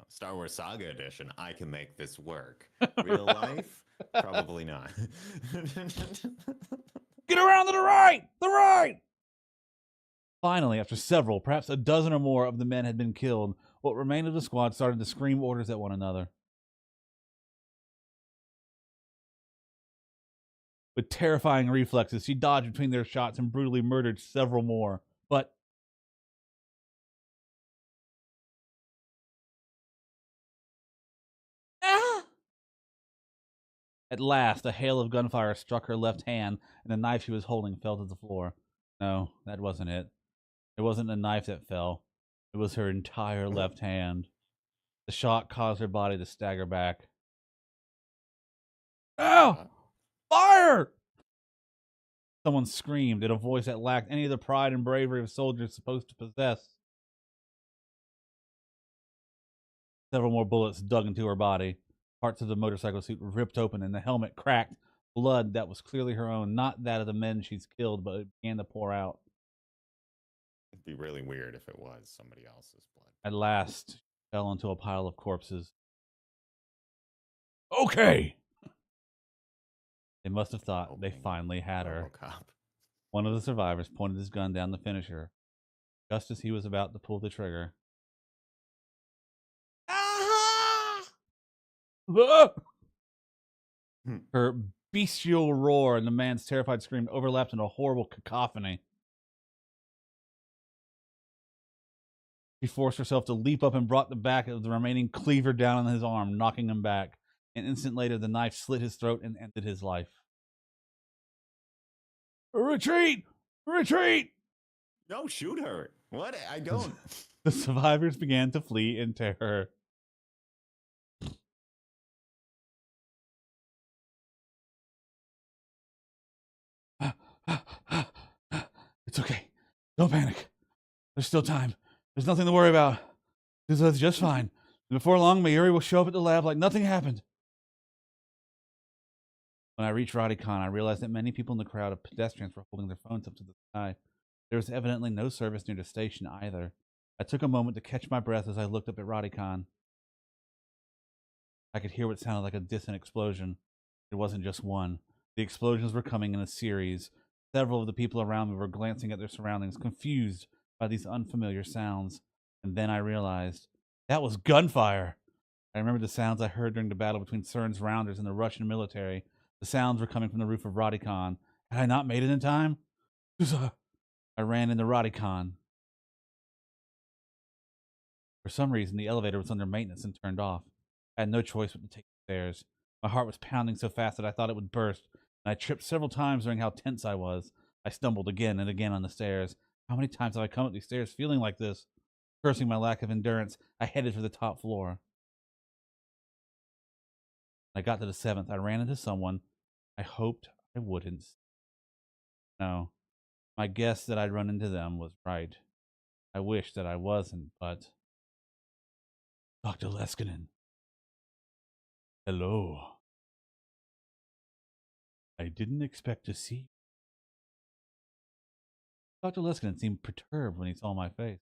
Star Wars Saga Edition, I can make this work. Real life, probably not. Get around to the right! The right! Finally, after several, perhaps a dozen or more of the men had been killed, what remained of the squad started to scream orders at one another. With terrifying reflexes, she dodged between their shots and brutally murdered several more. But at last, a hail of gunfire struck her left hand, and the knife she was holding fell to the floor. No, that wasn't it. It wasn't a knife that fell. It was her entire left hand. The shock caused her body to stagger back. Ow! Fire! Someone screamed in a voice that lacked any of the pride and bravery of soldiers supposed to possess. Several more bullets dug into her body. Parts of the motorcycle suit ripped open and the helmet cracked. Blood that was clearly her own, not that of the men she's killed, but it began to pour out. It'd be really weird if it was somebody else's blood. At last, she fell into a pile of corpses. Okay! They must have thought they finally had her. One of the survivors pointed his gun down to finish her. Just as he was about to pull the trigger. Her bestial roar and the man's terrified scream overlapped in a horrible cacophony. She forced herself to leap up and brought the back of the remaining cleaver down on his arm, knocking him back. An instant later, the knife slit his throat and ended his life. Retreat! Retreat! No, shoot her. What? I don't. The survivors began to flee in terror. It's okay. Don't panic. There's still time. There's nothing to worry about. This is just fine. And before long, Mayuri will show up at the lab like nothing happened. When I reached Radicon, I realized that many people in the crowd of pedestrians were holding their phones up to the sky. There was evidently no service near the station either. I took a moment to catch my breath as I looked up at Radicon. I could hear what sounded like a distant explosion. It wasn't just one. The explosions were coming in a series. Several of the people around me were glancing at their surroundings, confused by these unfamiliar sounds. And then I realized that was gunfire. I remembered the sounds I heard during the battle between CERN's Rounders and the Russian military. The sounds were coming from the roof of Radicon. Had I not made it in time? I ran into Radicon. For some reason, the elevator was under maintenance and turned off. I had no choice but to take the stairs. My heart was pounding so fast that I thought it would burst, and I tripped several times during how tense I was. I stumbled again and again on the stairs. How many times have I come up these stairs feeling like this? Cursing my lack of endurance, I headed for the top floor. When I got to the 7th, I ran into someone I hoped I wouldn't. No, my guess that I'd run into them was right. I wish that I wasn't, but... Dr. Leskinen. Hello. I didn't expect to see you. Dr. Leskinen seemed perturbed when he saw my face.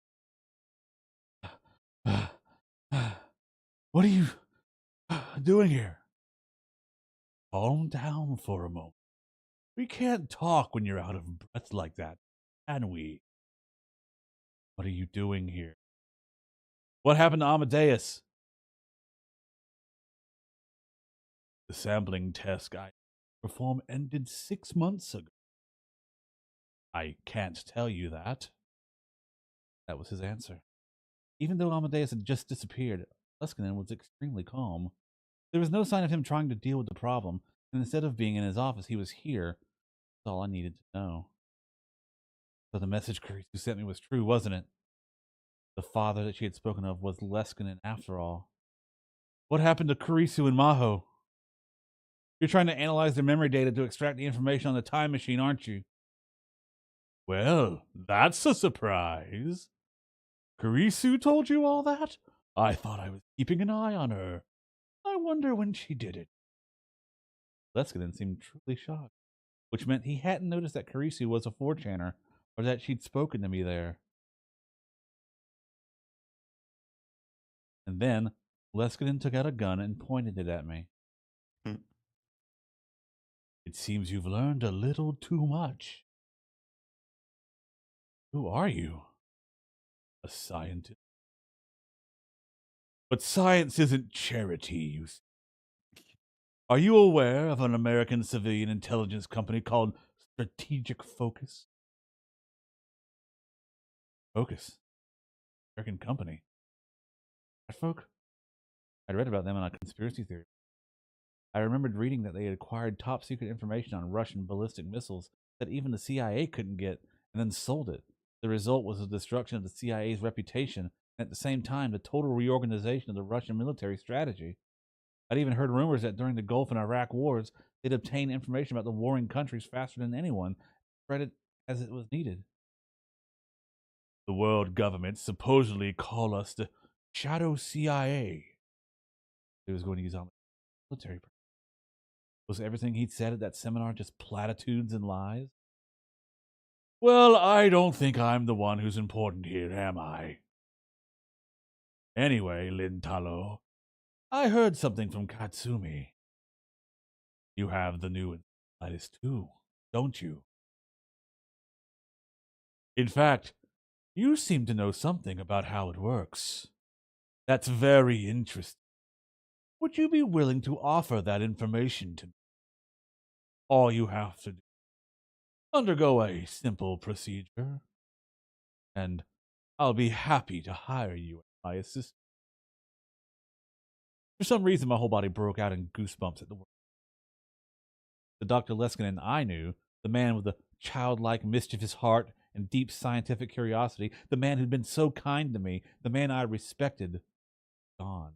What are you doing here? Calm down for a moment. We can't talk when you're out of breath like that, can we? What are you doing here? What happened to Amadeus? The sampling test I performed ended 6 months ago. I can't tell you that. That was his answer. Even though Amadeus had just disappeared, Leskinen was extremely calm. There was no sign of him trying to deal with the problem, and instead of being in his office, he was here. That's all I needed to know. So the message Kurisu sent me was true, wasn't it? The father that she had spoken of was Leskinen after all. What happened to Kurisu and Maho? You're trying to analyze their memory data to extract the information on the time machine, aren't you? Well, that's a surprise. Kurisu told you all that? I thought I was keeping an eye on her. I wonder when she did it. Leskinen seemed truly shocked, which meant he hadn't noticed that Kurisu was a 4chaner, or that she'd spoken to me there. And then Leskinen took out a gun and pointed it at me. It seems you've learned a little too much. Who are you? A scientist. But science isn't charity, you see. Are you aware of an American civilian intelligence company called Strategic Focus? Focus? American company? That folk? I'd read about them in a conspiracy theory. I remembered reading that they had acquired top secret information on Russian ballistic missiles that even the CIA couldn't get, and then sold it. The result was the destruction of the CIA's reputation, and at the same time, the total reorganization of the Russian military strategy. I'd even heard rumors that during the Gulf and Iraq wars, they'd obtain information about the warring countries faster than anyone, spread it as it was needed. The world government supposedly call us the Shadow CIA. They was going to use our military. Was everything he'd said at that seminar just platitudes and lies? Well, I don't think I'm the one who's important here, am I? Anyway, Lintalo, I heard something from Katsumi. You have the new encephalitis too, don't you? In fact, you seem to know something about how it works. That's very interesting. Would you be willing to offer that information to me? All you have to do, undergo a simple procedure, and I'll be happy to hire you as my assistant. For some reason, my whole body broke out in goosebumps at the word. The Dr. Leskinen I knew, the man with the childlike, mischievous heart and deep scientific curiosity, the man who'd been so kind to me, the man I respected, gone.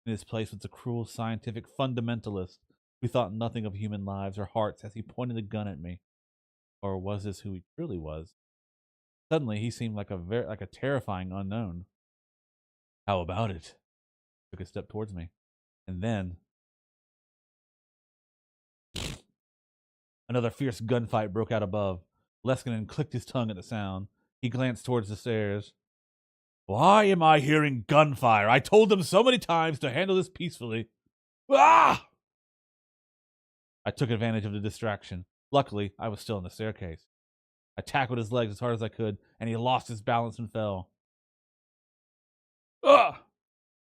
In his place was a cruel scientific fundamentalist who thought nothing of human lives or hearts as he pointed a gun at me. Or was this who he truly was? Suddenly, he seemed like a terrifying unknown. How about it? He took a step towards me, and then another fierce gunfight broke out above. Leskinen clicked his tongue at the sound. He glanced towards the stairs. Why am I hearing gunfire? I told them so many times to handle this peacefully. Ah! I took advantage of the distraction. Luckily, I was still on the staircase. I tackled his legs as hard as I could, and he lost his balance and fell. Ah!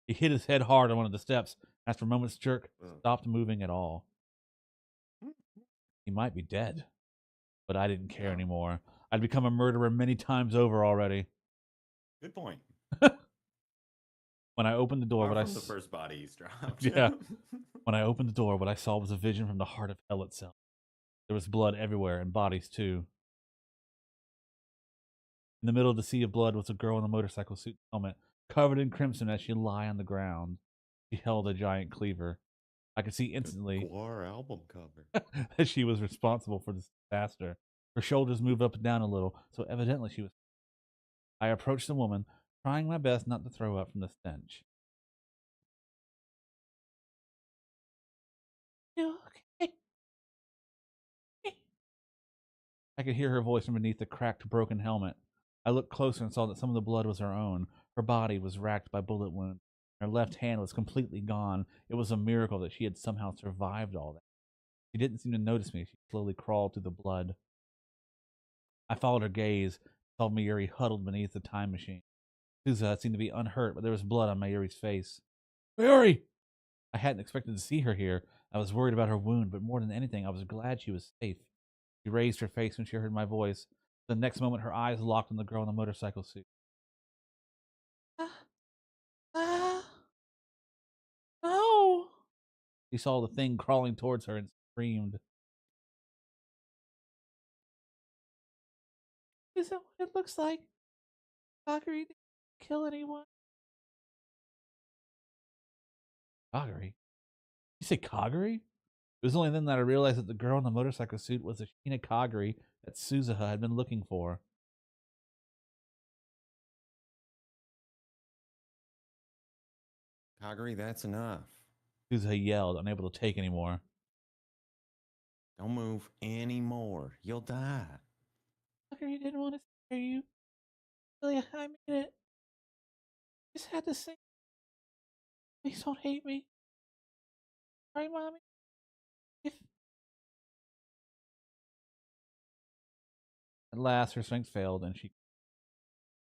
He hit his head hard on one of the steps. After a moment's jerk, stopped moving at all. He might be dead, but I didn't care anymore. I'd become a murderer many times over already. Good point. When I opened the door, what the first body he's dropped. Yeah. When I opened the door, what I saw was a vision from the heart of hell itself. There was blood everywhere, and bodies too. In the middle of the sea of blood was a girl in a motorcycle suit helmet, covered in crimson as she lay on the ground. She held a giant cleaver. I could see instantly Guar album cover that she was responsible for this disaster. Her shoulders moved up and down a little, so evidently she was. I approached the woman, trying my best not to throw up from the stench. You okay? I could hear her voice from beneath the cracked, broken helmet. I looked closer and saw that some of the blood was her own. Her body was racked by bullet wounds. Her left hand was completely gone. It was a miracle that she had somehow survived all that. She didn't seem to notice me. She slowly crawled through the blood. I followed her gaze, saw Mayuri huddled beneath the time machine. Suza seemed to be unhurt, but there was blood on Mayuri's face. Mayuri! I hadn't expected to see her here. I was worried about her wound, but more than anything, I was glad she was safe. She raised her face when she heard my voice. The next moment, her eyes locked on the girl in the motorcycle suit. No! She saw the thing crawling towards her and screamed. Is that what it looks like? Kagari didn't kill anyone. Kagari? You say Kagari? It was only then that I realized that the girl in the motorcycle suit was the Shina Kagari that Suzuha had been looking for. Kagari, that's enough. Suzuha yelled, unable to take anymore. Don't move anymore. You'll die. Kagari didn't want to scare you. Really, I mean it. Just had to say Please don't hate me. Sorry, Mommy. If At last, her strength failed, and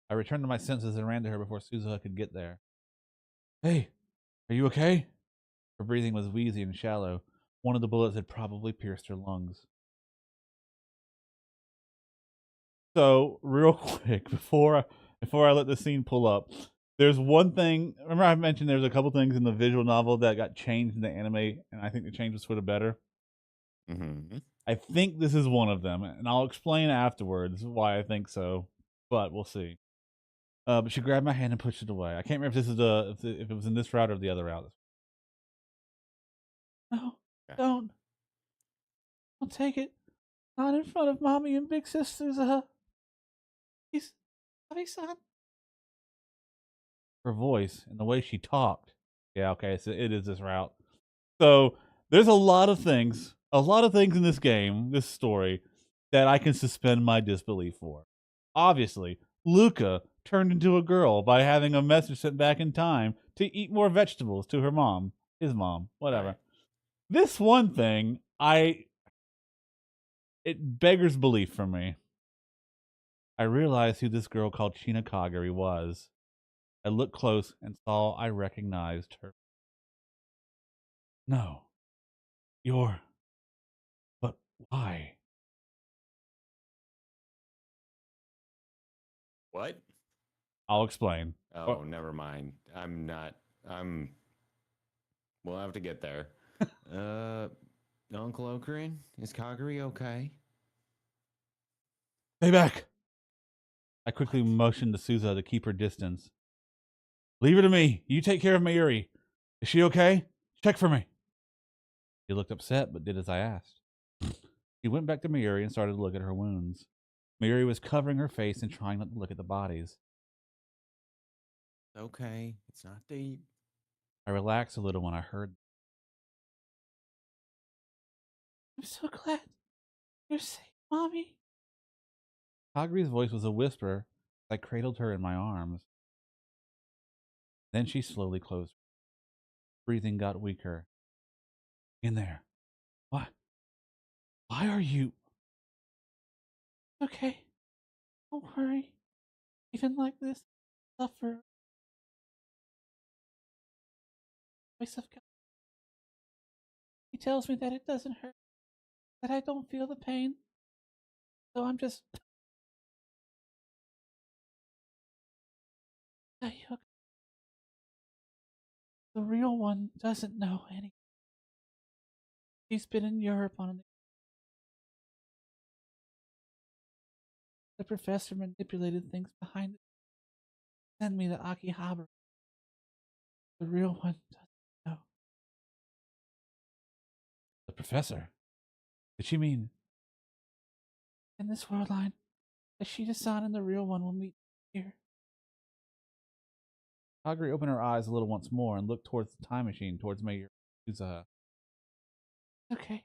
I returned to my senses and ran to her before Suzuha could get there. Hey, are you okay? Her breathing was wheezy and shallow. One of the bullets had probably pierced her lungs. So, real quick, before I let the scene pull up, there's one thing. Remember, I mentioned there's a couple things in the visual novel that got changed in the anime, and I think the change was for the better. Mm-hmm. I think this is one of them, and I'll explain afterwards why I think so, but we'll see. But she grabbed my hand and pushed it away. I can't remember if this is if it was in this route or the other route. no, don't take it. Not in front of Mommy and Big Sister's. He's Mommy-san. Her voice and the way she talked. Yeah, okay, so it is this route. So there's a lot of things in this game, this story, that I can suspend my disbelief for. Obviously, Luca turned into a girl by having a message sent back in time to eat more vegetables to her mom, his mom, whatever. Right. This one thing, it beggars belief for me. I realized who this girl called China Kagari was. I looked close and saw I recognized her. No. But why? What? I'll explain. Oh, never mind. We'll have to get there. Uncle Ocarine, is Kagari okay? Stay back! I quickly motioned to Suzuha to keep her distance. Leave her to me. You take care of Mayuri. Is she okay? Check for me. She looked upset, but did as I asked. She went back to Mayuri and started to look at her wounds. Mayuri was covering her face and trying not to look at the bodies. Okay, it's not deep. I relaxed a little when I heard. I'm so glad you're safe, Mommy. Kagari's voice was a whisper as I cradled her in my arms. Then she slowly closed. Breathing got weaker. In there. What? Why are you? Okay. Don't worry. Even like this, suffer. Voice of God. He tells me that it doesn't hurt, that I don't feel the pain. So I'm just. The real one doesn't know anything. She's been in Europe on an. The professor manipulated things behind it. Send me to Akihabara. The real one doesn't know. The professor? Did she mean? In this world line, Ashita-san and the real one will meet here. Kagari opened her eyes a little once more and looked towards the time machine, towards Mayor Suzuha. Okay.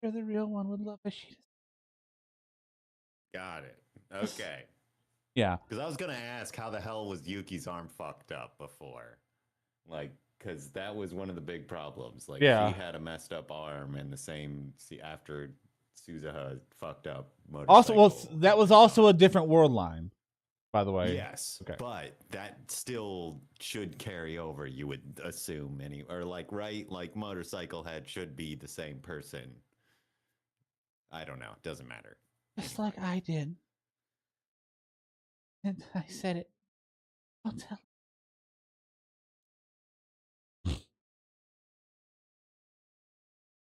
Sure, the real one would love Ashita. Got it. Okay. Yeah. Because I was going to ask how the hell was Yuki's arm fucked up before? Like, because that was one of the big problems. Like, Yeah. she had a messed up arm and the same after Suzuha fucked up motorcycle. Also, well, that was also a different world line, by the way. Yes, okay. But that still should carry over, you would assume, or like, right? Like, motorcycle head should be the same person. I don't know. It doesn't matter. Just like I did. And I said it. I'll tell.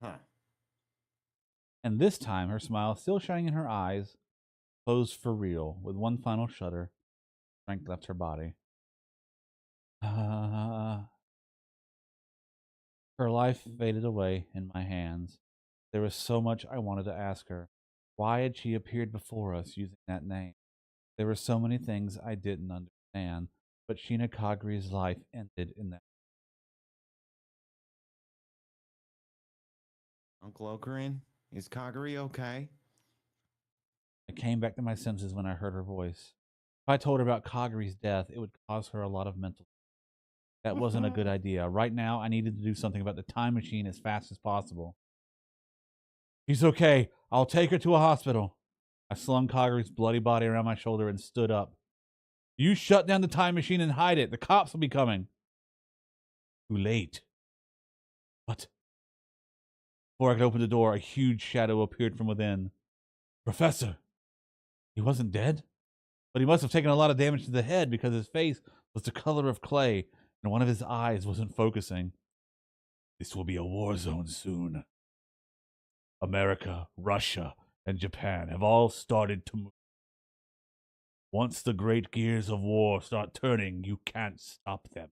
Huh. And this time, her smile, still shining in her eyes, closed for real. With one final shudder, strength left her body. Her life faded away in my hands. There was so much I wanted to ask her. Why had she appeared before us using that name? There were so many things I didn't understand, but Shina Kagari's life ended in that. Uncle Ocarine, is Kagari okay? I came back to my senses when I heard her voice. If I told her about Kagari's death, it would cause her a lot of mental. That wasn't a good idea. Right now, I needed to do something about the time machine as fast as possible. She's okay. I'll take her to a hospital. I slung Kaguri's bloody body around my shoulder and stood up. You shut down the time machine and hide it. The cops will be coming. Too late. What? Before I could open the door, a huge shadow appeared from within. Professor! He wasn't dead? But he must have taken a lot of damage to the head because his face was the color of clay and one of his eyes wasn't focusing. This will be a war zone soon. America, Russia, and Japan have all started to move. Once the great gears of war start turning, you can't stop them.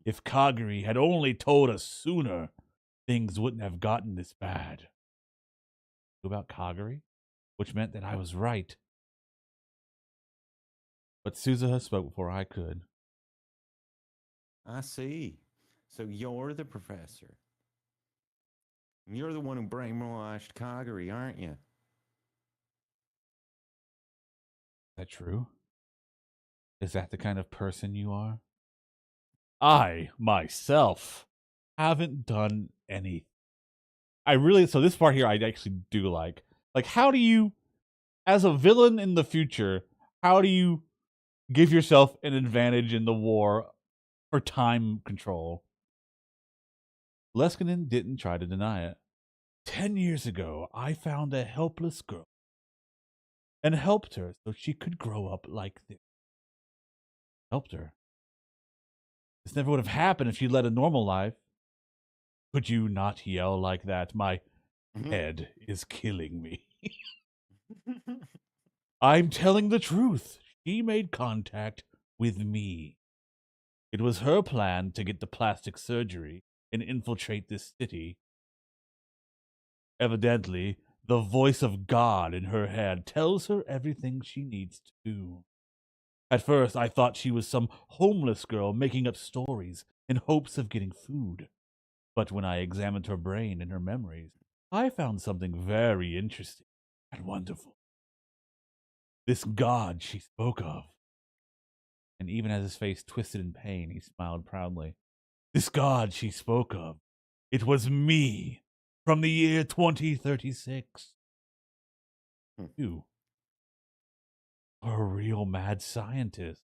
If Kaguri had only told us sooner, things wouldn't have gotten this bad. About Kaguri? Which meant that I was right. But Suzuha spoke before I could. I see. So you're the professor. You're the one who brainwashed Kaguri, aren't you? Is that true? Is that the kind of person you are? I, myself, haven't done anything. So this part here I actually do like. Like, how do you, as a villain in the future, how do you give yourself an advantage in the war for time control? Leskinen didn't try to deny it. 10 years ago, I found a helpless girl and helped her so she could grow up like this. Helped her. This never would have happened if she led a normal life. Could you not yell like that? My head is killing me. I'm telling the truth. She made contact with me. It was her plan to get the plastic surgery and infiltrate this city. Evidently, the voice of God in her head tells her everything she needs to do. At first, I thought she was some homeless girl making up stories in hopes of getting food. But when I examined her brain and her memories, I found something very interesting and wonderful. This God she spoke of. And even as his face twisted in pain, he smiled proudly. This God she spoke of. It was me, from the year 2036. You are a real mad scientist.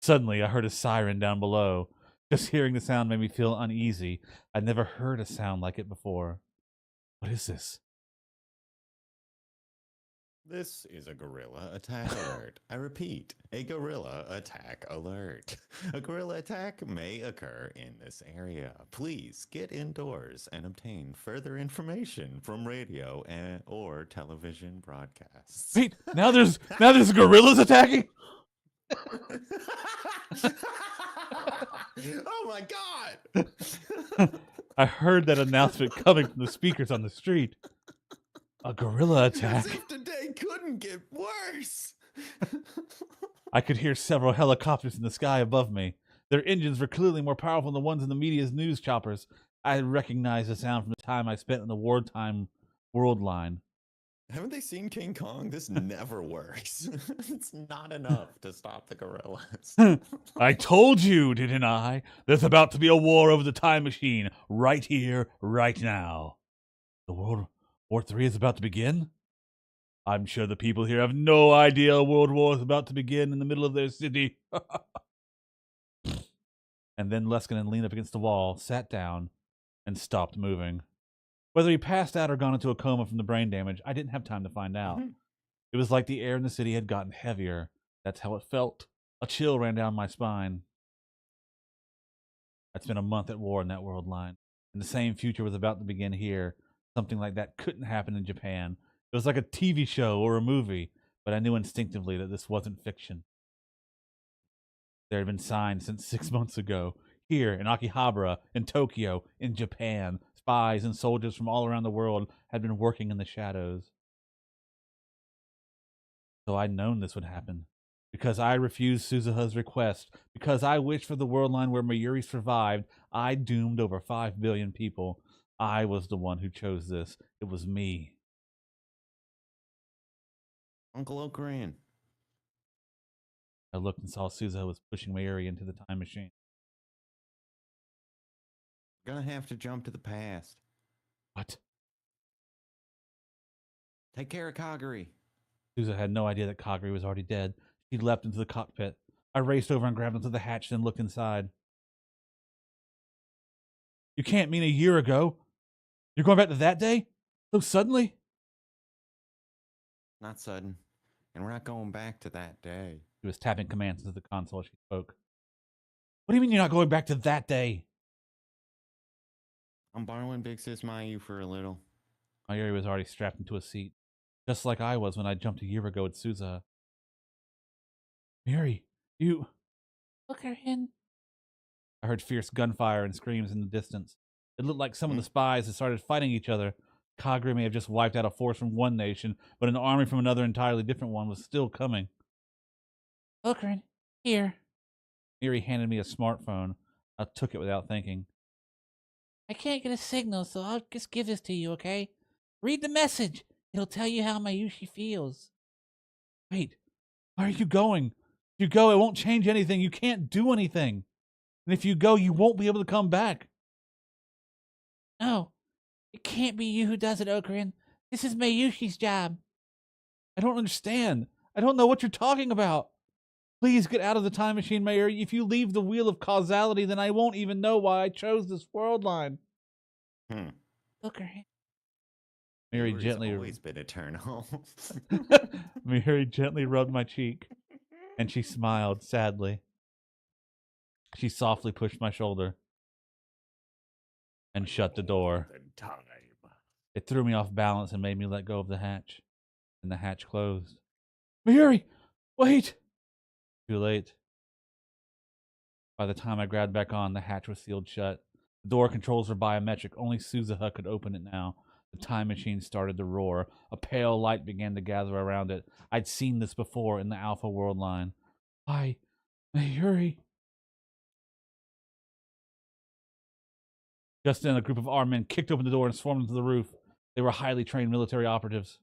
Suddenly, I heard a siren down below. Just hearing the sound made me feel uneasy. I'd never heard a sound like it before. What is this? This is a gorilla attack alert. I repeat, a gorilla attack alert. A gorilla attack may occur in this area. Please get indoors and obtain further information from radio or television broadcasts. Wait, now there's gorillas attacking? Oh my god! I heard that announcement coming from the speakers on the street. A gorilla attack. As if today couldn't get worse. I could hear several helicopters in the sky above me. Their engines were clearly more powerful than the ones in the media's news choppers. I recognized the sound from the time I spent in the wartime world line. Haven't they seen King Kong? This never works. It's not enough to stop the gorillas. I told you, didn't I? There's about to be a war over the time machine, right here, right now. The World War III is about to begin? I'm sure the people here have no idea a world war is about to begin in the middle of their city. And then Leskinen leaned up against the wall, sat down, and stopped moving. Whether he passed out or gone into a coma from the brain damage, I didn't have time to find out. It was like the air in the city had gotten heavier. That's how it felt. A chill ran down my spine. I'd spent a month at war in that world line, and the same future was about to begin here. Something like that couldn't happen in Japan. It was like a TV show or a movie, but I knew instinctively that this wasn't fiction. There had been signs since 6 months ago. Here, in Akihabara, in Tokyo, in Japan, spies and soldiers from all around the world had been working in the shadows. So I'd known this would happen. Because I refused Suzuha's request, because I wished for the world line where Mayuri survived, I doomed over 5 billion people. I was the one who chose this. It was me. Uncle O'Green, I looked and saw Suzuha was pushing Mayuri into the time machine. Gonna have to jump to the past. What? Take care of Kaguri. Suzuha had no idea that Kaguri was already dead. She leapt into the cockpit. I raced over and grabbed onto the hatch, then looked inside. You can't mean a year ago. You're going back to that day? So suddenly? Not sudden. And we're not going back to that day. She was tapping commands into the console as she spoke. What do you mean you're not going back to that day? I'm borrowing Big Sis Mayu for a little. Mayuri was already strapped into a seat, just like I was when I jumped a year ago at Suzuha. Mayuri, you... Look her in. I heard fierce gunfire and screams in the distance. It looked like some of the spies had started fighting each other. Kaguri may have just wiped out a force from one nation, but an army from another entirely different one was still coming. Look her in. Here. Mayuri handed me a smartphone. I took it without thinking. I can't get a signal, so I'll just give this to you, okay? Read the message. It'll tell you how Mayushi feels. Wait, where are you going? If you go, it won't change anything. You can't do anything. And if you go, you won't be able to come back. No, it can't be you who does it, Okarin. This is Mayushi's job. I don't understand. I don't know what you're talking about. Please get out of the time machine, Mayuri. If you leave the wheel of causality, then I won't even know why I chose this world line. Okarin. Mayuri gently... always been eternal. Mayuri gently rubbed my cheek, and she smiled sadly. She softly pushed my shoulder and shut the door. It threw me off balance and made me let go of the hatch. And the hatch closed. Mayuri! Wait! Too late. By the time I grabbed back on, the hatch was sealed shut. The door controls were biometric. Only Suzuha could open it now. The time machine started to roar. A pale light began to gather around it. I'd seen this before in the Alpha World line. Why, Mayuri? Just then, a group of armed men kicked open the door and swarmed into the roof. They were highly trained military operatives.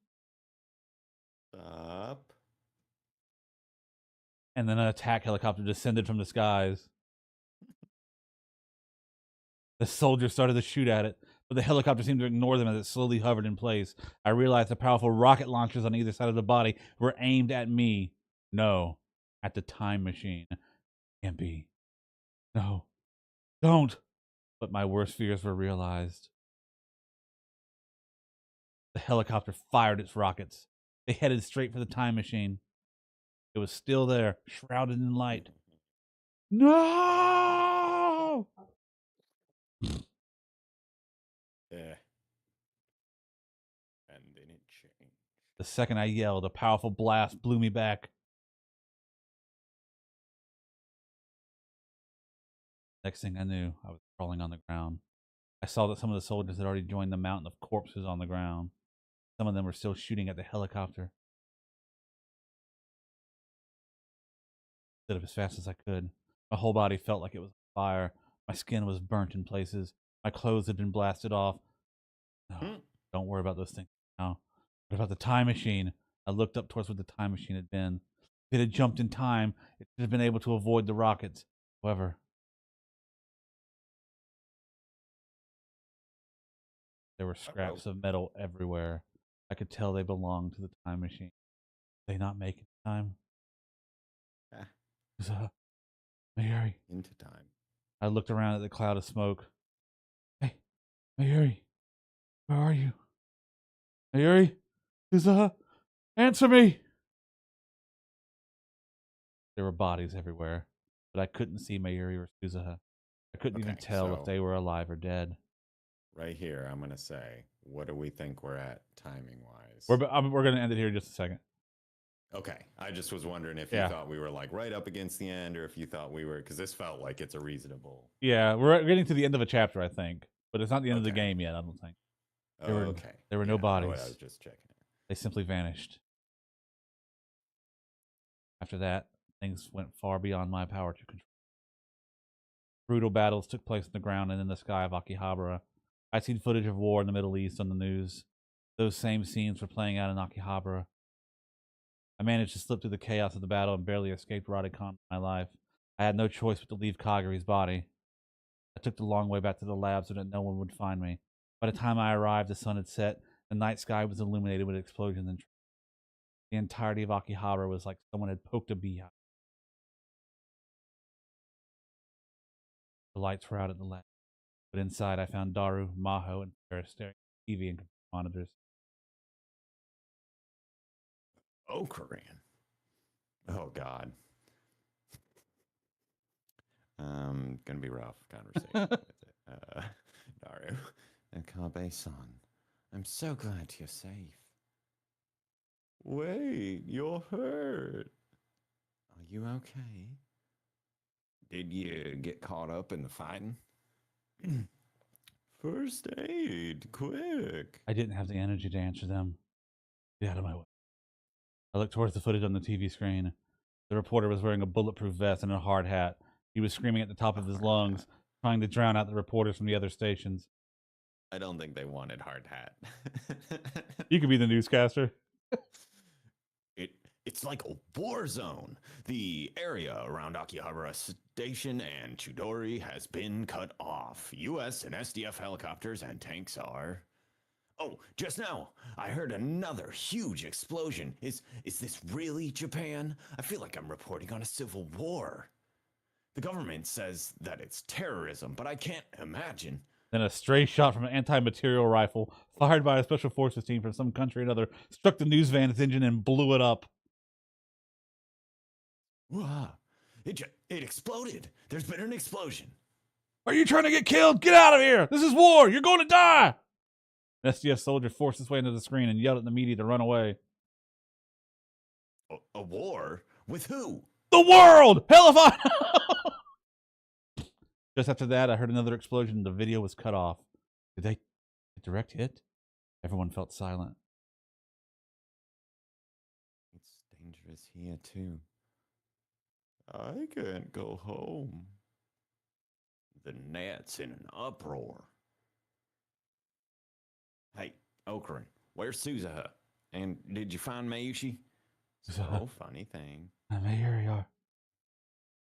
Up. And then an attack helicopter descended from the skies. The soldiers started to shoot at it, but the helicopter seemed to ignore them as it slowly hovered in place. I realized the powerful rocket launchers on either side of the body were aimed at me. No, at the time machine. Can't be. No, don't. But my worst fears were realized. The helicopter fired its rockets. They headed straight for the time machine. It was still there, shrouded in light. No! Yeah. And then it changed. The second I yelled, a powerful blast blew me back. Next thing I knew, I was crawling on the ground. I saw that some of the soldiers had already joined the mountain of corpses on the ground. Some of them were still shooting at the helicopter. I stood up as fast as I could. My whole body felt like it was on fire. My skin was burnt in places. My clothes had been blasted off. No, don't worry about those things now. What about the time machine? I looked up towards where the time machine had been. If it had jumped in time, it should have been able to avoid the rockets. However, there were scraps of metal everywhere. I could tell they belonged to the time machine. Did they not make it in time? It was, Mayuri. Into time. I looked around at the cloud of smoke. Hey, Mayuri, where are you? Mayuri? Suzuha? Answer me! There were bodies everywhere, but I couldn't see Mayuri or Suzuha. I couldn't even tell if they were alive or dead. Right here, I'm going to say, what do we think we're at timing-wise? We're going to end it here in just a second. Okay. I just was wondering if you thought we were like right up against the end or if you thought we were, because this felt like it's a reasonable. Yeah, we're getting to the end of a chapter, I think, but it's not the end of the game yet, I don't think. There were no bodies. I was just checking it. They simply vanished. After that, things went far beyond my power to control. Brutal battles took place on the ground and in the sky of Akihabara. I'd seen footage of war in the Middle East on the news. Those same scenes were playing out in Akihabara. I managed to slip through the chaos of the battle and barely escaped Radicon in my life. I had no choice but to leave Kaguri's body. I took the long way back to the lab so that no one would find me. By the time I arrived, the sun had set. The night sky was illuminated with explosions and the entirety of Akihabara was like someone had poked a beehive. The lights were out at the lab, but inside I found Daru, Maho, and Paris staring at TV and monitors. Oh, Korean. Oh, God. Gonna be rough conversation with it. Daru and Kabe-san, I'm so glad you're safe. Wait, you're hurt. Are you okay? Did you get caught up in the fighting? First aid, quick. I didn't have the energy to answer them. Get out of my way. I looked towards the footage on the TV screen. The reporter was wearing a bulletproof vest and a hard hat. He was screaming at the top of his lungs, trying to drown out the reporters from the other stations. I don't think they wanted hard hat. You could be the newscaster. It's like a war zone. The area around Akihabara Station and Chidori has been cut off. U.S. and SDF helicopters and tanks are... Oh, just now, I heard another huge explosion. Is this really Japan? I feel like I'm reporting on a civil war. The government says that it's terrorism, but I can't imagine. Then a stray shot from an anti-material rifle, fired by a special forces team from some country or another, struck the news van's engine and blew it up. Wow. It exploded. There's been an explosion. Are you trying to get killed? Get out of here! This is war! You're going to die! An SDF soldier forced his way into the screen and yelled at the media to run away. A war? With who? The world! Hell if I know! Just after that, I heard another explosion and the video was cut off. Did they direct hit? Everyone felt silent. It's dangerous here, too. I can't go home. The net's in an uproar. Hey, Okurin, where's Suzuha? And did you find Mayushi? So funny thing. Mayuri,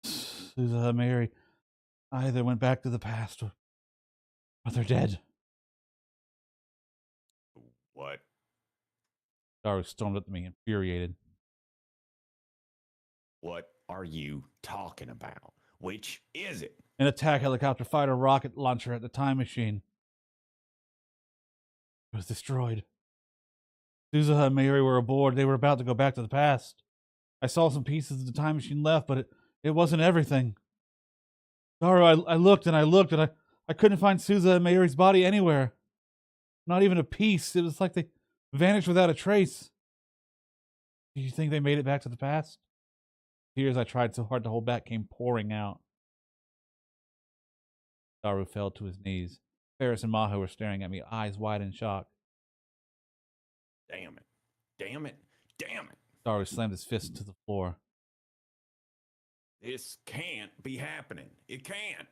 Suzuha, Mayuri, either went back to the past or they're dead. What? Daru stormed up to me, infuriated. What are you talking about? Which is it? An attack helicopter fired a rocket launcher at the time machine. It was destroyed. Suzuha and Mayuri were aboard. They were about to go back to the past. I saw some pieces of the time machine left, but it wasn't everything. Daru, I looked and I couldn't find Suzuha and Mayuri's body anywhere. Not even a piece. It was like they vanished without a trace. Do you think they made it back to the past? Tears I tried so hard to hold back came pouring out. Daru fell to his knees. Ferris and Maho were staring at me, eyes wide in shock. Damn it. Damn it. Damn it. Daru slammed his fist to the floor. This can't be happening. It can't.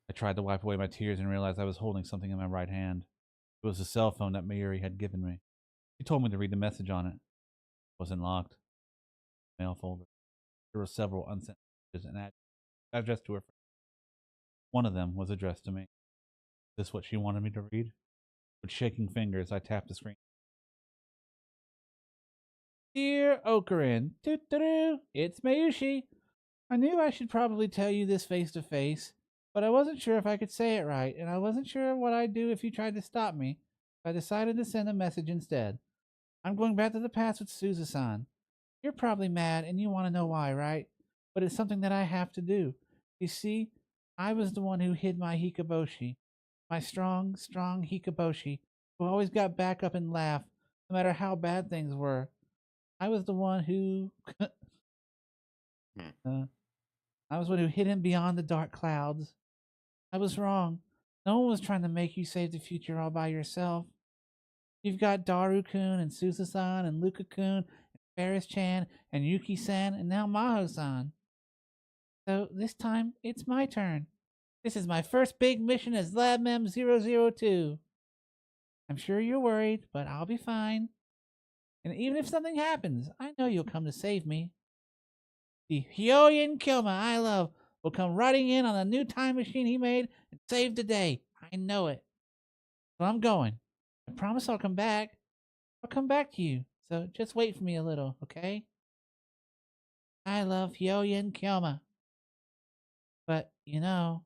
I tried to wipe away my tears and realized I was holding something in my right hand. It was a cell phone that Mayuri had given me. She told me to read the message on it. It wasn't locked. Mail folder. There were several unsent messages and addressed to her friend. One of them was addressed to me. Is this what she wanted me to read? With shaking fingers, I tapped the screen. Dear Okurin, it's Mayushi. I knew I should probably tell you this face to face, but I wasn't sure if I could say it right, and I wasn't sure what I'd do if you tried to stop me. So I decided to send a message instead. I'm going back to the past with Suzuha-san. You're probably mad, and you want to know why, right? But it's something that I have to do. You see, I was the one who hid my Hikoboshi. My strong Hikoboshi, who always got back up and laughed, no matter how bad things were. I was the one who... I was the one who hid him beyond the dark clouds. I was wrong. No one was trying to make you save the future all by yourself. You've got Daru-kun and Suzuha-san and Luka-kun and Ferris-chan and Yuki-san and now Maho-san. So this time, it's my turn. This is my first big mission as Lab Mem 002. I'm sure you're worried, but I'll be fine. And even if something happens, I know you'll come to save me. The Hyoyin Kyoma I love will come riding in on a new time machine he made and save the day. I know it. So I'm going. I promise I'll come back. I'll come back to you. So just wait for me a little, okay? I love Hyoyin Kyoma. But, you know,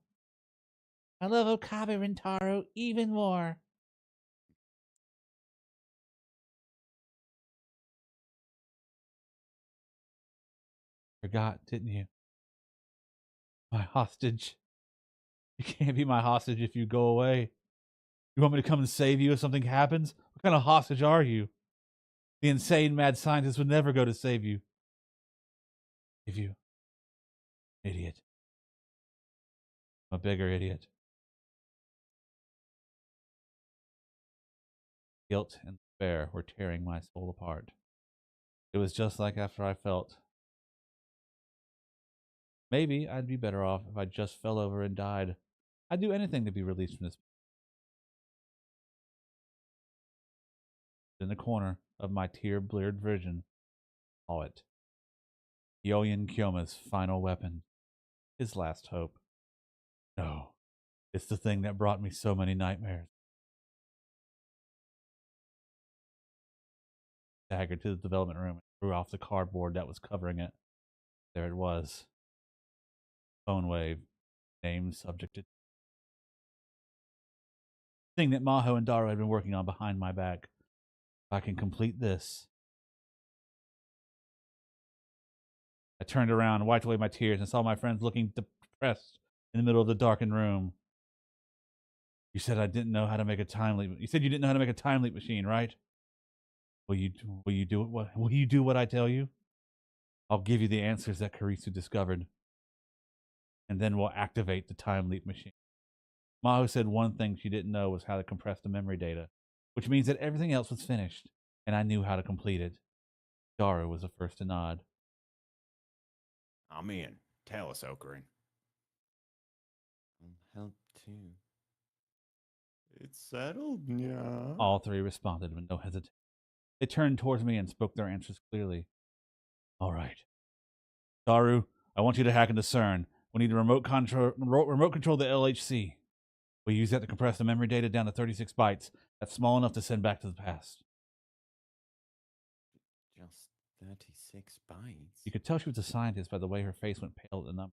I love Okabe Rintaro even more. Forgot, didn't you? My hostage. You can't be my hostage if you go away. You want me to come and save you if something happens? What kind of hostage are you? The insane mad scientist would never go to save you. Save you. Idiot. I'm a bigger idiot. Guilt and despair were tearing my soul apart. It was just like after I felt. Maybe I'd be better off if I just fell over and died. I'd do anything to be released from this. In the corner of my tear-bleared vision, saw it. Hyoyin Kyoma's final weapon. His last hope. No, it's the thing that brought me so many nightmares. Staggered to the development room and threw off the cardboard that was covering it. There it was. Phone wave. Name subjected. Thing that Maho and Daru had been working on behind my back. If I can complete this. I turned around, wiped away my tears, and saw my friends looking depressed in the middle of the darkened room. You said I didn't know how to make a time leap. You said you didn't know how to make a time leap machine, right? Will you do it? Will you do what I tell you? I'll give you the answers that Kurisu discovered, and then we'll activate the time leap machine. Maho said one thing she didn't know was how to compress the memory data, which means that everything else was finished, and I knew how to complete it. Daru was the first to nod. I'm in. Tell us, Ocarine. I'll help too. It's settled, yeah. All three responded with no hesitation. They turned towards me and spoke their answers clearly. All right. Daru, I want you to hack into CERN. We need to remote control the LHC. We use that to compress the memory data down to 36 bytes. That's small enough to send back to the past. Just 36 bytes? You could tell she was a scientist by the way her face went pale at the number.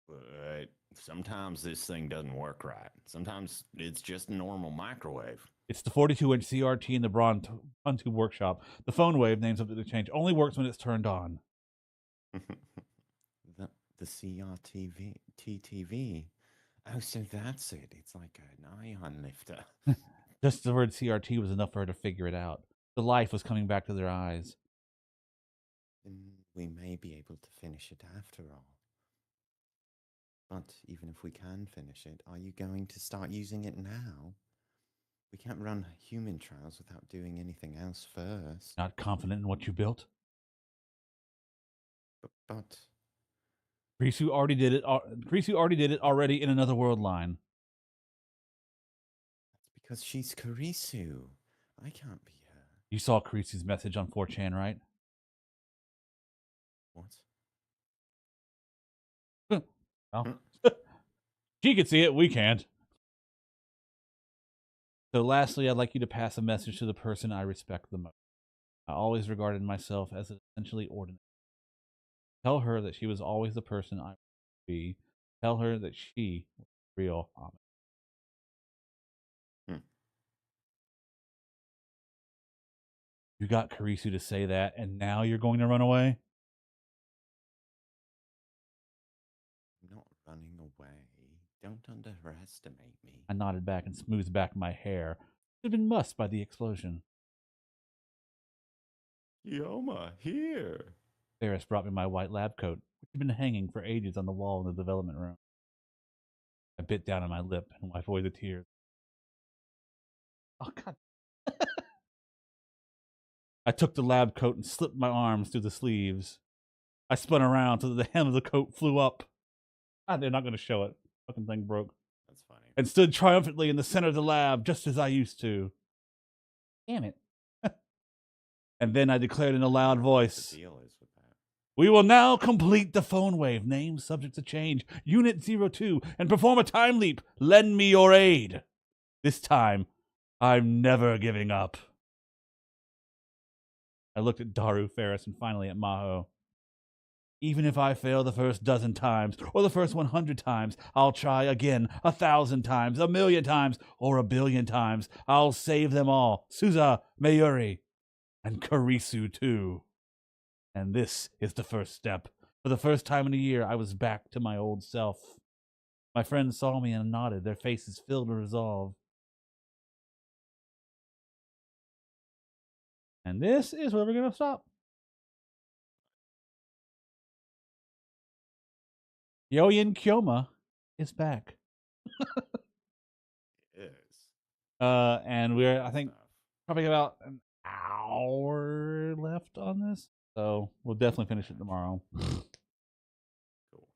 But sometimes this thing doesn't work right. Sometimes it's just a normal microwave. It's the 42-inch CRT in the Brontu workshop. The phone wave, named something to change, only works when it's turned on. the CRTV, TTV. Oh, so that's it. It's like an ion lifter. Just the word CRT was enough for her to figure it out. The life was coming back to their eyes. Then we may be able to finish it after all. But even if we can finish it, are you going to start using it now? We can't run human trials without doing anything else first. Not confident in what you built? But Kurisu already did it. Kurisu already did it already in another world line. That's because she's Kurisu. I can't be her. You saw Kurisu's message on 4chan, right? What? Well, she could see it. We can't. So lastly, I'd like you to pass a message to the person I respect the most. I always regarded myself as essentially ordinary. Tell her that she was always the person I would be. Tell her that she was real Amit. You got Kurisu to say that, and now you're going to run away? I'm not running away. Don't underestimate me. I nodded back and smoothed back my hair. It had been mussed by the explosion. Yoma, here. Ferris brought me my white lab coat, which had been hanging for ages on the wall in the development room. I bit down on my lip and wiped away the tears. Oh, God. I took the lab coat and slipped my arms through the sleeves. I spun around so that the hem of the coat flew up. They're not going to show it. Fucking thing broke. That's funny. And stood triumphantly in the center of the lab, just as I used to. Damn it. And then I declared in a loud voice, The deal is with that. we will now complete the phone wave, name subject to change, Unit 02, and perform a time leap. Lend me your aid. This time, I'm never giving up. I looked at Daru, Ferris, and finally at Maho. Even if I fail the first dozen times, or the first 100 times, I'll try again 1,000 times, 1,000,000 times, or 1,000,000,000 times. I'll save them all. Suza, Mayuri, and Kurisu too. And this is the first step. For the first time in a year, I was back to my old self. My friends saw me and nodded, their faces filled with resolve. And this is where we're going to stop. Yoyin Kyoma is back. Yes. And we're, I think, probably about an hour left on this. So we'll definitely finish it tomorrow. Cool.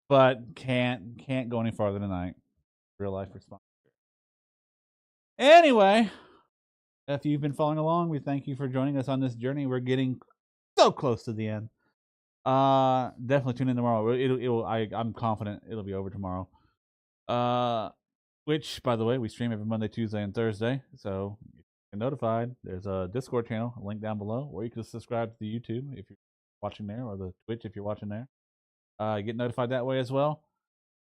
But can't go any farther tonight. Real life response. Anyway, if you've been following along, we thank you for joining us on this journey. We're getting so close to the end. Definitely tune in tomorrow. I'm confident it'll be over tomorrow. Which, by the way, we stream every Monday, Tuesday, and Thursday. So if you're notified, there's a Discord channel, a link down below, or you can subscribe to the YouTube if you're watching there, or the Twitch if you're watching there. Get notified that way as well.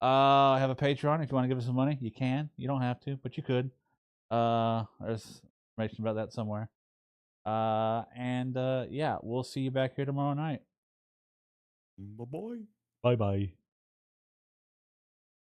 I have a Patreon. If you want to give us some money, you can. You don't have to, but you could. There's information about that somewhere. Yeah, we'll see you back here tomorrow night. Bye-bye. Bye-bye.